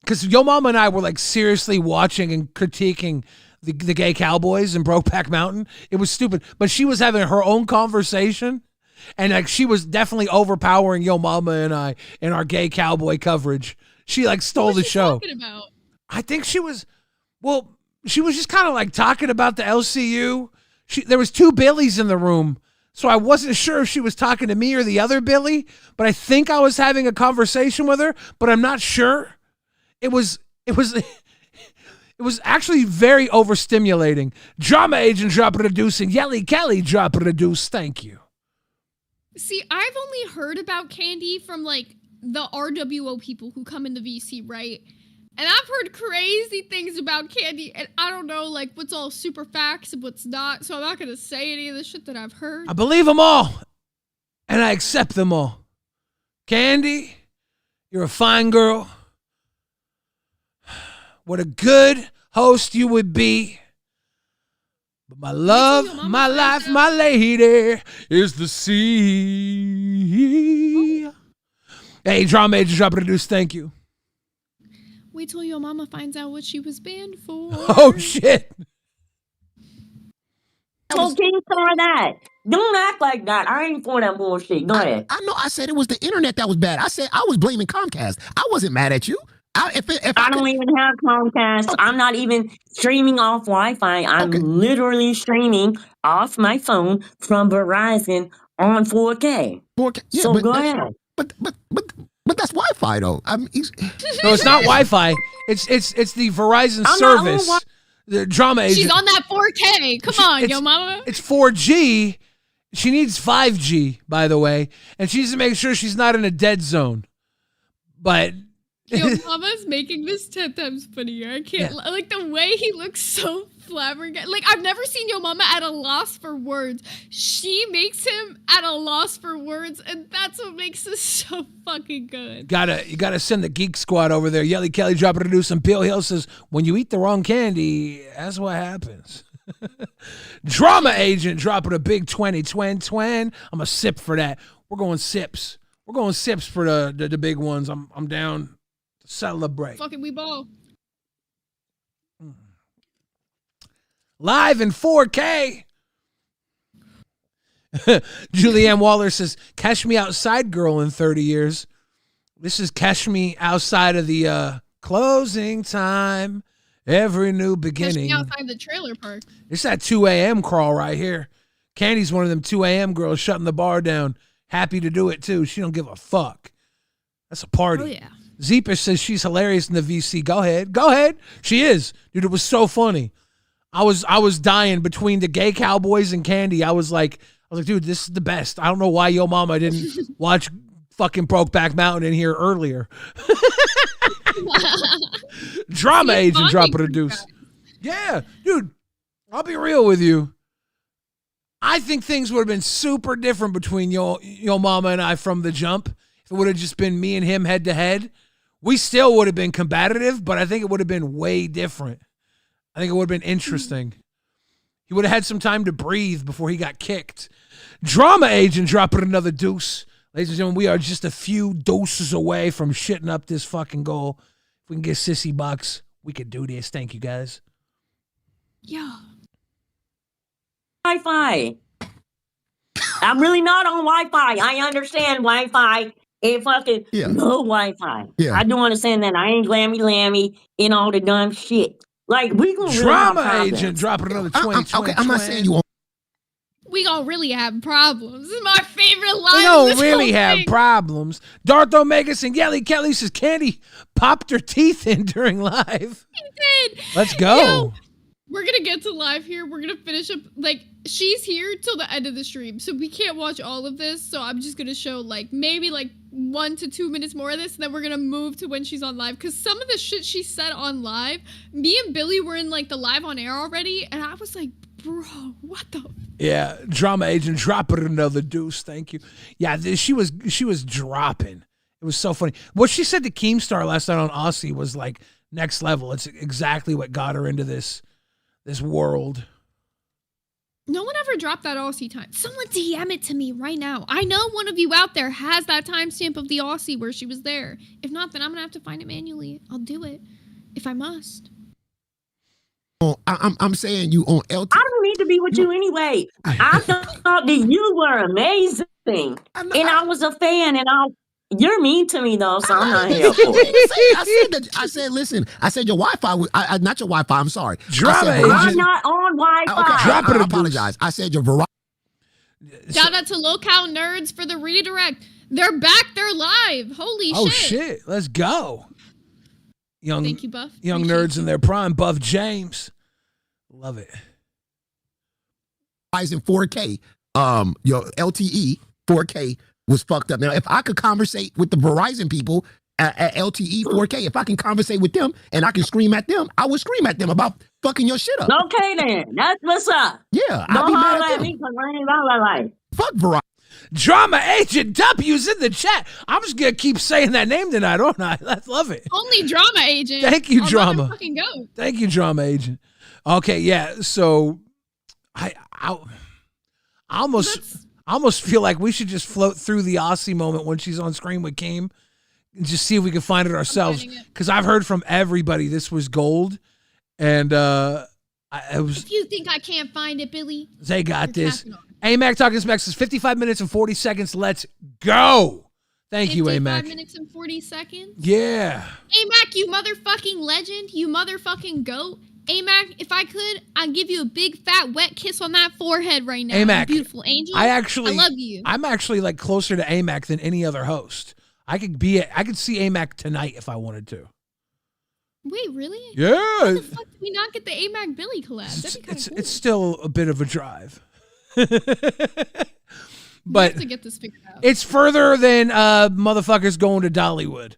because Yo Mama and I were like seriously watching and critiquing the Gay Cowboys in Brokeback Mountain. It was stupid, but she was having her own conversation, and like she was definitely overpowering Yo Mama and I in our Gay Cowboy coverage. She like stole the show. Talking about? I think she was just kind of like talking about the LCU. There was two Billies in the room, so I wasn't sure if she was talking to me or the other Billy, but I think I was having a conversation with her, but I'm not sure. It was actually very overstimulating. Drama Agent dropping a deuce and Yelly Kelly dropping a deuce. Thank you. See, I've only heard about Candy from like the RWO people who come into VC, right? And I've heard crazy things about Candy, and I don't know like what's all super facts and what's not, so I'm not gonna say any of the shit that I've heard. I believe them all, and I accept them all. Candy, you're a fine girl. What a good host you would be. But my love, my life, my lady is the sea. Hey, Drama Agent dropping a deuce. Thank you. Wait till your mama finds out what she was banned for. Oh, shit. So Kingstar that. Don't act like that. I ain't for that bullshit. Go ahead. I know. I said it was the internet that was bad. I said I was blaming Comcast. I wasn't mad at you. I don't even have Comcast. Okay. I'm not even streaming off Wi-Fi. I'm literally streaming off my phone from Verizon on 4K. 4K. Yeah, so go ahead. But that's Wi-Fi though. I mean, no, it's not Wi-Fi. It's the Verizon service. The Drama Agent. She's on that 4K. Come on, Yo Mama. It's 4G. She needs 5G, by the way, and she needs to make sure she's not in a dead zone. But Yo Mama's making this 10 times funnier. I can't like the way he looks so flabbergasted. Like I've never seen Yo Mama at a loss for words. She makes him at a loss for words, and that's what makes this so fucking good. You gotta send the Geek Squad over there. Yelly Kelly dropping to do some. Bill Hill says, when you eat the wrong candy, that's what happens. Drama Agent dropping a big 20. I'm a sip for that. We're going sips. We're going sips for the big ones. I'm down. Celebrate. Fucking we ball. Live in 4K. Julianne Waller says, catch me outside, girl, in 30 years. This is Catch Me Outside of the closing time. Every new beginning. Catch me outside the trailer park. It's that 2 a.m. crawl right here. Candy's one of them 2 a.m. girls shutting the bar down. Happy to do it too. She don't give a fuck. That's a party. Oh yeah. Zeepish says she's hilarious in the VC. Go ahead. She is. Dude, it was so funny. I was dying between the gay cowboys and Candy. I was like, dude, this is the best. I don't know why Yo Mama didn't watch fucking Brokeback Mountain in here earlier. Drama agent dropping a deuce. Yeah, dude, I'll be real with you. I think things would have been super different between Yo Mama and I from the jump. If it would have just been me and him head to head, we still would have been combative, but I think it would have been way different. I think it would have been interesting. He would have had some time to breathe before he got kicked. Drama agent dropping another deuce. Ladies and gentlemen, we are just a few doses away from shitting up this fucking goal. If we can get Sissy Bucks, we could do this. Thank you, guys. Yeah. Wi-Fi. I'm really not on Wi-Fi. I understand Wi-Fi. It fucking no Wi-Fi. Yeah. I do understand that. I ain't glammy and all the dumb shit. Like, we gonna Drama really have agent dropping another 20. Okay, I'm not saying you won't. We gonna really have problems. This is my favorite line. We don't really have problems. Darth Omega and Yelly Kelly says Candy popped her teeth in during live. He did. Let's go. Yo, we're gonna get to live here. We're gonna finish up. Like, she's here till the end of the stream, so we can't watch all of this. So I'm just gonna show maybe 1 to 2 minutes more of this, and then we're gonna move to when she's on live. Because some of the shit she said on live, me and Billy were in the live on air already, and I was like, bro, what the? Yeah, drama agent dropping another deuce. Thank you. Yeah, she was dropping. It was so funny. What she said to Keemstar last night on Aussie was next level. It's exactly what got her into this world. No one ever dropped that Aussie time. Someone DM it to me right now. I know one of you out there has that timestamp of the Aussie where she was there. If not, then I'm gonna have to find it manually. I'll do it if I must. I'm saying you on LT. I don't need to be with you anyway. I thought that you were amazing, and I was a fan, and you're mean to me though, so I'm not here for it. I said, listen. I said your Wi-Fi was not your Wi-Fi. I'm sorry. Drama agent. I'm not on Wi-Fi. Okay, Drop it. I apologize. I said your Verizon. Shout out to Local Nerds for the redirect. They're back. They're live. Holy shit. Oh shit. Let's go. Thank you, Buff. Young Appreciate nerds in their prime. Buff James. Love it. In 4K. Your LTE 4K was fucked up. Now, if I could conversate with the Verizon people at LTE 4K, if I can conversate with them and I can scream at them, I would scream at them about fucking your shit up. Okay then, that's what's up. Yeah, Don't I'd be mad holler at at them. me because I ain't about that life. Fuck Verizon. Drama agent W's in the chat. I'm just gonna keep saying that name tonight, aren't I? I love it. Only Drama Agent. Thank you, I'll Drama. fucking go. Thank you, Drama agent. Okay, yeah. So I almost feel like we should just float through the Aussie moment when she's on screen with Keem and just see if we can find it ourselves. Because I've heard from everybody this was gold, and If you think I can't find it, Billy, they got you're this. tapping on it. AMAC Talking Specs is 55 minutes and 40 seconds. Let's go. Thank you, 55 AMAC. minutes and 40 seconds. Yeah. AMAC, you motherfucking legend. You motherfucking goat. AMAC, if I could, I'd give you a big fat wet kiss on that forehead right now. AMAC, you beautiful angel. I love you. I'm actually closer to AMAC than any other host. I could see AMAC tonight if I wanted to. Wait, really? Yeah. Why the fuck did we not get the AMAC Billy collab? That'd be kind of cool. It's still a bit of a drive. We But have to get this figured out. it's further than motherfuckers going to Dollywood.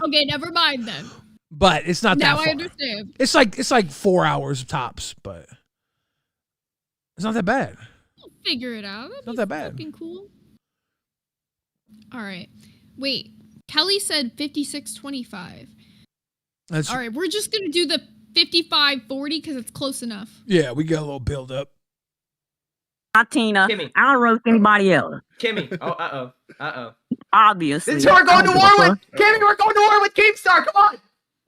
Okay, never mind then. But it's not that Now far. I understand. It's like 4 hours tops, but it's not that bad. We'll figure it out. That'd Not be that bad. fucking cool. All right. Wait. Kelly said 56.25. That's All right, we're just gonna do the 55.40 because it's close enough. yeah. We got a little build up. Not Tina. Kimmy. I don't roast anybody else. Kimmy. Oh, Obviously. This is who we're going to war with. Kimmy, we're going to war with Keemstar. Come on.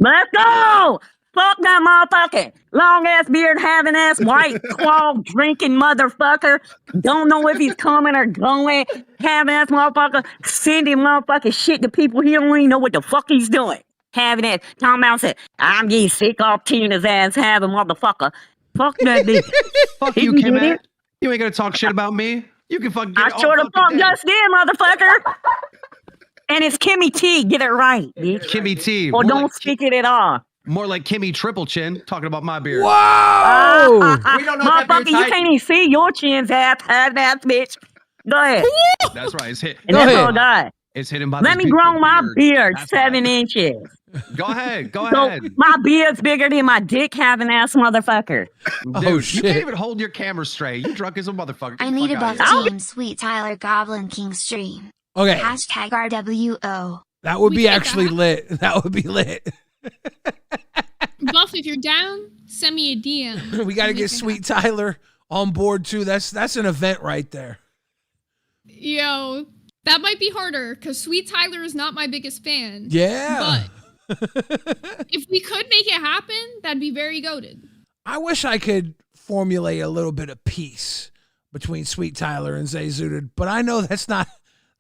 Let's go! Fuck that motherfucker. Long ass beard, having ass, white claw drinking motherfucker. Don't know if he's coming or going. Having ass motherfucker. Sending motherfucking shit to people he don't even know what the fuck he's doing. Having ass. Tom Brown said, I'm getting sick off Tina's ass having motherfucker. Fuck that bitch. Fuck you, Kim. You ain't gonna talk shit about me. You can fucking get it I all sure the fucking fuck day. just did, motherfucker. And it's Kimmy T. Get it right, bitch. Kimmy T. Or More don't like speak it at all. More like Kimmy Triple Chin talking about my beard. Whoa! We don't know if that Motherfucker, beard's you tight. can't even see your chin's ass, bitch. Go ahead. That's right. It's hit. And that's all God. It's hidden by. Let this me grow beautiful my beard That's 7 right. inches. Go ahead. Go So ahead. my beard's bigger than my dick having ass motherfucker. Dude, Oh, you shit. can't even hold your camera straight. You drunk as a motherfucker. Get I the need a fuck buff outta here. team Sweet Tyler Goblin King stream. Okay, Hashtag RWO. that would We be can actually lit. That would be lit. Buff, if you're down, send me a DM. We got to Make get it Sweet Tyler on board too. That's an event right there. Yo, that might be harder because Sweet Tyler is not my biggest fan. Yeah. But if we could make it happen, that'd be very goated. I wish I could formulate a little bit of peace between Sweet Tyler and Zay Zooted, but I know that's not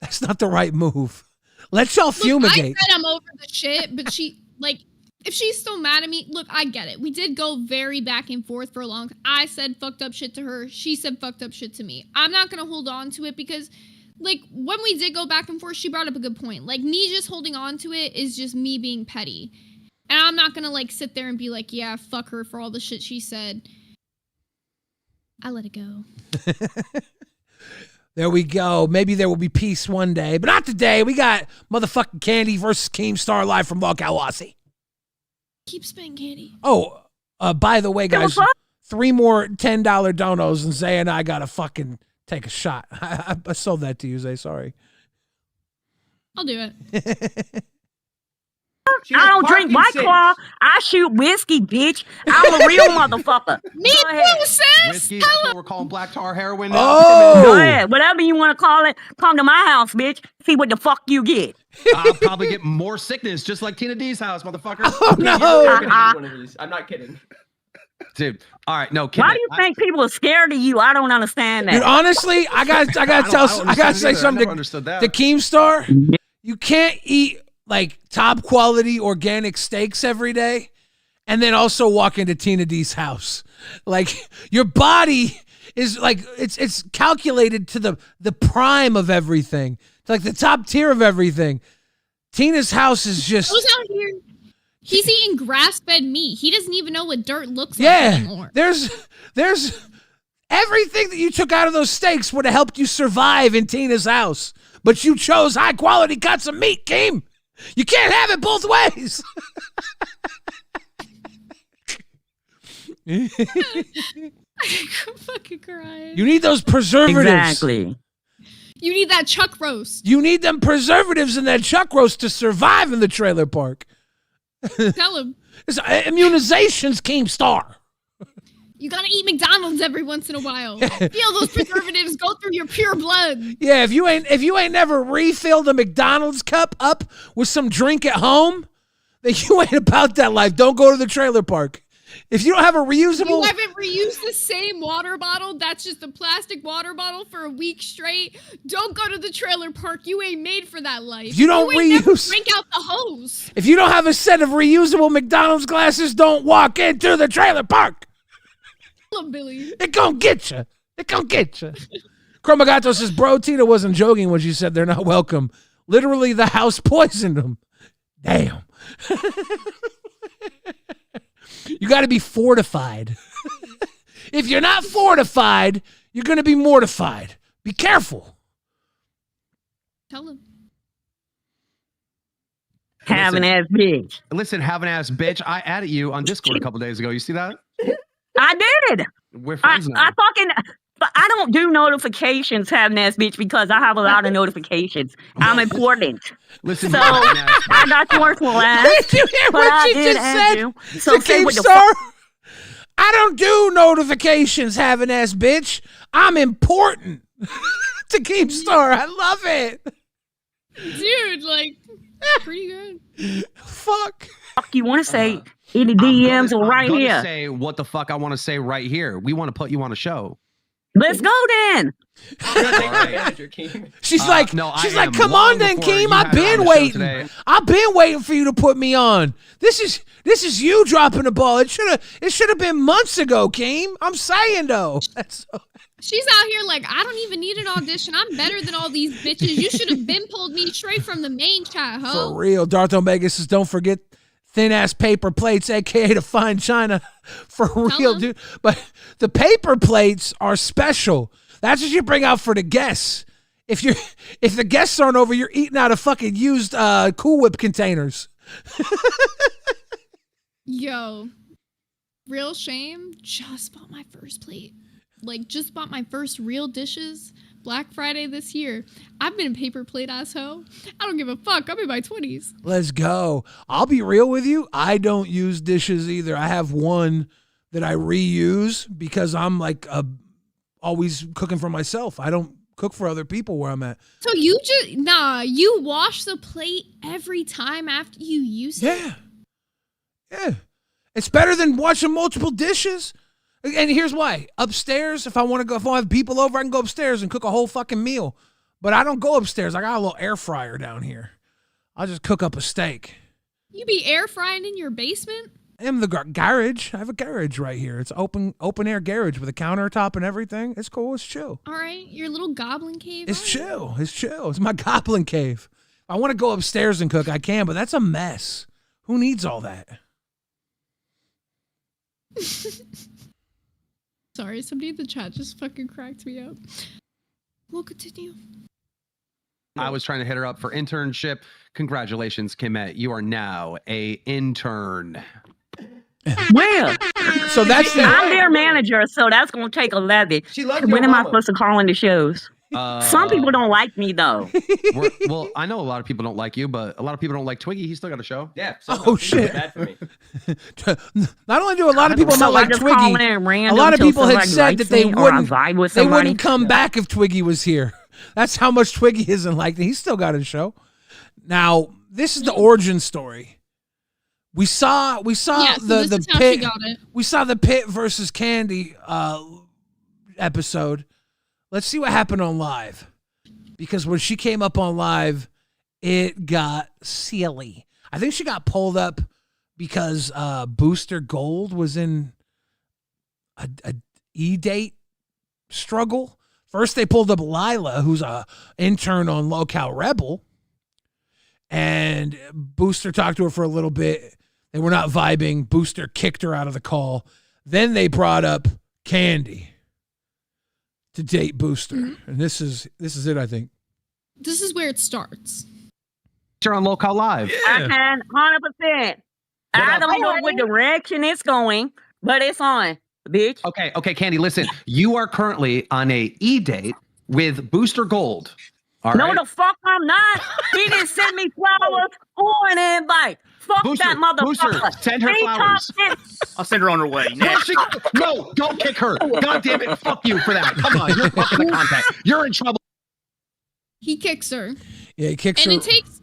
the right move. Let y'all Look, fumigate. I said I'm over the shit, but she, like, if she's still mad at me, look, I get it. We did go very back and forth for a long time. I said fucked up shit to her. She said fucked up shit to me. I'm not going to hold on to it because, like, when we did go back and forth, she brought up a good point. Like, me just holding on to it is just me being petty. And I'm not going to, like, sit there and be like, yeah, fuck her for all the shit she said. I let it go. There we go. Maybe there will be peace one day, but not today. We got motherfucking Candy versus Keemstar live from LolcowRewind. Keep spending candy. Oh, by the way, guys, 3 more $10 donos, and Zay and I got to fucking take a shot. I sold that to you, Zay. Sorry. I'll do it. I don't drink White Claw. I shoot whiskey, bitch. I'm a real motherfucker. Me Go ahead. too, sis. Whiskey, that's what we're calling black tar heroin now. Oh! Go ahead. Whatever you want to call it, come to my house, bitch. See what the fuck you get. I'll probably get more sickness, just like Tina D's house, motherfucker. Oh, no. One of these. I'm not kidding. Dude, all right, no. Kim, Why do you think people are scared of you? I don't understand that. Dude, honestly, I got to say something to Keemstar. You can't eat like top quality organic steaks every day and then also walk into Tina D's house. Like, your body is like, it's calculated to the prime of everything. It's like the top tier of everything. Tina's house is just... Goes out here. He's eating grass-fed meat. He doesn't even know what dirt looks like Yeah, anymore. there's everything that you took out of those steaks would have helped you survive in Tina's house. But you chose high-quality cuts of meat, Keem. You can't have it both ways. I'm fucking crying. You need those preservatives. Exactly. You need that chuck roast. You need them preservatives in that chuck roast to survive in the trailer park. Tell him. It's immunizations, Keemstar. You gotta eat McDonald's every once in a while. Feel those preservatives go through your pure blood. Yeah, if you ain't never refilled a McDonald's cup up with some drink at home, then you ain't about that life. Don't go to the trailer park. If you don't have a reusable... You haven't reused the same water bottle that's just a plastic water bottle for a week straight, don't go to the trailer park. You ain't made for that life. If you don't ain't never reuse... drink out the hose. If you don't have a set of reusable McDonald's glasses, don't walk into the trailer park. Tell him, Billy. It gonna get you. It gonna get you. Chromagato says, bro, Tina wasn't joking when she said they're not welcome. Literally, the house poisoned them. Damn. You got to be fortified. If you're not fortified, you're going to be mortified. Be careful. Tell him. Having ass bitch. Listen, having ass bitch. I added you on Discord a couple days ago. You see that? I did. We're friends now. I fucking... But I don't do notifications, having ass bitch, because I have a lot of notifications. I'm important. Listen, so I got yours for last. Did you hear what she just said? So say what the Keemstar? I don't do notifications, having ass bitch. I'm important. To Keemstar. I love it. Dude, like, pretty good. Fuck. You want to say In the DMs or right I'm gonna here. say what the fuck I want to say right here. We want to put you on a show. Let's go then. She's like, no, she's I like, am come long on then, before Keem. you I've had her on been the show waiting. today. I've been waiting for you to put me on. This is you dropping the ball. It should have been months ago, Keem. I'm saying though. She's out here like, I don't even need an audition. I'm better than all these bitches. You should have been pulled me straight from the main chat, ho. For real. Darth Omega says, don't forget thin ass paper plates, aka the fine china. For real, dude. But the paper plates are special. That's what you bring out for the guests. If the guests aren't over, you're eating out of fucking used Cool Whip containers. Yo, real shame. Just bought my first plate. Like, just bought my first real dishes Black Friday this year. I've been a paper plate asshole. I don't give a fuck. I'm in my 20s. Let's go. I'll be real with you. I don't use dishes either. I have one that I reuse because I'm like always cooking for myself. I don't cook for other people where I'm at. So you you wash the plate every time after you use it? Yeah. It's better than washing multiple dishes. And here's why. Upstairs, if I have people over, I can go upstairs and cook a whole fucking meal. But I don't go upstairs. I got a little air fryer down here. I'll just cook up a steak. You be air frying in your basement? In the garage. I have a garage right here. It's open air garage with a countertop and everything. It's cool. It's chill. All right, your little goblin cave. It's chill. It's chill. It's my goblin cave. If I want to go upstairs and cook, I can, but that's a mess. Who needs all that? Sorry, somebody in the chat just fucking cracked me up. We'll continue. I was trying to hit her up for internship. Congratulations, Kimette. You are now a intern. Where? So that's I'm their manager, so that's gonna take 11. She loves When your am I mama. supposed to call in the shows? Some people don't like me though. Well, I know a lot of people don't like you, but a lot of people don't like Twiggy. He's still got a show. Yeah. Oh shit! Bad for me. Not only do a lot of people So not I like just Twiggy, call in at random a lot of till people had somebody said that likes they me or I wouldn't vibe with they somebody. wouldn't come back if Twiggy was here. That's how much Twiggy isn't liked. He's still got his show. Now this is the origin story. We saw Yeah, so the this is how she pit. got it. We saw the Pit versus Candy episode. Let's see what happened on live. Because when she came up on live, it got silly. I think she got pulled up because Booster Gold was in a E-date struggle. First, they pulled up Lila, who's a intern on LolcowRewind, and Booster talked to her for a little bit. They were not vibing. Booster kicked her out of the call. Then they brought up Candy to date Booster. Mm-hmm. And this is it, I think. This is where it starts. You're on Local Live. I can 100%. I don't know what direction it's going, but it's on, bitch. Okay, Candy, listen. You are currently on a E-date with Booster Gold. All No, right? the fuck I'm not. He didn't send me flowers or an invite. Fuck Booster, that motherfucker. Booster, send her He flowers. talked shit. I'll send her on her way. Next. No, don't kick her. God damn it. Fuck you for that. Come on. You're fucking the contact. You're in trouble. He kicks her. Yeah, he kicks And her. it takes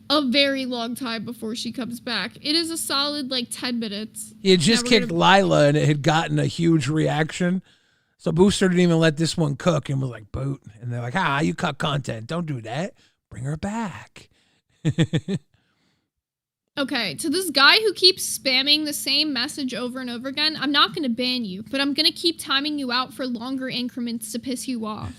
a very long time before she comes back. It is a solid, 10 minutes. He had just Now we're kicked gonna- Lila, and it had gotten a huge reaction. So Booster didn't even let this one cook and was like, boot. And they're like, you cut content. Don't do that. Bring her back. Okay, to this guy who keeps spamming the same message over and over again, I'm not going to ban you, but I'm going to keep timing you out for longer increments to piss you off.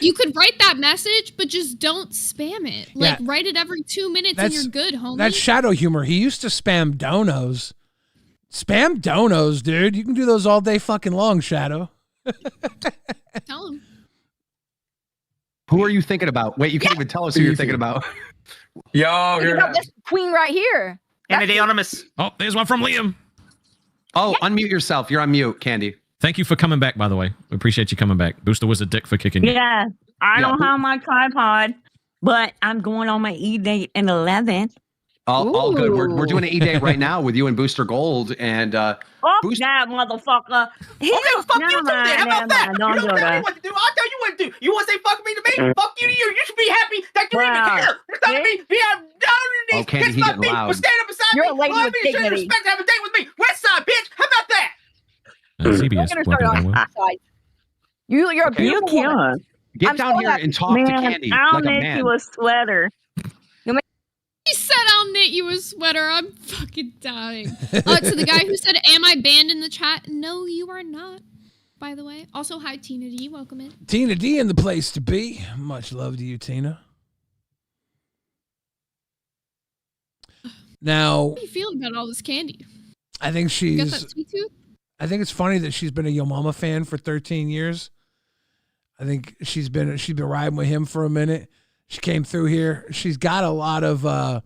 You could write that message, but just don't spam it. Yeah. Write it every 2 minutes and you're good, homie. That's shadow humor. He used to spam donos. Spam donos, dude. You can do those all day fucking long, Shadow. Tell him. Who are you thinking about? Wait, you can't even tell us who you're thinking about. Yo, You know, this queen right here. Kennedy Anonymous. Oh, there's one from Liam. Oh, unmute yourself. You're on mute, Candy. Thank you for coming back, by the way. We appreciate you coming back. Booster was a dick for kicking you. Yeah, I don't have my tripod, but I'm going on my E-date in 11. All good. We're doing an E-Date right now with you and Booster Gold. And Oh, that motherfucker. Okay, fuck you too then. How about that? You don't tell me what to do. I'll tell you what to do. You want to say fuck me to me? Fuck you to you. You should be happy that you even here. You're telling me he have down in these. Okay, Kiss my feet. Well, stand up beside You're me. a lady Well, with me show you dignity. respect to have a date with me. West side, bitch. How about that? CBS. We're gonna start on Will. that side. You're a Okay. beautiful woman. Get I'm down so here happy. and talk to Man, Candy I'll like a knit man. you a sweater. He said I'll knit you a sweater. I'm fucking dying. To the guy who said, am I banned in the chat? No, you are not, by the way. Also, hi, Tina D. Welcome in. Tina D in the place to be. Much love to you, Tina. Now, How do you feel about all this candy? I think You got she's. that sweet tooth? I think it's funny that she's been a Yo Mama fan for 13 years. I think she's been riding with him for a minute. She came through here. She's got a lot of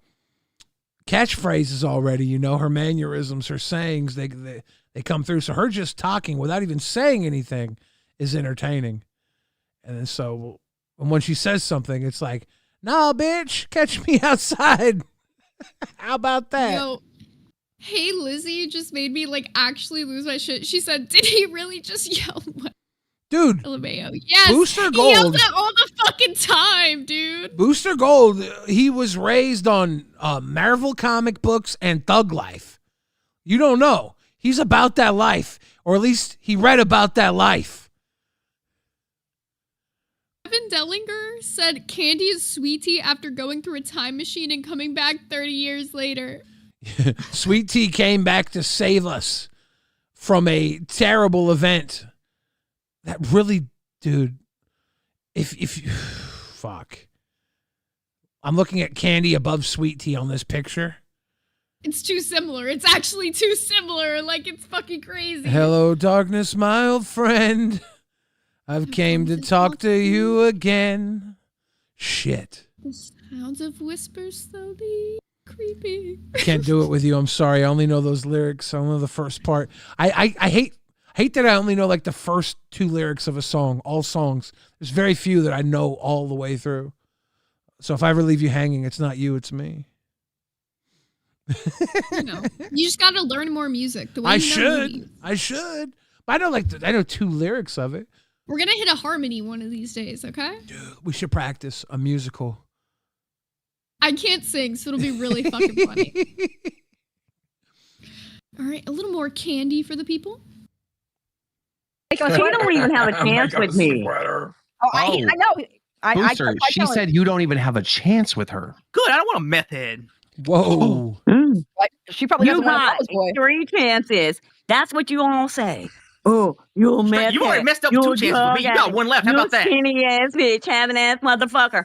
catchphrases already. You know, her mannerisms, her sayings, they come through. So her just talking without even saying anything is entertaining. And then so when she says something, it's like, "No, bitch, catch me outside." How about that? Yo, hey, Lizzie just made me like actually lose my shit. She said, did he really just yell what? Dude, LMAO. Yes, Booster he yells Gold. that all the fucking time, dude. Booster Gold, he was raised on Marvel comic books and Thug Life. You don't know. He's about that life, or at least he read about that life. Evan Dellinger said Candy is Sweetie after going through a time machine and coming back 30 years later. Sweet Tea came back to save us from a terrible event. That really, dude, if you, fuck. I'm looking at Candy above Sweet Tea on this picture. It's too similar. It's actually too similar. Like, it's fucking crazy. Hello, darkness, my old friend. I've came to talk to you again. Shit. The sounds of whispers slowly creeping. Can't do it with you. I'm sorry. I only know those lyrics. I only know the first part. I hate that I only know like the first two lyrics of a song, all songs. There's very few that I know all the way through. So if I ever leave you hanging, it's not you, it's me. You know, you just got to learn more music. The way you know movies. I should. But I know two lyrics of it. We're going to hit a harmony one of these days, okay? Dude, we should practice a musical. I can't sing, so it'll be really fucking funny. All right, a little more candy for the people. She don't even have a chance with me. Oh, I know. Booster, she said you don't even have a chance with her. Good. I don't want a meth head. Whoa. She probably You doesn't want got to boy. 3 chances. That's what you all say. Oh, you messed You already messed up 2 chances with me. You got 1 left. How about that? Skinny ass bitch, having ass motherfucker.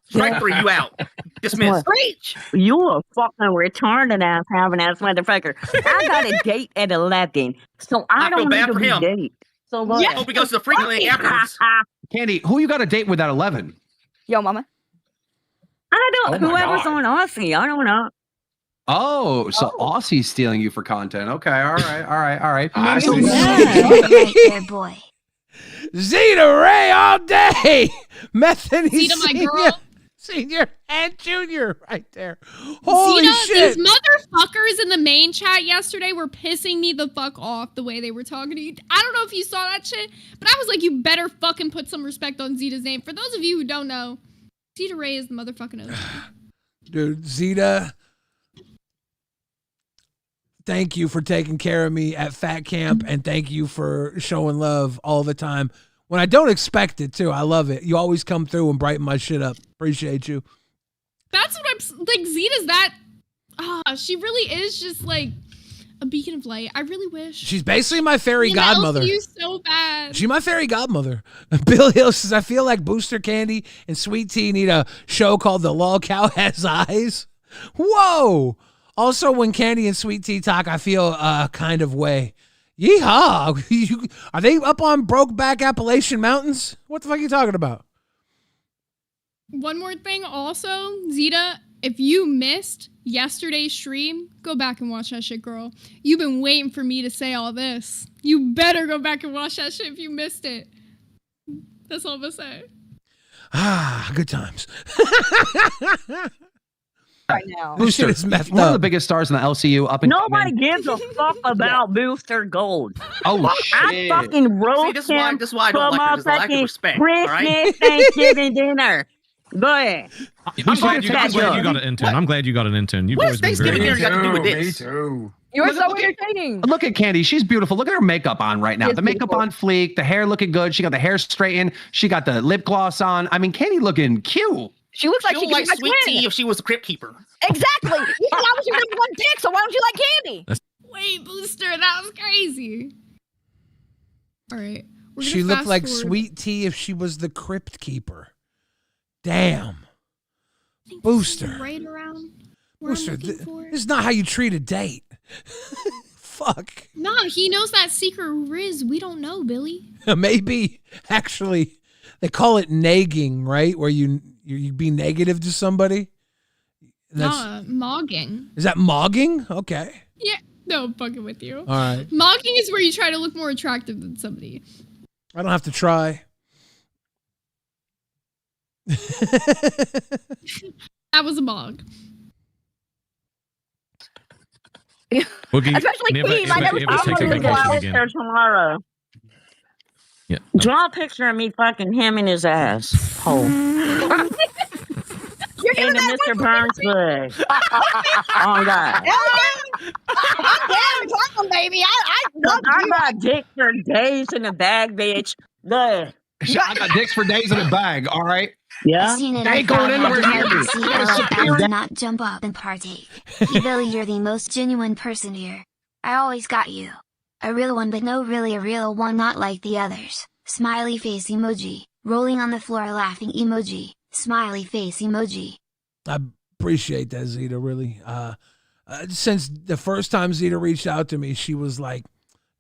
Strike 3, you out. Dismissed. Preach. You a fucking retarded ass having ass motherfucker. I got a date at 11, so I feel don't bad need to for be him. date. So I hope he goes to the freak link afterwards. Candy, who you got a date with at 11? Yo, mama. I don't. Oh my Whoever's God. on Aussie, I don't know. Oh, so Aussie's stealing you for content. Okay, all right. I see. Good boy. Zeta Ray all day. Methany Zeta, my Senior, girl. Senior and Junior right there. Holy Zeta, shit. these motherfuckers in the main chat yesterday were pissing me the fuck off the way they were talking to you. I don't know if you saw that shit, but I was like, you better fucking put some respect on Zeta's name. For those of you who don't know, Zeta Ray is the motherfucking OG. Dude, Zeta, thank you for taking care of me at Fat Camp, and thank you for showing love all the time. When I don't expect it, too. I love it. You always come through and brighten my shit up. Appreciate you. That's what I'm like. Zeta's that. She really is just like a beacon of light. I really wish. She's basically my fairy Zeta godmother. LCU so bad. She's my fairy godmother. Bill Hill says, I feel like Booster Candy and Sweet Tea need a show called The LolCow Has Eyes. Whoa. Also, when Candy and Sweet Tea talk, I feel a kind of way. Yeehaw. Are they up on Brokeback Appalachian Mountains? What the fuck are you talking about? One more thing also, Zeta, if you missed yesterday's stream, go back and watch that shit, girl. You've been waiting for me to say all this. You better go back and watch that shit if you missed it. That's all I'm gonna say. Good times. right now. This shit is messed One of up. the biggest stars in the LCU up and Nobody coming. gives a fuck about Booster Gold. Oh I shit! fucking See, roast this is why him this is why I for don't like her. This is a lack of motherfucking respect. All right. Christmas, Thanksgiving dinner. Go ahead. I'm glad you got an intern. I'm glad you got an intern. You've What always does been Thanksgiving very dinner got to do with Me this? too. You're so Look at- entertaining. Look at Candy. She's beautiful. Look at her makeup on right now. She is The makeup beautiful. on fleek. The hair looking good. She got the hair straightened. She got the lip gloss on. I mean, Candy looking cute. She looks like She'll she could like be my sweet twin. tea if she was a crypt keeper. Exactly. You said I was your number one dick, so why don't you like Candy? Wait, Booster, that was crazy. All right. we're gonna She looked fast like forward. Sweet Tea if she was the crypt keeper. Damn. I think this is Booster. right around where I'm Booster, looking for. this is not how you treat a date. Fuck. No, he knows that secret riz we don't know, Billy. Maybe, actually, they call it nagging, right? Where you be negative to somebody. And Mogging. Is that mogging? Okay. Yeah, no, I'm fucking with you. All right. Mogging is where you try to look more attractive than somebody. I don't have to try. That was a mog. Boogie, Especially never, Queen, I ever, never ever saw take a her I'm gonna vacation go again. out there tomorrow. Yeah. Draw a picture of me fucking him in his ass hole. You're In giving the that Mr. away Burns bush. Oh God. Hell yeah. I'm down to talk, baby. I love I you. got dick for days in the bag, bitch. Good. I got dicks for days in a bag. All right. Yeah. I've seen it. They ain't going anywhere near me. See, They're I superior. did not jump up and partake. Hey, Billy, you're the most genuine person here. I always got you. A real one, but no, really a real one, not like the others. Smiley face emoji. Rolling on the floor laughing emoji. Smiley face emoji. I appreciate that, Zeta, really. Since the first time Zeta reached out to me, she was like,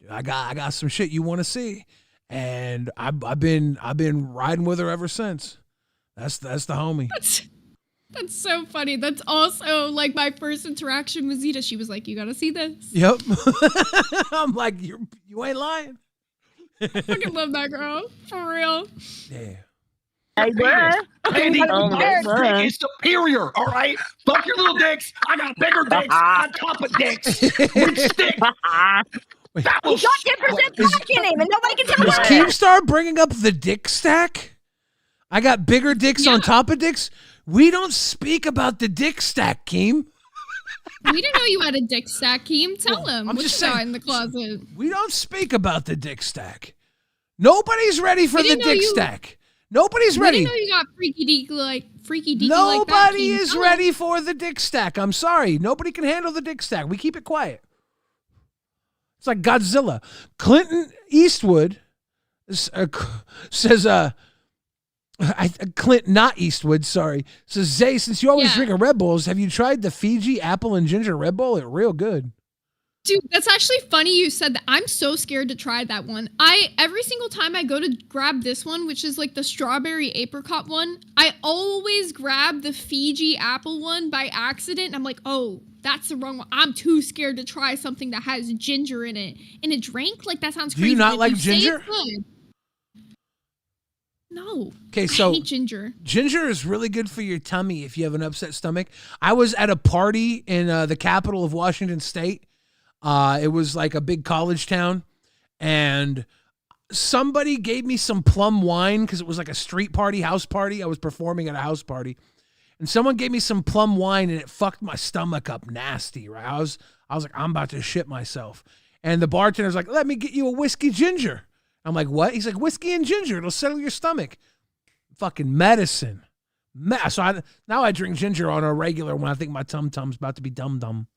I got some shit you want to see. And I've been riding with her ever since. That's the homie. That's so funny. That's also like my first interaction with Zeta. She was like, "You gotta see this." Yep. I'm like, you ain't lying. I fucking love that girl. For real. Yeah. Hey, bruh. Candy, Oh, my bruh. dick is superior. All right. Fuck your little dicks. I got bigger dicks on top of dicks. Which stick? That He's was got 10% cock in him, and nobody can tell Is him. Keemstar bringing up the dick stack? I got bigger dicks on top of dicks. We don't speak about the dick stack, Keem. We didn't know you had a dick stack, Keem. Tell him. I'm What just you got saying- in the closet? We don't speak about the dick stack. Nobody's ready for We the didn't know dick you- stack. Nobody's We ready. didn't know you got freaky deaky like that. Nobody Keem. is Tell ready him. for the dick stack. I'm sorry. Nobody can handle the dick stack. We keep it quiet. It's like Godzilla. Clinton Eastwood says, Clint, not Eastwood, sorry, says, Zay, since you always Yeah. drink a Red Bulls, have you tried the Fiji apple and ginger Red Bull? It's real good. Dude, that's actually funny you said that. I'm so scared to try that one. Every single time I go to grab this one, which is like the strawberry apricot one, I always grab the Fiji apple one by accident. And I'm like, oh, that's the wrong one. I'm too scared to try something that has ginger in it. In a drink? Like, that sounds Do crazy. you not but like say it's ginger? good. No. Okay, so I hate ginger. Ginger is really good for your tummy if you have an upset stomach. I was at a party in the capital of Washington State. It was like a big college town, and somebody gave me some plum wine because it was like a street party, house party. I was performing at a house party, and someone gave me some plum wine, and it fucked my stomach up nasty. Right? I was like, I'm about to shit myself. And the bartender's like, let me get you a whiskey ginger. I'm like, what? He's like, whiskey and ginger. It'll settle your stomach. Fucking medicine. So now I drink ginger on a regular when I think my tum-tum's about to be dum-dum.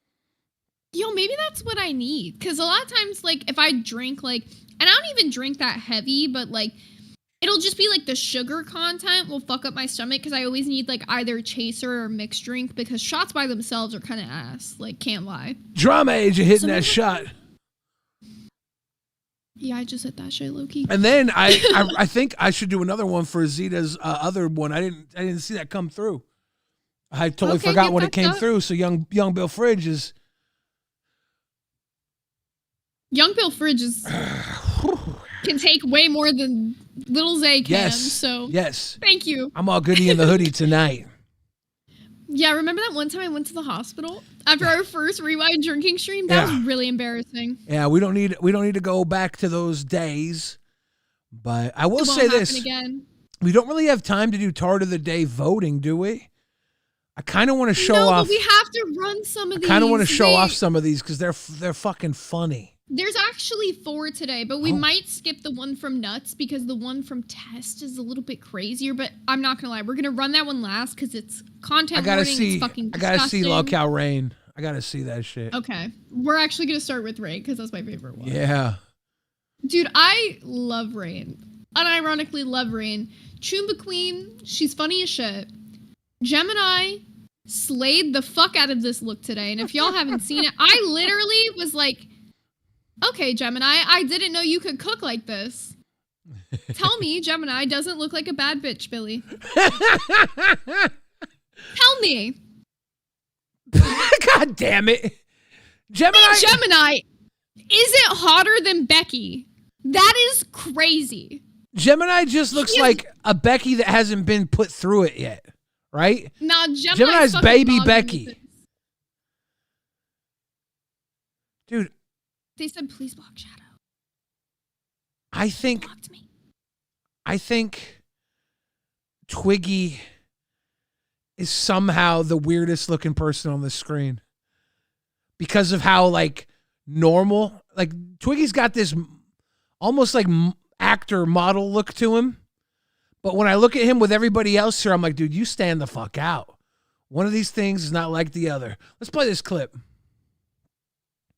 Yo, maybe that's what I need. Because a lot of times, like, if I drink, like, and I don't even drink that heavy, but, like, it'll just be, like, the sugar content will fuck up my stomach because I always need, like, either chaser or mixed drink because shots by themselves are kind of ass. Like, can't lie. Drama age, you hitting that shot. Yeah, I just hit that shit, low-key. And then I think I should do another one for Zeta's other one. I didn't see that come through. I totally Okay, forgot get when it back came up. through. So young Bill Fridge is... Young Bill Fridge can take way more than Little Zay can, Yes, so yes. thank you. I'm all goody in the hoodie tonight. Yeah, remember that one time I went to the hospital after our first Rewind drinking stream? That was really embarrassing. Yeah, we don't need to go back to those days. But I will say this. Again. We don't really have time to do Tart of the Day voting, do we? I kind of want to show off. But we have to run some of these. I kind of want to show off some of these because they're fucking funny. There's actually 4 today, but we might skip the one from Nuts because the one from Test is a little bit crazier. But I'm not gonna lie, we're gonna run that one last because it's content warning. It's fucking disgusting. I gotta see LolcowRewind. I gotta see that shit. Okay, we're actually gonna start with Rain because that's my favorite one. Yeah, dude, I love Rain. Unironically love Rain. Choomba Queen, she's funny as shit. Gemini slayed the fuck out of this look today, and if y'all haven't seen it, I literally was like, okay, Gemini, I didn't know you could cook like this. Tell me Gemini doesn't look like a bad bitch, Billy. Tell me. God damn it. Gemini isn't hotter than Becky. That is crazy. Gemini just looks like a Becky that hasn't been put through it yet, right? Nah, Gemini's baby Becky. Dude. They said please block Shadow. I think Twiggy is somehow the weirdest looking person on the screen because of how like normal, like Twiggy's got this almost like actor model look to him. But when I look at him with everybody else here, I'm like, dude, you stand the fuck out. One of these things is not like the other. Let's play this clip.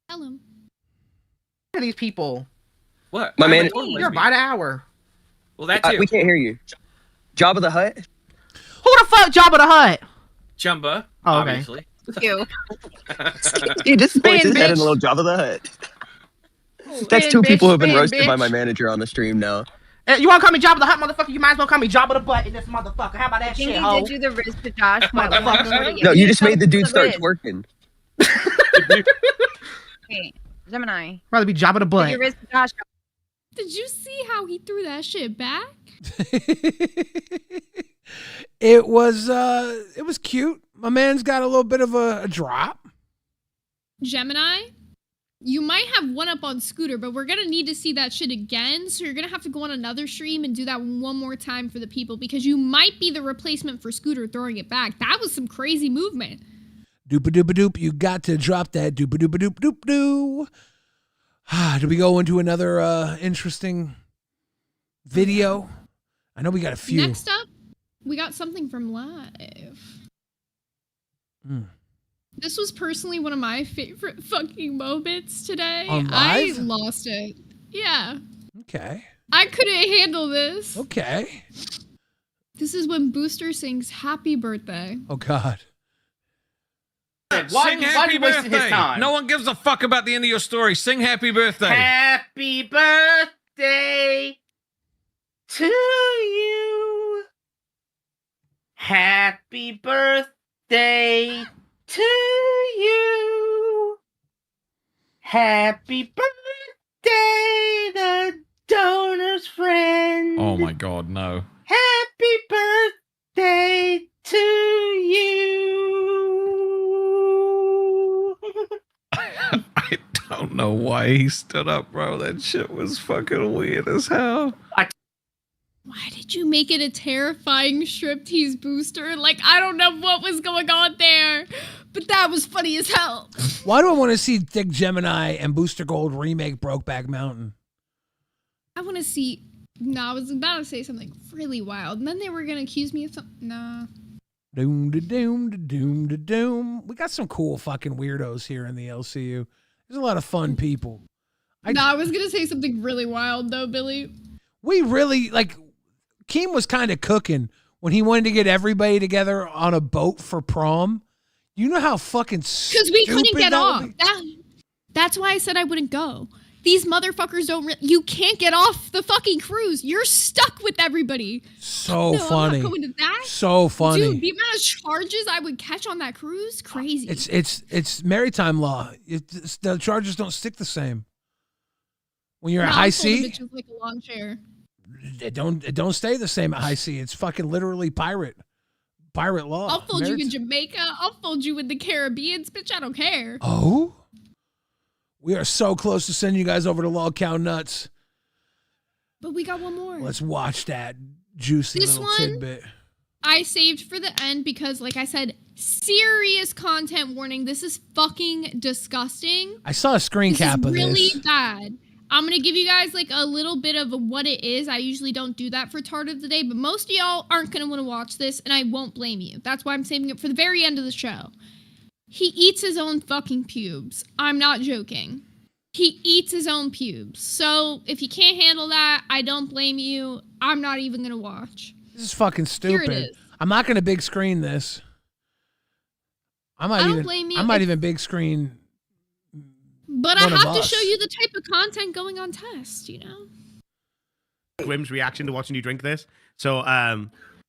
Tell him. Look at these people. What? My man, you're by the hour. Well, that too. We can't hear you. Jabba the Hutt? Who the fuck Jabba the Hutt? Jumba, oh, okay. obviously. You. He just points his head in a little Jabba the Hutt. That's two people who have been roasted by my manager on the stream now. You want to call me Jabba the Hutt, motherfucker? You might as well call me Jabba the Butt in this motherfucker. How about that shit, ho? Did do the Riz to Josh, motherfucker. No, you just made the dude start twerking. Hey, Gemini. Rather be Jabba the Butt. Riz to Josh. Did you see how he threw that shit back? It was cute. My man's got a little bit of a drop. Gemini, you might have one up on Scooter, but we're gonna need to see that shit again. So you're gonna have to go on another stream and do that one more time for the people because you might be the replacement for Scooter throwing it back. That was some crazy movement. Doop-a-doop-a-doop. You got to drop that doop-a-doop-a-doop-doop-doo. Do we go into another interesting video? I know we got a few. Next up, we got something from Live. This was personally one of my favorite fucking moments today. On Live? I lost it. Yeah. Okay. I couldn't handle this. Okay. This is when Booster sings Happy Birthday. Oh, God. Sing happy birthday. No one gives a fuck about the end of your story. Sing happy birthday. Happy birthday to you. Happy birthday to you. Happy birthday, the donor's friend. Oh my God, no. Happy birthday to you. I don't know why he stood up, bro. That shit was fucking weird as hell. Why did you make it a terrifying striptease, Booster? Like, I don't know what was going on there, but that was funny as hell. Why do I want to see Thick Gemini and Booster Gold remake Brokeback Mountain? I want to see... No, I was about to say something really wild, and then they were going to accuse me of something... Nah. Doom da doom da doom da doom. We got some cool fucking weirdos here in the LCU. There's a lot of fun people. I was going to say something really wild, though, Billy. We really, like... Keem was kind of cooking when he wanted to get everybody together on a boat for prom. You know how fucking stupid because we couldn't get off. Be? That's why I said I wouldn't go. These motherfuckers don't. You can't get off the fucking cruise. You're stuck with everybody. So funny. I'm not going to that. So funny. Dude, the amount of charges I would catch on that cruise, crazy. It's maritime law. The charges don't stick the same. When you're at high sea, it's like a lawn chair. It don't stay the same at high sea. It's fucking literally pirate pirate law. I'll fold you in Nerds. Jamaica. I'll fold you in the Caribbean, bitch. I don't care. Oh? We are so close to sending you guys over to LolCow Nuts. But we got one more. Let's watch that juicy This little one? tidbit. I saved for the end because, like I said, serious content warning. This is fucking disgusting. I saw a screen cap of really this. bad. I'm gonna give you guys like a little bit of what it is. I usually don't do that for Tart of the Day, but most of y'all aren't gonna want to watch this, and I won't blame you. That's why I'm saving it for the very end of the show. He eats his own fucking pubes. I'm not joking. He eats his own pubes. So if you can't handle that, I don't blame you. I'm not even gonna watch. This is fucking Here stupid. it is. I'm not gonna big screen this. I don't blame you. I might It's- even big screen. But I one of have to us. show you the type of content going on test, you know? Gwim's reaction to watching you drink this. So,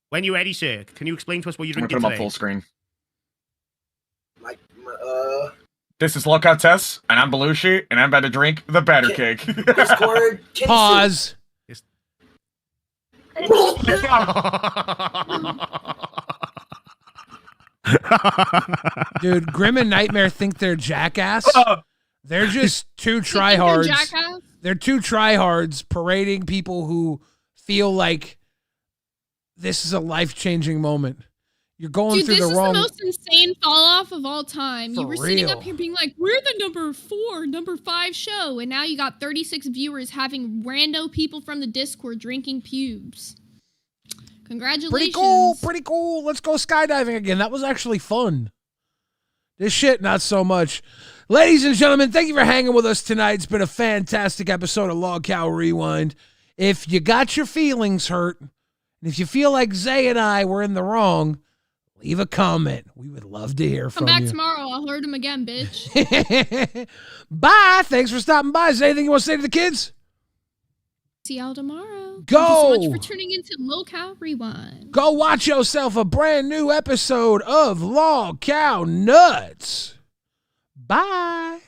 when you're ready, sir, can you explain to us what you're I'm drinking gonna put him today? up full screen. This is Lolcow Tess, and I'm Belushi, and I'm about to drink the Batter Cake. Discord. Pause. Dude, Grim and Nightmare think they're jackass. They're just two tryhards. jackass? They're two tryhards parading people who feel like this is a life-changing moment. You're going Dude, through this the is wrong. the most insane fall off of all time. For You were sitting real. up here being like, we're the number 4, number 5 show. And now you got 36 viewers having rando people from the Discord drinking pubes. Congratulations. Pretty cool, pretty cool. Let's go skydiving again. That was actually fun. This shit, not so much. Ladies and gentlemen, thank you for hanging with us tonight. It's been a fantastic episode of LolCow Rewind. If you got your feelings hurt, and if you feel like Zay and I were in the wrong, leave a comment. We would love to hear Come from back you. tomorrow. I'll hurt him again, bitch. Bye. Thanks for stopping by. Is there anything you want to say to the kids? See y'all tomorrow. Go. Thank you so much for tuning into LolCow Rewind. Go watch yourself a brand new episode of LolCow Nuts. Bye.